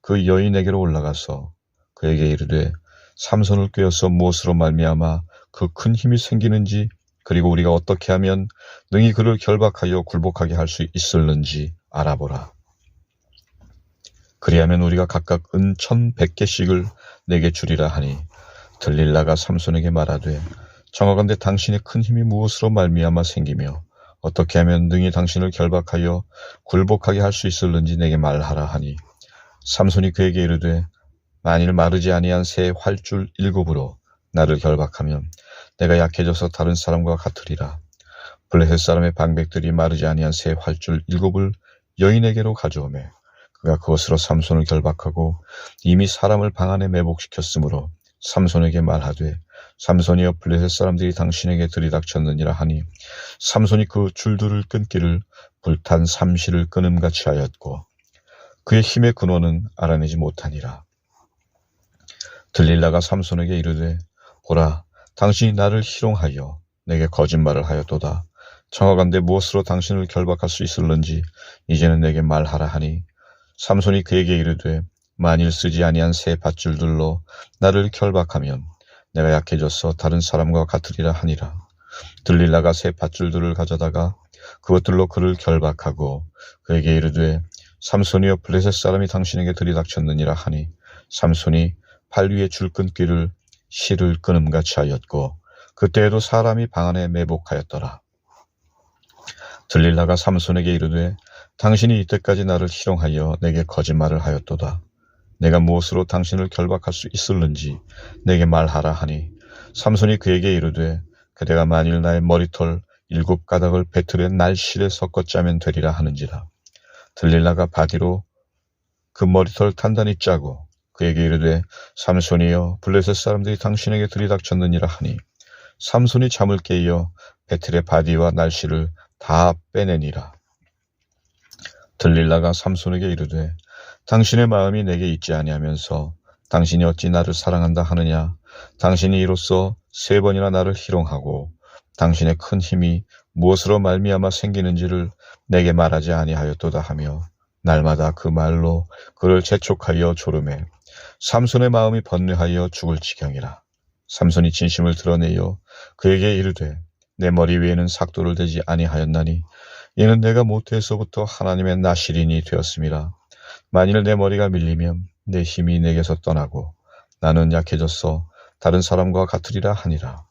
그 여인에게로 올라가서 그에게 이르되 삼손을 꾀어서 무엇으로 말미암아 그 큰 힘이 생기는지 그리고 우리가 어떻게 하면 능히 그를 결박하여 굴복하게 할 수 있을는지 알아보라. 그리하면 우리가 각각 은 1100개씩을 내게 주리라 하니 들릴라가 삼손에게 말하되 정하건대 당신의 큰 힘이 무엇으로 말미암아 생기며 어떻게 하면 능히 당신을 결박하여 굴복하게 할 수 있을는지 내게 말하라 하니 삼손이 그에게 이르되 만일 마르지 아니한 새 활줄 7으로 나를 결박하면 내가 약해져서 다른 사람과 같으리라. 블레셋 사람의 방백들이 마르지 아니한 새 활줄 7을 여인에게로 가져오매 그가 그것으로 삼손을 결박하고 이미 사람을 방 안에 매복시켰으므로 삼손에게 말하되 삼손이여 블레셋 사람들이 당신에게 들이닥쳤느니라 하니 삼손이 그 줄들을 끊기를 불탄 삼시를 끊음같이 하였고 그의 힘의 근원은 알아내지 못하니라. 들릴라가 삼손에게 이르되 보라 당신이 나를 희롱하여 내게 거짓말을 하였도다. 정하건대 무엇으로 당신을 결박할 수 있을는지 이제는 내게 말하라 하니 삼손이 그에게 이르되 만일 쓰지 아니한 새 밧줄들로 나를 결박하면 내가 약해져서 다른 사람과 같으리라 하니라. 들릴라가 새 밧줄들을 가져다가 그것들로 그를 결박하고 그에게 이르되 삼손이여 블레셋 사람이 당신에게 들이닥쳤느니라 하니 삼손이 팔 위에 줄 끊기를 실을 끊음같이 하였고 그때에도 사람이 방 안에 매복하였더라. 들릴라가 삼손에게 이르되 당신이 이때까지 나를 희롱하여 내게 거짓말을 하였도다. 내가 무엇으로 당신을 결박할 수 있을는지 내게 말하라 하니 삼손이 그에게 이르되 그대가 만일 나의 머리털 7가닥을 배틀의 날실에 섞어 짜면 되리라 하는지라. 들릴라가 바디로 그 머리털 단단히 짜고 그에게 이르되 삼손이여 블레셋 사람들이 당신에게 들이닥쳤느니라 하니 삼손이 잠을 깨어 배틀의 바디와 날실을 다 빼내니라. 들릴라가 삼손에게 이르되 당신의 마음이 내게 있지 아니하면서 당신이 어찌 나를 사랑한다 하느냐. 당신이 이로써 3번이나 나를 희롱하고 당신의 큰 힘이 무엇으로 말미암아 생기는지를 내게 말하지 아니하였도다 하며 날마다 그 말로 그를 재촉하여 조르매 삼손의 마음이 번뇌하여 죽을 지경이라. 삼손이 진심을 드러내어 그에게 이르되 내 머리 위에는 삭도를 대지 아니하였나니 이는 내가 모태에서부터 하나님의 나실인이 되었음이라. 만일 내 머리가 밀리면 내 힘이 내게서 떠나고 나는 약해져서 다른 사람과 같으리라 하니라.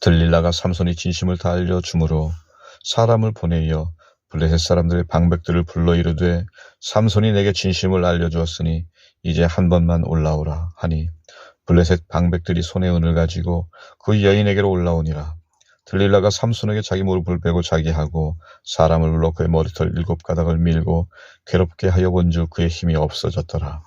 들릴라가 삼손이 진심을 다 알려주므로 사람을 보내어 블레셋 사람들의 방백들을 불러 이르되 삼손이 내게 진심을 알려주었으니 이제 한 번만 올라오라 하니 블레셋 방백들이 손에 은을 가지고 그 여인에게로 올라오니라. 들릴라가 삼손에게 자기 무릎을 베고 자기 하고 사람을 불러 그의 머리털 7가닥을 밀고 괴롭게 하여 본즉 그의 힘이 없어졌더라.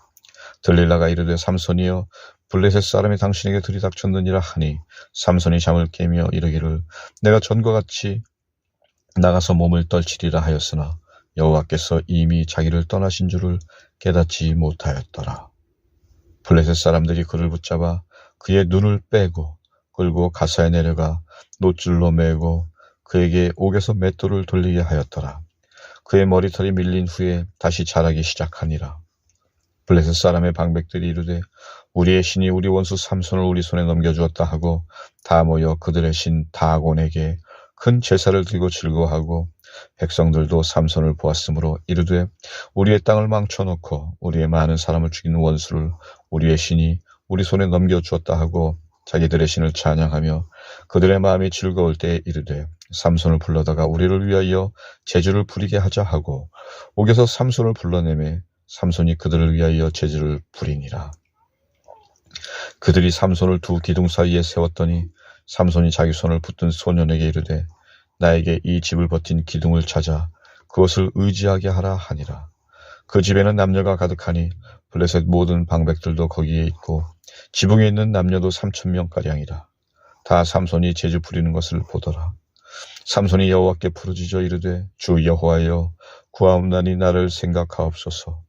들릴라가 이르되 삼손이여 블레셋 사람이 당신에게 들이닥쳤느니라 하니 삼손이 잠을 깨며 이르기를 내가 전과 같이 나가서 몸을 떨치리라 하였으나 여호와께서 이미 자기를 떠나신 줄을 깨닫지 못하였더라. 블레셋 사람들이 그를 붙잡아 그의 눈을 빼고 끌고 가사에 내려가 노줄로 매고 그에게 옥에서 맷돌을 돌리게 하였더라. 그의 머리털이 밀린 후에 다시 자라기 시작하니라. 블레셋 사람의 방백들이 이르되 우리의 신이 우리 원수 삼손을 우리 손에 넘겨주었다 하고 다 모여 그들의 신 다곤에게 큰 제사를 드리고 즐거워하고 백성들도 삼손을 보았으므로 이르되 우리의 땅을 망쳐놓고 우리의 많은 사람을 죽이는 원수를 우리의 신이 우리 손에 넘겨주었다 하고 자기들의 신을 찬양하며 그들의 마음이 즐거울 때에 이르되 삼손을 불러다가 우리를 위하여 제주를 부리게 하자 하고 옥에서 삼손을 불러내매 삼손이 그들을 위하여 제주를 부리니라. 그들이 삼손을 두 기둥 사이에 세웠더니 삼손이 자기 손을 붙든 소년에게 이르되 나에게 이 집을 버틴 기둥을 찾아 그것을 의지하게 하라 하니라. 그 집에는 남녀가 가득하니 블레셋 모든 방백들도 거기에 있고 지붕에 있는 남녀도 3,000명가량이라. 다 삼손이 제주 부리는 것을 보더라. 삼손이 여호와께 부르짖어 이르되 주 여호와여 구하옵나니 나를 생각하옵소서.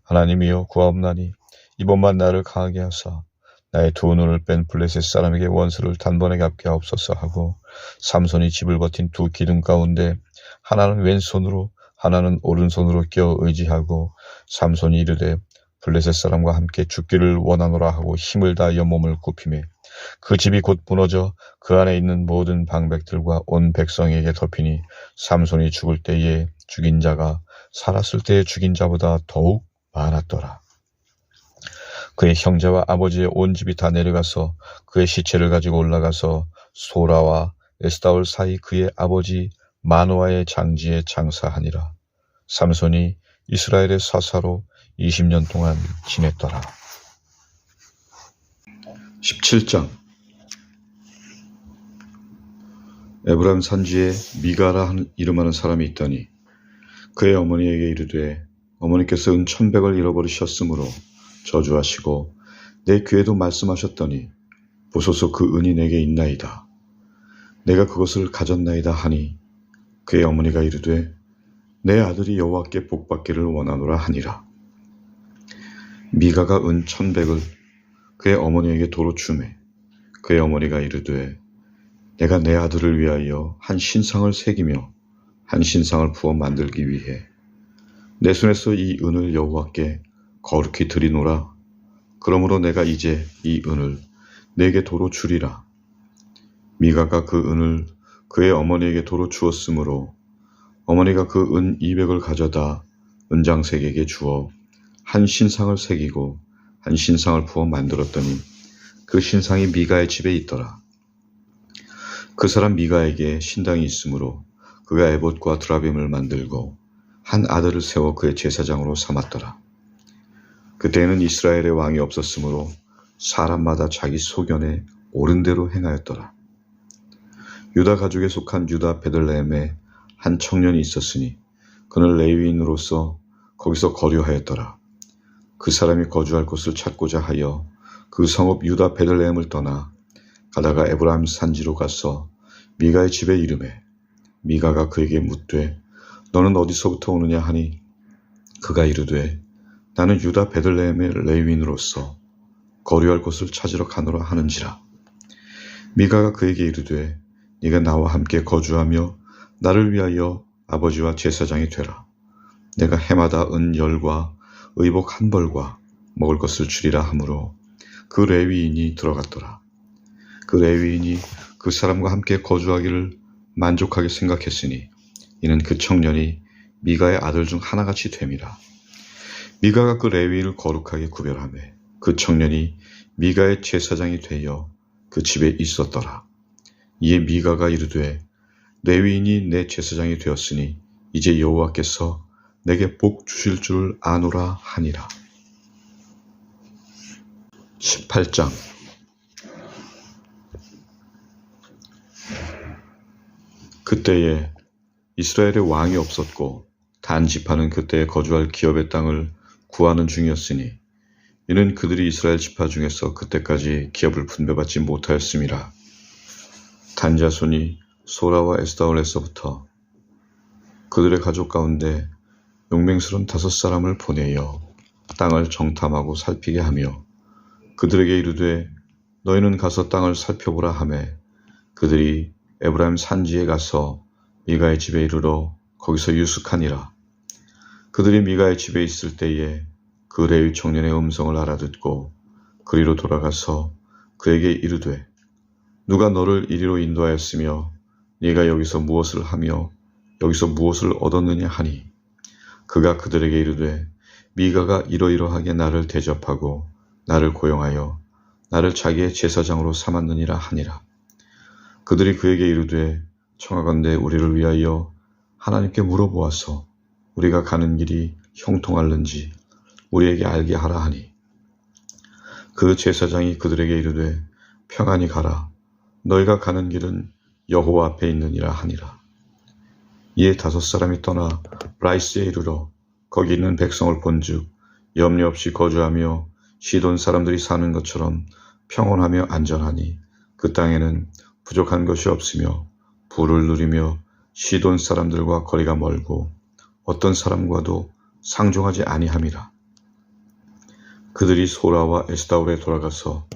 하나님이여 구하옵나니 이번만 나를 강하게 하사 나의 두 눈을 뺀 블레셋 사람에게 원수를 단번에 갚게 하옵소서 하고 삼손이 집을 버틴 두 기둥 가운데 하나는 왼손으로 하나는 오른손으로 껴 의지하고 삼손이 이르되 블레셋 사람과 함께 죽기를 원하노라 하고 힘을 다하여 몸을 굽히매 그 집이 곧 무너져 그 안에 있는 모든 방백들과 온 백성에게 덮이니 삼손이 죽을 때에 죽인 자가 살았을 때에 죽인 자보다 더욱 많았더라. 그의 형제와 아버지의 온 집이 다 내려가서 그의 시체를 가지고 올라가서 소라와 에스다올 사이 그의 아버지 마노아의 장지에 장사하니라. 삼손이 이스라엘의 사사로 20년 동안 지냈더라. 17장 에브라임 산지에 미가라 이름하는 사람이 있더니 그의 어머니에게 이르되 어머니께서 은 1,100을 잃어버리셨으므로 저주하시고 내 귀에도 말씀하셨더니 보소서 그 은이 내게 있나이다. 내가 그것을 가졌나이다 하니 그의 어머니가 이르되 내 아들이 여호와께 복받기를 원하노라 하니라. 미가가 은 1,100을 그의 어머니에게 도로 주매 그의 어머니가 이르되 내가 내 아들을 위하여 한 신상을 새기며 한 신상을 부어 만들기 위해 내 손에서 이 은을 여호와께 거룩히 드리노라. 그러므로 내가 이제 이 은을 내게 도로 주리라. 미가가 그 은을 그의 어머니에게 도로 주었으므로 어머니가 그 은 200을 가져다 은장색에게 주어 한 신상을 새기고 한 신상을 부어 만들었더니 그 신상이 미가의 집에 있더라. 그 사람 미가에게 신당이 있으므로 그가 에봇과 드라빔을 만들고 한 아들을 세워 그의 제사장으로 삼았더라. 그때에는 이스라엘의 왕이 없었으므로 사람마다 자기 소견에 옳은 대로 행하였더라. 유다 가족에 속한 유다 베들레헴에 한 청년이 있었으니 그는 레위인으로서 거기서 거류하였더라. 그 사람이 거주할 곳을 찾고자 하여 그 성읍 유다 베들레헴을 떠나 가다가 에브라임 산지로 가서 미가의 집에 이르매 미가가 그에게 묻되 너는 어디서부터 오느냐 하니 그가 이르되 나는 유다 베들레헴의 레위인으로서 거류할 곳을 찾으러 가노라 하는지라. 미가가 그에게 이르되 네가 나와 함께 거주하며 나를 위하여 아버지와 제사장이 되라. 내가 해마다 은 10과 의복 1벌과 먹을 것을 주리라 하므로 그 레위인이 들어갔더라. 그 레위인이 그 사람과 함께 거주하기를 만족하게 생각했으니 이는 그 청년이 미가의 아들 중 하나같이 됨이라. 미가가 그 레위인을 거룩하게 구별하며 그 청년이 미가의 제사장이 되어 그 집에 있었더라. 이에 미가가 이르되 레위인이 내 제사장이 되었으니 이제 여호와께서 내게 복 주실 줄 아노라 하니라. 18장. 그때에 이스라엘에 왕이 없었고 단 지파는 그때에 거주할 기업의 땅을 구하는 중이었으니 이는 그들이 이스라엘 지파 중에서 그때까지 기업을 분배받지 못하였음이라. 단 자손이 소라와 에스다올에서부터 그들의 가족 가운데 용맹스러운 5사람을 보내어 땅을 정탐하고 살피게 하며 그들에게 이르되 너희는 가서 땅을 살펴보라 하매 그들이 에브라임 산지에 가서 미가의 집에 이르러 거기서 유숙하니라. 그들이 미가의 집에 있을 때에 그 레위 청년의 음성을 알아듣고 그리로 돌아가서 그에게 이르되 누가 너를 이리로 인도하였으며 네가 여기서 무엇을 하며 여기서 무엇을 얻었느냐 하니 그가 그들에게 이르되 미가가 이러이러하게 나를 대접하고 나를 고용하여 나를 자기의 제사장으로 삼았느니라 하니라. 그들이 그에게 이르되 청하건대 우리를 위하여 하나님께 물어보아서 우리가 가는 길이 형통할는지 우리에게 알게 하라 하니 그 제사장이 그들에게 이르되 평안히 가라. 너희가 가는 길은 여호와 앞에 있느니라 하니라. 이에 5사람이 떠나 라이스에 이르러 거기 있는 백성을 본즉 염려 없이 거주하며 시돈 사람들이 사는 것처럼 평온하며 안전하니 그 땅에는 부족한 것이 없으며 부를 누리며 시돈 사람들과 거리가 멀고 어떤 사람과도 상종하지 아니함이라. 그들이 소라와 에스다올에 돌아가서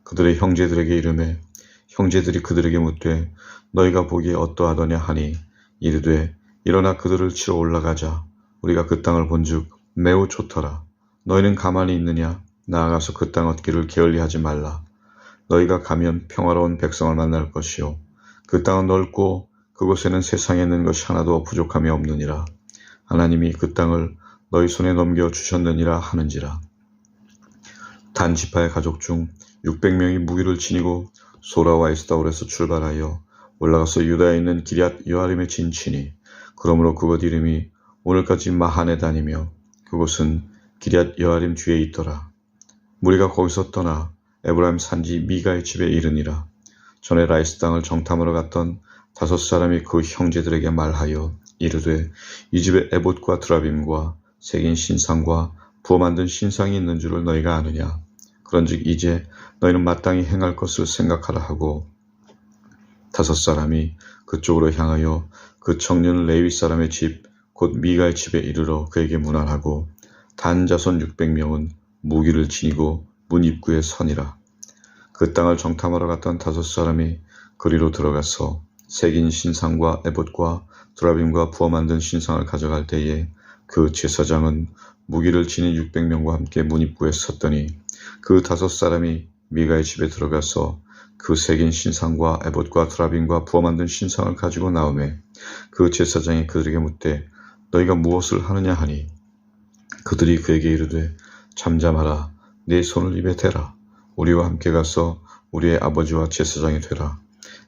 그들의 형제들에게 이르매 형제들이 그들에게 묻되 너희가 보기에 어떠하더냐 하니 이르되 일어나 그들을 치러 올라가자. 우리가 그 땅을 본즉 매우 좋더라. 너희는 가만히 있느냐? 나아가서 그 땅 얻기를 게을리하지 말라. 너희가 가면 평화로운 백성을 만날 것이요 그 땅은 넓고 그곳에는 세상에 있는 것이 하나도 부족함이 없느니라. 하나님이 그 땅을 너희 손에 넘겨 주셨느니라 하는지라. 단 지파의 가족 중 600명이 무기를 지니고 소라와 에스다올에서 출발하여 올라가서 유다에 있는 기럇 여아림에 진치니 그러므로 그곳 이름이 오늘까지 마하네단이며 그곳은 기럇 여아림 뒤에 있더라. 무리가 거기서 떠나 에브라임 산지 미가의 집에 이르니라. 전에 라이스 땅을 정탐하러 갔던 5사람이 그 형제들에게 말하여 이르되 이 집에 에봇과 드라빔과 새긴 신상과 부어 만든 신상이 있는 줄을 너희가 아느냐. 그런즉 이제 너희는 마땅히 행할 것을 생각하라 하고 5사람이 그쪽으로 향하여 그 청년 레위 사람의 집 곧 미가의 집에 이르러 그에게 문안하고 단 자손 600명은 무기를 지니고 문 입구에 서니라. 그 땅을 정탐하러 갔던 5사람이 그리로 들어가서 새긴 신상과 에봇과 드라빔과 부어 만든 신상을 가져갈 때에 그 제사장은 무기를 지닌 600명과 함께 문 입구에 섰더니 그 5사람이 미가의 집에 들어가서 그 새긴 신상과 에봇과 드라빔과 부어 만든 신상을 가지고 나오매 그 제사장이 그들에게 묻되 너희가 무엇을 하느냐 하니 그들이 그에게 이르되 잠잠하라. 네 손을 입에 대라. 우리와 함께 가서 우리의 아버지와 제사장이 되라.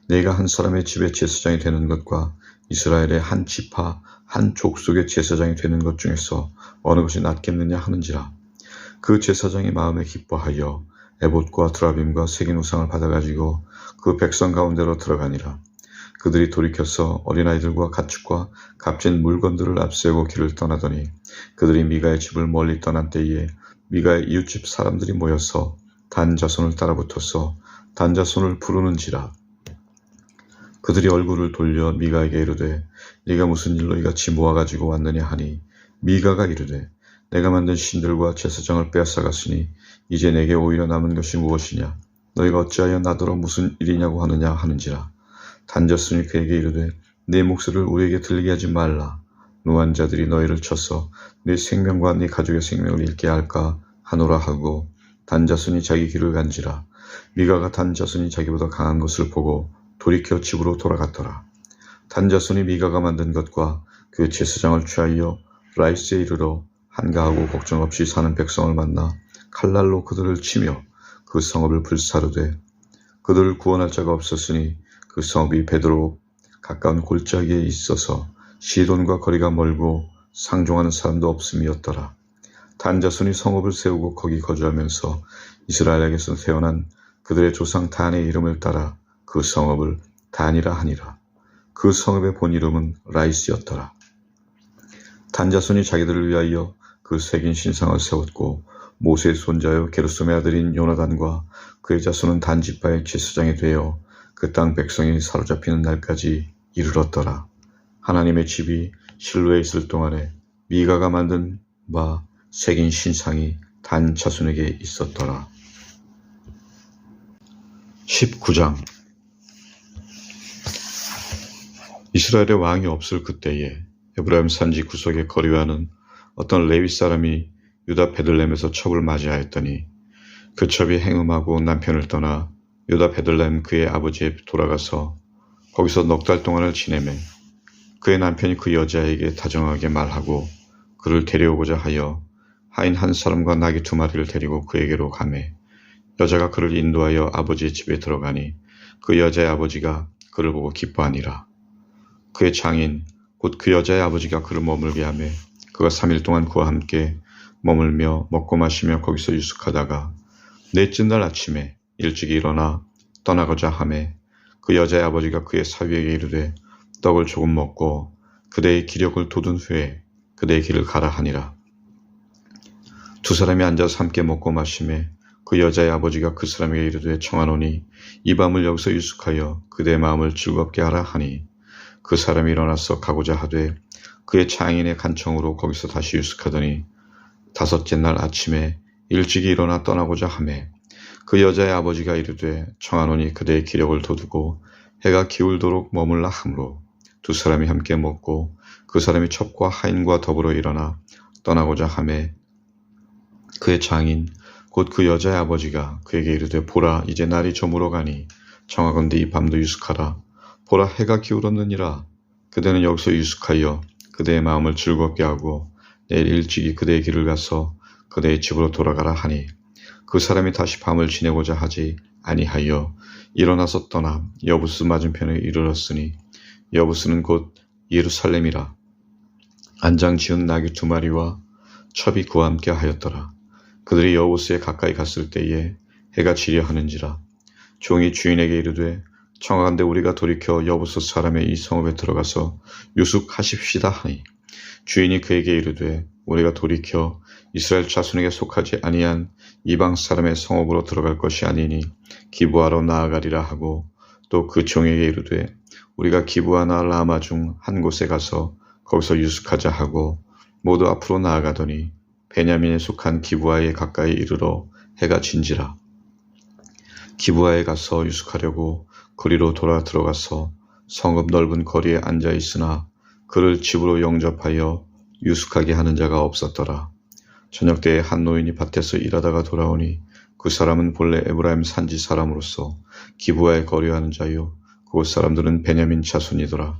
네가 한 사람의 집에 제사장이 되는 것과 이스라엘의 한 지파 한 족속의 제사장이 되는 것 중에서 어느 것이 낫겠느냐 하는지라. 그 제사장이 마음에 기뻐하여 에봇과 드라빔과 새긴 우상을 받아가지고 그 백성 가운데로 들어가니라. 그들이 돌이켜서 어린아이들과 가축과 값진 물건들을 앞세우고 길을 떠나더니 그들이 미가의 집을 멀리 떠난 때에 미가의 이웃집 사람들이 모여서 단 자손을 따라붙어서 단 자손을 부르는지라. 그들이 얼굴을 돌려 미가에게 이르되 네가 무슨 일로 이같이 모아가지고 왔느냐 하니 미가가 이르되 내가 만든 신들과 제사장을 빼앗아갔으니 이제 내게 오히려 남은 것이 무엇이냐? 너희가 어찌하여 나더러 무슨 일이냐고 하느냐 하는지라. 단자손이 그에게 이르되 네 목소리를 우리에게 들리게 하지 말라. 노한 자들이 너희를 쳐서 네 생명과 네 가족의 생명을 잃게 할까 하노라 하고 단자손이 자기 길을 간지라. 미가가 단자손이 자기보다 강한 것을 보고 돌이켜 집으로 돌아갔더라. 단자손이 미가가 만든 것과 그 제사장을 취하여 라이스에 이르러 한가하고 걱정 없이 사는 백성을 만나 칼날로 그들을 치며 그 성읍을 불사르되 그들을 구원할 자가 없었으니 그 성읍이 베드로 가까운 골짜기에 있어서 시돈과 거리가 멀고 상종하는 사람도 없음이었더라. 단자손이 성읍을 세우고 거기 거주하면서 이스라엘에게서 태어난 그들의 조상 단의 이름을 따라 그 성읍을 단이라 하니라. 그 성읍의 본 이름은 라이스였더라. 단자손이 자기들을 위하여 그 새긴 신상을 세웠고 모세의 손자요 게르솜의 아들인 요나단과 그의 자손은 단지파의 제사장이 되어 그 땅 백성이 사로잡히는 날까지 이르렀더라. 하나님의 집이 실로에 있을 동안에 미가가 만든 바 새긴 신상이 단 자손에게 있었더라. 19장 이스라엘의 왕이 없을 그때에 에브라임 산지 구석에 거류하는 어떤 레위 사람이 유다 베들레헴에서 첩을 맞이하였더니 그 첩이 행음하고 남편을 떠나 유다 베들레헴 그의 아버지에 돌아가서 거기서 넉 달 동안을 지내매 그의 남편이 그 여자에게 다정하게 말하고 그를 데려오고자 하여 하인 한 사람과 나귀 2마리를 데리고 그에게로 가매 여자가 그를 인도하여 아버지의 집에 들어가니 그 여자의 아버지가 그를 보고 기뻐하니라. 그의 장인 곧 그 여자의 아버지가 그를 머물게 하매 그가 3일 동안 그와 함께 머물며 먹고 마시며 거기서 유숙하다가 넷째 날 아침에 일찍 일어나 떠나고자 하매 그 여자의 아버지가 그의 사위에게 이르되 떡을 조금 먹고 그대의 기력을 돋운 후에 그대의 길을 가라 하니라. 2사람이 앉아서 함께 먹고 마시매 그 여자의 아버지가 그 사람에게 이르되 청하노니 이 밤을 여기서 유숙하여 그대의 마음을 즐겁게 하라 하니 그 사람이 일어나서 가고자 하되 그의 장인의 간청으로 거기서 다시 유숙하더니 5째 날 아침에 일찍이 일어나 떠나고자 하매 그 여자의 아버지가 이르되 청하노니 그대의 기력을 돋우고 해가 기울도록 머물라 하므로 2사람이 함께 먹고 그 사람이 첩과 하인과 더불어 일어나 떠나고자 하매 그의 장인 곧 그 여자의 아버지가 그에게 이르되 보라 이제 날이 저물어 가니 청하건대 이 밤도 유숙하라. 보라 해가 기울었느니라. 그대는 여기서 유숙하여 그대의 마음을 즐겁게 하고 내일 일찍이 그대의 길을 가서 그대의 집으로 돌아가라 하니 그 사람이 다시 밤을 지내고자 하지 아니하여 일어나서 떠나 여부스 맞은편에 이르렀으니 여부스는 곧 예루살렘이라. 안장 지은 나귀 2마리와 첩이 그와 함께 하였더라. 그들이 여부스에 가까이 갔을 때에 해가 지려 하는지라. 종이 주인에게 이르되 청하건대 우리가 돌이켜 여부스 사람의 이 성읍에 들어가서 유숙하십시다 하니 주인이 그에게 이르되 우리가 돌이켜 이스라엘 자손에게 속하지 아니한 이방 사람의 성읍으로 들어갈 것이 아니니 기브아로 나아가리라 하고 또 그 종에게 이르되 우리가 기브아나 라마 중 한 곳에 가서 거기서 유숙하자 하고 모두 앞으로 나아가더니 베냐민에 속한 기브아에 가까이 이르러 해가 진지라. 기브아에 가서 유숙하려고 거리로 돌아 들어가서 성읍 넓은 거리에 앉아 있으나 그를 집으로 영접하여 유숙하게 하는 자가 없었더라. 저녁 때에 한 노인이 밭에서 일하다가 돌아오니 그 사람은 본래 에브라임 산지 사람으로서 기브아에 거류하는 자요 그곳 사람들은 베냐민 자손이더라.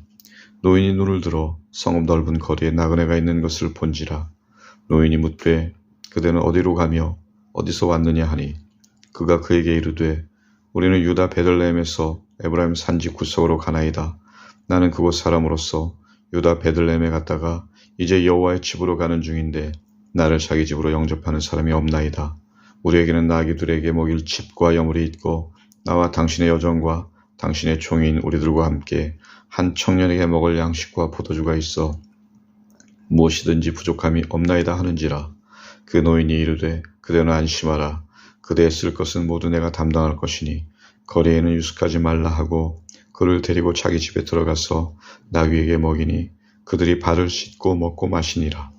노인이 눈을 들어 성읍 넓은 거리에 나그네가 있는 것을 본지라. 노인이 묻되 그대는 어디로 가며 어디서 왔느냐 하니 그가 그에게 이르되 우리는 유다 베들레헴에서 에브라임 산지 구석으로 가나이다. 나는 그곳 사람으로서 유다 베들레헴에 갔다가 이제 여호와의 집으로 가는 중인데 나를 자기 집으로 영접하는 사람이 없나이다. 우리에게는 나귀들에게 먹일 집과 여물이 있고 나와 당신의 여종과 당신의 종인 우리들과 함께 한 청년에게 먹을 양식과 포도주가 있어 무엇이든지 부족함이 없나이다 하는지라. 그 노인이 이르되 그대는 안심하라. 그대의 쓸 것은 모두 내가 담당할 것이니 거리에는 유숙하지 말라 하고 그를 데리고 자기 집에 들어가서 나귀에게 먹이니 그들이 발을 씻고 먹고 마시니라.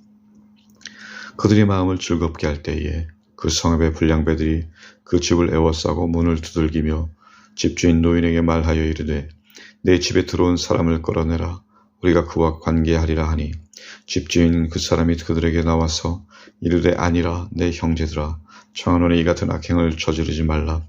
그들이 마음을 즐겁게 할 때에 그 성읍의 불량배들이 그 집을 에워싸고 문을 두들기며 집주인 노인에게 말하여 이르되 내 집에 들어온 사람을 끌어내라. 우리가 그와 관계하리라 하니 집주인 그 사람이 그들에게 나와서 이르되 아니라 내 형제들아 청하노니 이 같은 악행을 저지르지 말라.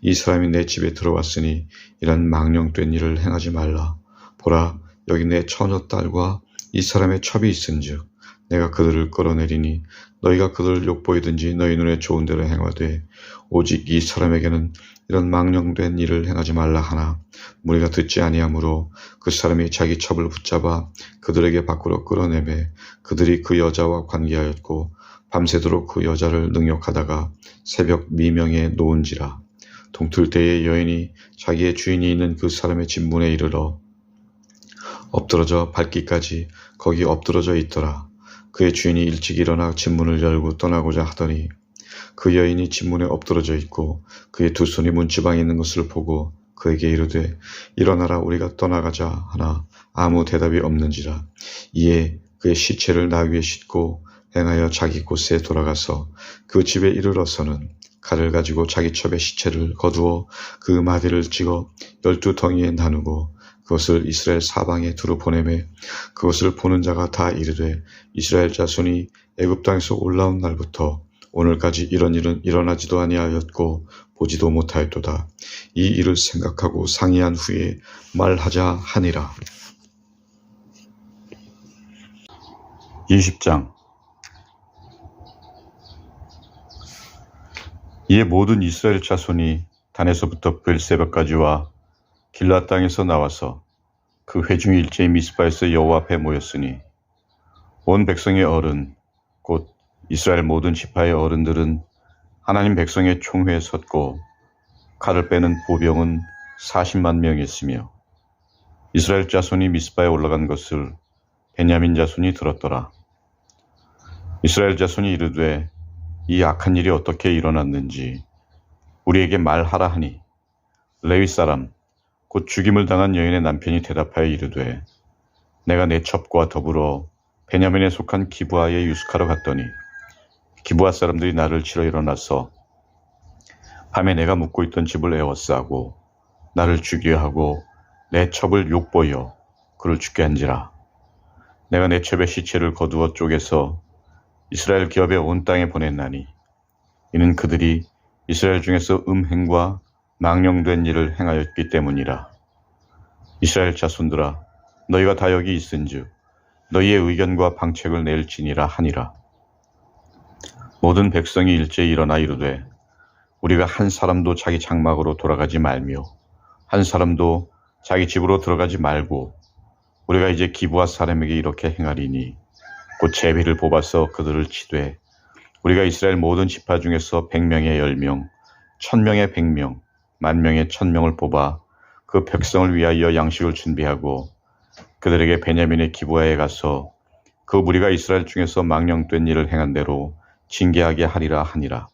이 사람이 내 집에 들어왔으니 이런 망령된 일을 행하지 말라. 보라 여기 내 처녀 딸과 이 사람의 첩이 있은즉 내가 그들을 끌어내리니 너희가 그들을 욕보이든지 너희 눈에 좋은 대로 행하되 오직 이 사람에게는 이런 망령된 일을 행하지 말라 하나 무리가 듣지 아니하므로 그 사람이 자기 첩을 붙잡아 그들에게 밖으로 끌어내매 그들이 그 여자와 관계하였고 밤새도록 그 여자를 능욕하다가 새벽 미명에 놓은지라. 동틀 때에 여인이 자기의 주인이 있는 그 사람의 집 문에 이르러 엎드러져 밟기까지 거기 엎드러져 있더라. 그의 주인이 일찍 일어나 집문을 열고 떠나고자 하더니 그 여인이 집문에 엎드러져 있고 그의 두 손이 문지방에 있는 것을 보고 그에게 이르되 일어나라 우리가 떠나가자 하나 아무 대답이 없는지라. 이에 그의 시체를 나귀에 싣고 행하여 자기 곳에 돌아가서 그 집에 이르러서는 칼을 가지고 자기 첩의 시체를 거두어 그 마디를 찍어 12덩이에 나누고 그것을 이스라엘 사방에 두루 보내매 그것을 보는 자가 다 이르되 이스라엘 자손이 애굽 땅에서 올라온 날부터 오늘까지 이런 일은 일어나지도 아니하였고 보지도 못하였도다. 이 일을 생각하고 상의한 후에 말하자 하니라. 20장. 이에 모든 이스라엘 자손이 단에서부터 벨세바까지와 길라 땅에서 나와서 그 회중이 일제히 미스바에서 여호와 앞에 모였으니 온 백성의 어른 곧 이스라엘 모든 지파의 어른들은 하나님 백성의 총회에 섰고 칼을 빼는 보병은 40만 명이었으며 이스라엘 자손이 미스바에 올라간 것을 베냐민 자손이 들었더라. 이스라엘 자손이 이르되 이 악한 일이 어떻게 일어났는지 우리에게 말하라 하니 레위 사람 곧 죽임을 당한 여인의 남편이 대답하여 이르되 내가 내 첩과 더불어 베냐민에 속한 기브아에 유숙하러 갔더니 기브아 사람들이 나를 치러 일어나서 밤에 내가 묵고 있던 집을 에워싸고 나를 죽이려 하고 내 첩을 욕보여 그를 죽게 한지라. 내가 내 첩의 시체를 거두어 쪼개서 이스라엘 기업의 온 땅에 보냈나니 이는 그들이 이스라엘 중에서 음행과 망령된 일을 행하였기 때문이라. 이스라엘 자손들아 너희가 다 여기 있은즉 너희의 의견과 방책을 낼지니라 하니라. 모든 백성이 일제히 일어나 이르되 우리가 한 사람도 자기 장막으로 돌아가지 말며 한 사람도 자기 집으로 들어가지 말고 우리가 이제 기브아 사람에게 이렇게 행하리니 곧 제비를 뽑아서 그들을 치되 우리가 이스라엘 모든 지파 중에서 100명의 10명, 1000명의 100명, 10,000명의 1000명을 뽑아 그 백성을 위하여 양식을 준비하고 그들에게 베냐민의 기브아에 가서 그 무리가 이스라엘 중에서 망령된 일을 행한 대로 징계하게 하리라 하니라.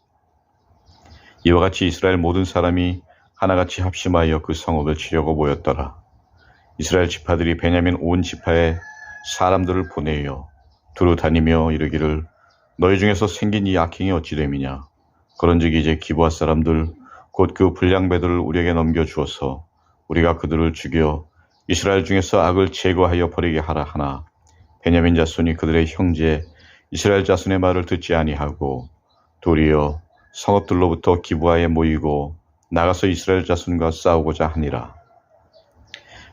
이와 같이 이스라엘 모든 사람이 하나같이 합심하여 그 성읍을 치려고 모였더라. 이스라엘 지파들이 베냐민 온 지파에 사람들을 보내어 두루 다니며 이르기를 너희 중에서 생긴 이 악행이 어찌 됨이냐. 그런즉 이제 기브아 사람들 곧 그 불량배들을 우리에게 넘겨주어서 우리가 그들을 죽여 이스라엘 중에서 악을 제거하여 버리게 하라 하나 베냐민 자손이 그들의 형제 이스라엘 자손의 말을 듣지 아니하고 도리어 성읍들로부터 기브아에 모이고 나가서 이스라엘 자손과 싸우고자 하니라.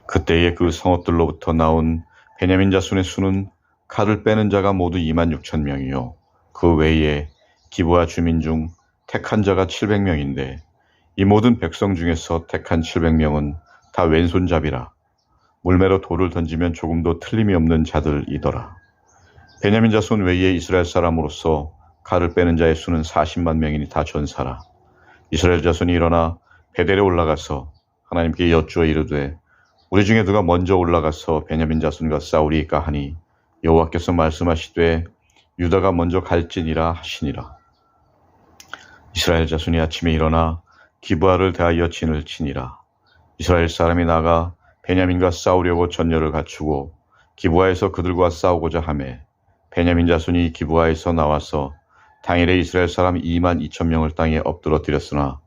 그때에 그 성읍들로부터 나온 베냐민 자손의 수는 칼을 빼는 자가 모두 26,000명이요 그 외에 기브아 주민 중 택한 자가 700명인데 이 모든 백성 중에서 택한 700명은 다 왼손잡이라 물매로 돌을 던지면 조금도 틀림이 없는 자들이더라. 베냐민 자손 외에 이스라엘 사람으로서 칼을 빼는 자의 수는 40만 명이니 다 전사라. 이스라엘 자손이 일어나 베델에 올라가서 하나님께 여쭈어 이르되 우리 중에 누가 먼저 올라가서 베냐민 자손과 싸우리이까 하니 여호와께서 말씀하시되 유다가 먼저 갈지니라 하시니라. 이스라엘 자손이 아침에 일어나 기브아를 대하여 진을 치니라. 이스라엘 사람이 나가 베냐민과 싸우려고 전열을 갖추고 기브아에서 그들과 싸우고자 하매 베냐민 자손이 기브아에서 나와서 당일에 이스라엘 사람 2만 2천 명을 땅에 엎드러뜨렸으나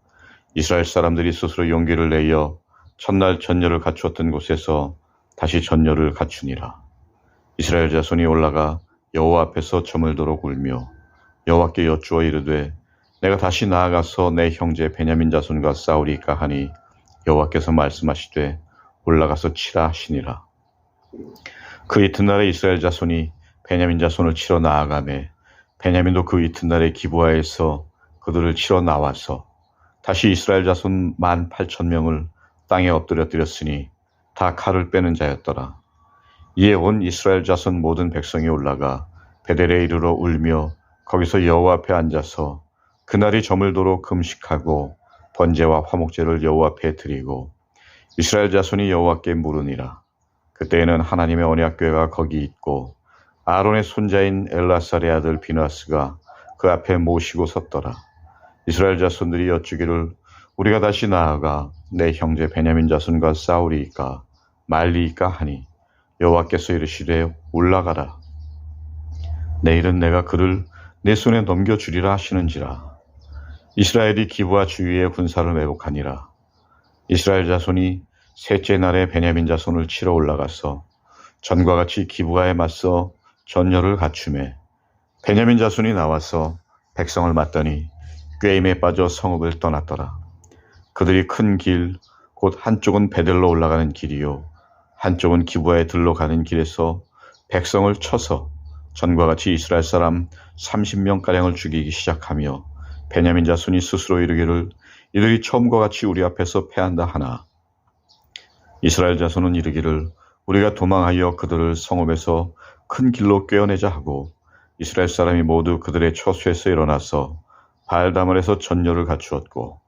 이스라엘 사람들이 스스로 용기를 내어 첫날 전열을 갖추었던 곳에서 다시 전열을 갖추니라. 이스라엘 자손이 올라가 여호와 앞에서 저물도록 울며 여호와께 여쭈어 이르되 내가 다시 나아가서 내 형제 베냐민 자손과 싸우리까 하니 여호와께서 말씀하시되 올라가서 치라 하시니라. 그 이튿날에 이스라엘 자손이 베냐민 자손을 치러 나아가매 베냐민도 그 이튿날에 기브아에서 그들을 치러 나와서 다시 이스라엘 자손 18,000명을 땅에 엎드려뜨렸으니 다 칼을 빼는 자였더라. 이에 온 이스라엘 자손 모든 백성이 올라가 베델에 이르러 울며 거기서 여호와 앞에 앉아서 그날이 저물도록 금식하고 번제와 화목제를 여호와 앞에 드리고 이스라엘 자손이 여호와께 물으니라. 그때에는 하나님의 언약궤가 거기 있고 아론의 손자인 엘라살의 아들 비누아스가 그 앞에 모시고 섰더라. 이스라엘 자손들이 여쭈기를 우리가 다시 나아가 내 형제 베냐민 자손과 싸우리이까 말리이까 하니 여호와께서 이르시되 올라가라. 내일은 내가 그를 내 손에 넘겨주리라 하시는지라. 이스라엘이 기브아 주위에 군사를 매복하니라. 이스라엘 자손이 셋째 날에 베냐민 자손을 치러 올라가서 전과 같이 기브아에 맞서 전열을 갖추매 베냐민 자손이 나와서 백성을 맞더니 꾀임에 빠져 성읍을 떠났더라. 그들이 큰 길, 곧 한쪽은 베델로 올라가는 길이요 한쪽은 기브아에 들러 가는 길에서 백성을 쳐서 전과 같이 이스라엘 사람 30명가량을 죽이기 시작하며 베냐민 자손이 스스로 이르기를 이들이 처음과 같이 우리 앞에서 패한다 하나 이스라엘 자손은 이르기를 우리가 도망하여 그들을 성읍에서 큰 길로 꿰어내자 하고 이스라엘 사람이 모두 그들의 처소에서 일어나서 바알다말에서 전열을 갖추었고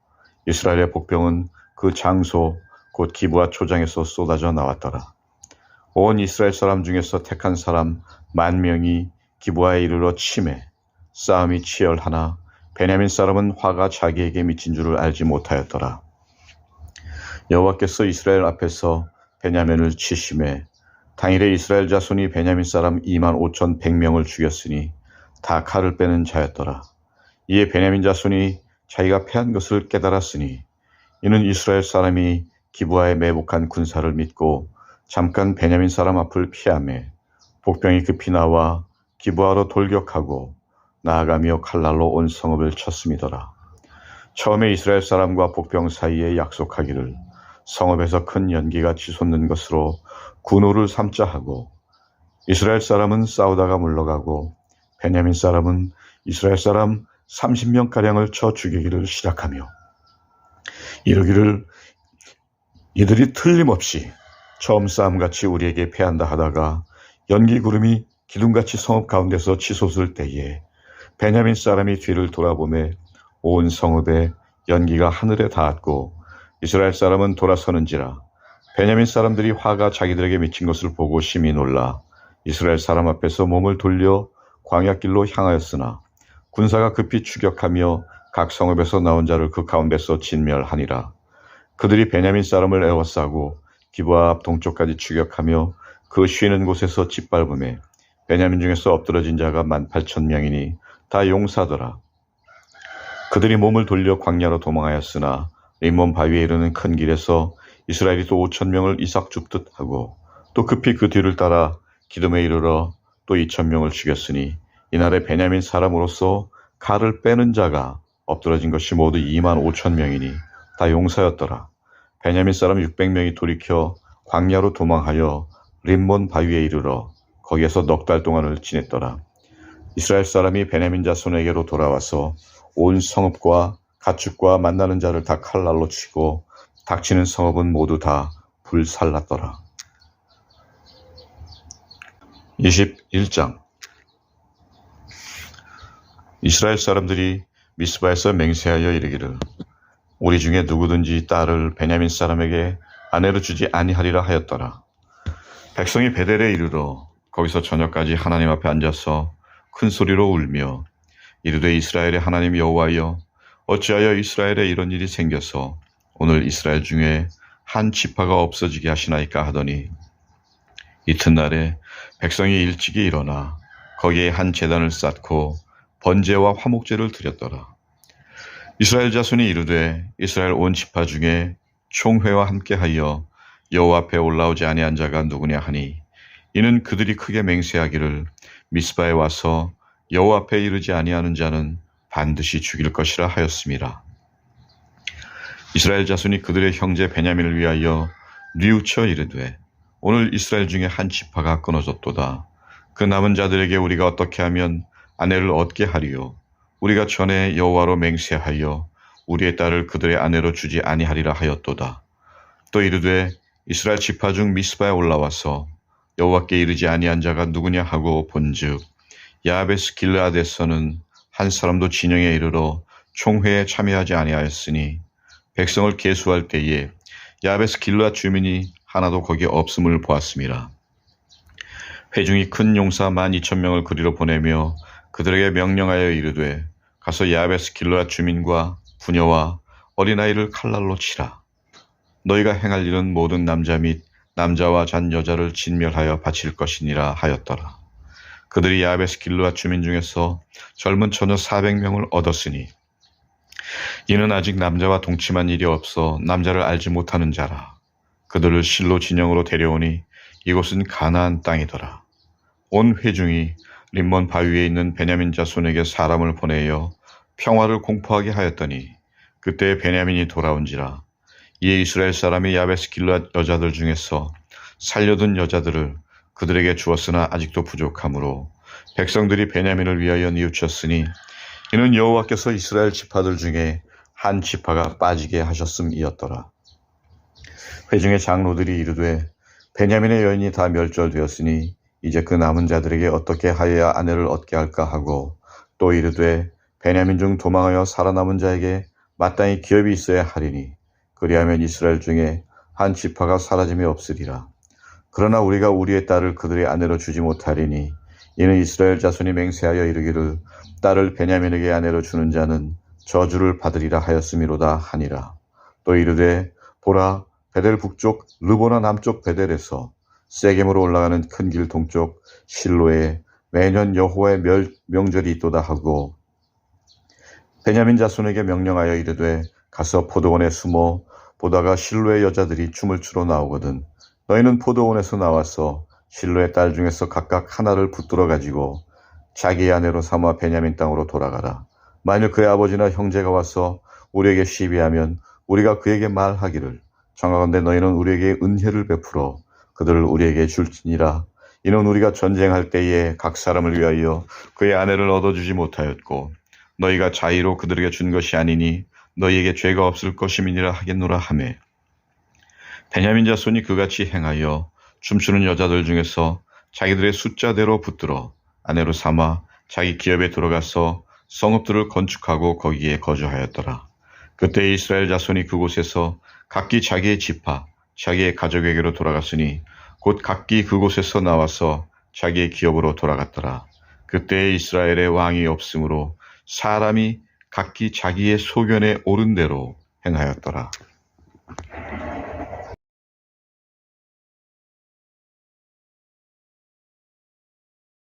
이스라엘의 복병은 그 장소 곧 기브아 초장에서 쏟아져 나왔더라. 온 이스라엘 사람 중에서 택한 사람 10,000명이 기브아에 이르러 치매 싸움이 치열하나 베냐민 사람은 화가 자기에게 미친 줄을 알지 못하였더라. 여호와께서 이스라엘 앞에서 베냐민을 치심해 당일에 이스라엘 자손이 베냐민 사람 25,100명을 죽였으니 다 칼을 빼는 자였더라. 이에 베냐민 자손이 자기가 패한 것을 깨달았으니 이는 이스라엘 사람이 기브아에 매복한 군사를 믿고 잠깐 베냐민 사람 앞을 피하매 복병이 급히 나와 기브아로 돌격하고 나아가며 칼날로 온 성읍을 쳤음이더라. 처음에 이스라엘 사람과 복병 사이에 약속하기를 성읍에서 큰 연기가 치솟는 것으로 군호를 삼자 하고 이스라엘 사람은 싸우다가 물러가고 베냐민 사람은 이스라엘 사람 30명가량을 쳐 죽이기를 시작하며 이르기를 이들이 틀림없이 처음 싸움같이 우리에게 패한다 하다가 연기 구름이 기둥같이 성읍 가운데서 치솟을 때에 베냐민 사람이 뒤를 돌아보매 온 성읍에 연기가 하늘에 닿았고 이스라엘 사람은 돌아서는지라. 베냐민 사람들이 화가 자기들에게 미친 것을 보고 심히 놀라 이스라엘 사람 앞에서 몸을 돌려 광야길로 향하였으나 군사가 급히 추격하며 각 성읍에서 나온 자를 그 가운데서 진멸하니라. 그들이 베냐민 사람을 에워싸고 기브아 앞 동쪽까지 추격하며 그 쉬는 곳에서 짓밟음에 베냐민 중에서 엎드러진 자가 18,000명이니 다 용사더라. 그들이 몸을 돌려 광야로 도망하였으나 림몬 바위에 이르는 큰 길에서 이스라엘이 또 5,000명을 이삭 줍듯 하고 또 급히 그 뒤를 따라 기돔에 이르러 또 2,000명을 죽였으니 이날에 베냐민 사람으로서 칼을 빼는 자가 엎드러진 것이 모두 25,000명이니 다 용사였더라. 베냐민 사람 600명이 돌이켜 광야로 도망하여 림몬 바위에 이르러 거기에서 넉 달 동안을 지냈더라. 이스라엘 사람이 베냐민 자손에게로 돌아와서 온 성읍과 가축과 만나는 자를 다 칼날로 치고 닥치는 성읍은 모두 다 불살랐더라. 21장 이스라엘 사람들이 미스바에서 맹세하여 이르기를 우리 중에 누구든지 딸을 베냐민 사람에게 아내로 주지 아니하리라 하였더라. 백성이 베델에 이르러 거기서 저녁까지 하나님 앞에 앉아서 큰 소리로 울며 이르되 이스라엘의 하나님 여호와여 어찌하여 이스라엘에 이런 일이 생겨서 오늘 이스라엘 중에 한 지파가 없어지게 하시나이까 하더니 이튿날에 백성이 일찍이 일어나 거기에 한 제단을 쌓고 번제와 화목제를 드렸더라. 이스라엘 자손이 이르되 이스라엘 온 지파 중에 총회와 함께하여 여호와 앞에 올라오지 아니한 자가 누구냐 하니 이는 그들이 크게 맹세하기를 미스바에 와서 여호와 앞에 이르지 아니하는 자는 반드시 죽일 것이라 하였음이라. 이스라엘 자손이 그들의 형제 베냐민을 위하여 뉘우쳐 이르되 오늘 이스라엘 중에 한 지파가 끊어졌도다. 그 남은 자들에게 우리가 어떻게 하면 아내를 얻게 하리요. 우리가 전에 여호와로 맹세하여 우리의 딸을 그들의 아내로 주지 아니하리라 하였도다. 또 이르되 이스라엘 지파 중 미스바에 올라와서 여호와께 이르지 아니한 자가 누구냐 하고 본즉 야베스 길르앗에서는 한 사람도 진영에 이르러 총회에 참여하지 아니하였으니 백성을 계수할 때에 야베스 길르앗 주민이 하나도 거기 없음을 보았음이라. 회중이 큰 용사 12,000명을 그리로 보내며 그들에게 명령하여 이르되 가서 야베스 길르앗 주민과 부녀와 어린아이를 칼날로 치라. 너희가 행할 일은 모든 남자 및 남자와 잔 여자를 진멸하여 바칠 것이니라 하였더라. 그들이 야베스 길르앗 주민 중에서 젊은 처녀 400명을 얻었으니 이는 아직 남자와 동침한 일이 없어 남자를 알지 못하는 자라. 그들을 실로 진영으로 데려오니 이곳은 가나안 땅이더라. 온 회중이 림몬 바위에 있는 베냐민 자손에게 사람을 보내어 평화를 공포하게 하였더니 그때 베냐민이 돌아온지라. 이에 이스라엘 사람이 야베스 길르앗 여자들 중에서 살려둔 여자들을 그들에게 주었으나 아직도 부족하므로 백성들이 베냐민을 위하여 뉘우쳤으니 이는 여호와께서 이스라엘 지파들 중에 한 지파가 빠지게 하셨음이었더라. 회중의 장로들이 이르되 베냐민의 여인이 다 멸절되었으니 이제 그 남은 자들에게 어떻게 하여야 아내를 얻게 할까 하고 또 이르되 베냐민 중 도망하여 살아남은 자에게 마땅히 기업이 있어야 하리니 그리하면 이스라엘 중에 한 지파가 사라짐이 없으리라. 그러나 우리가 우리의 딸을 그들의 아내로 주지 못하리니 이는 이스라엘 자손이 맹세하여 이르기를 딸을 베냐민에게 아내로 주는 자는 저주를 받으리라 하였음이로다 하니라. 또 이르되 보라 베델 북쪽 르보나 남쪽 베델에서 세겜으로 올라가는 큰 길 동쪽 실로에 매년 여호와의 명절이 있도다 하고 베냐민 자손에게 명령하여 이르되 가서 포도원에 숨어 보다가 실로의 여자들이 춤을 추러 나오거든 너희는 포도원에서 나와서 실로의 딸 중에서 각각 하나를 붙들어 가지고 자기의 아내로 삼아 베냐민 땅으로 돌아가라. 만일 그의 아버지나 형제가 와서 우리에게 시비하면 우리가 그에게 말하기를 청하건대 너희는 우리에게 은혜를 베풀어 그들을 우리에게 줄지니라. 이는 우리가 전쟁할 때에 각 사람을 위하여 그의 아내를 얻어주지 못하였고 너희가 자의로 그들에게 준 것이 아니니 너희에게 죄가 없을 것임이니라 하겠노라 하매 베냐민 자손이 그같이 행하여 춤추는 여자들 중에서 자기들의 숫자대로 붙들어 아내로 삼아 자기 기업에 들어가서 성읍들을 건축하고 거기에 거주하였더라. 그때 이스라엘 자손이 그곳에서 각기 자기의 지파 자기의 가족에게로 돌아갔으니 곧 각기 그곳에서 나와서 자기의 기업으로 돌아갔더라. 그때 이스라엘의 왕이 없으므로 사람이 각기 자기의 소견에 옳은 대로 행하였더라.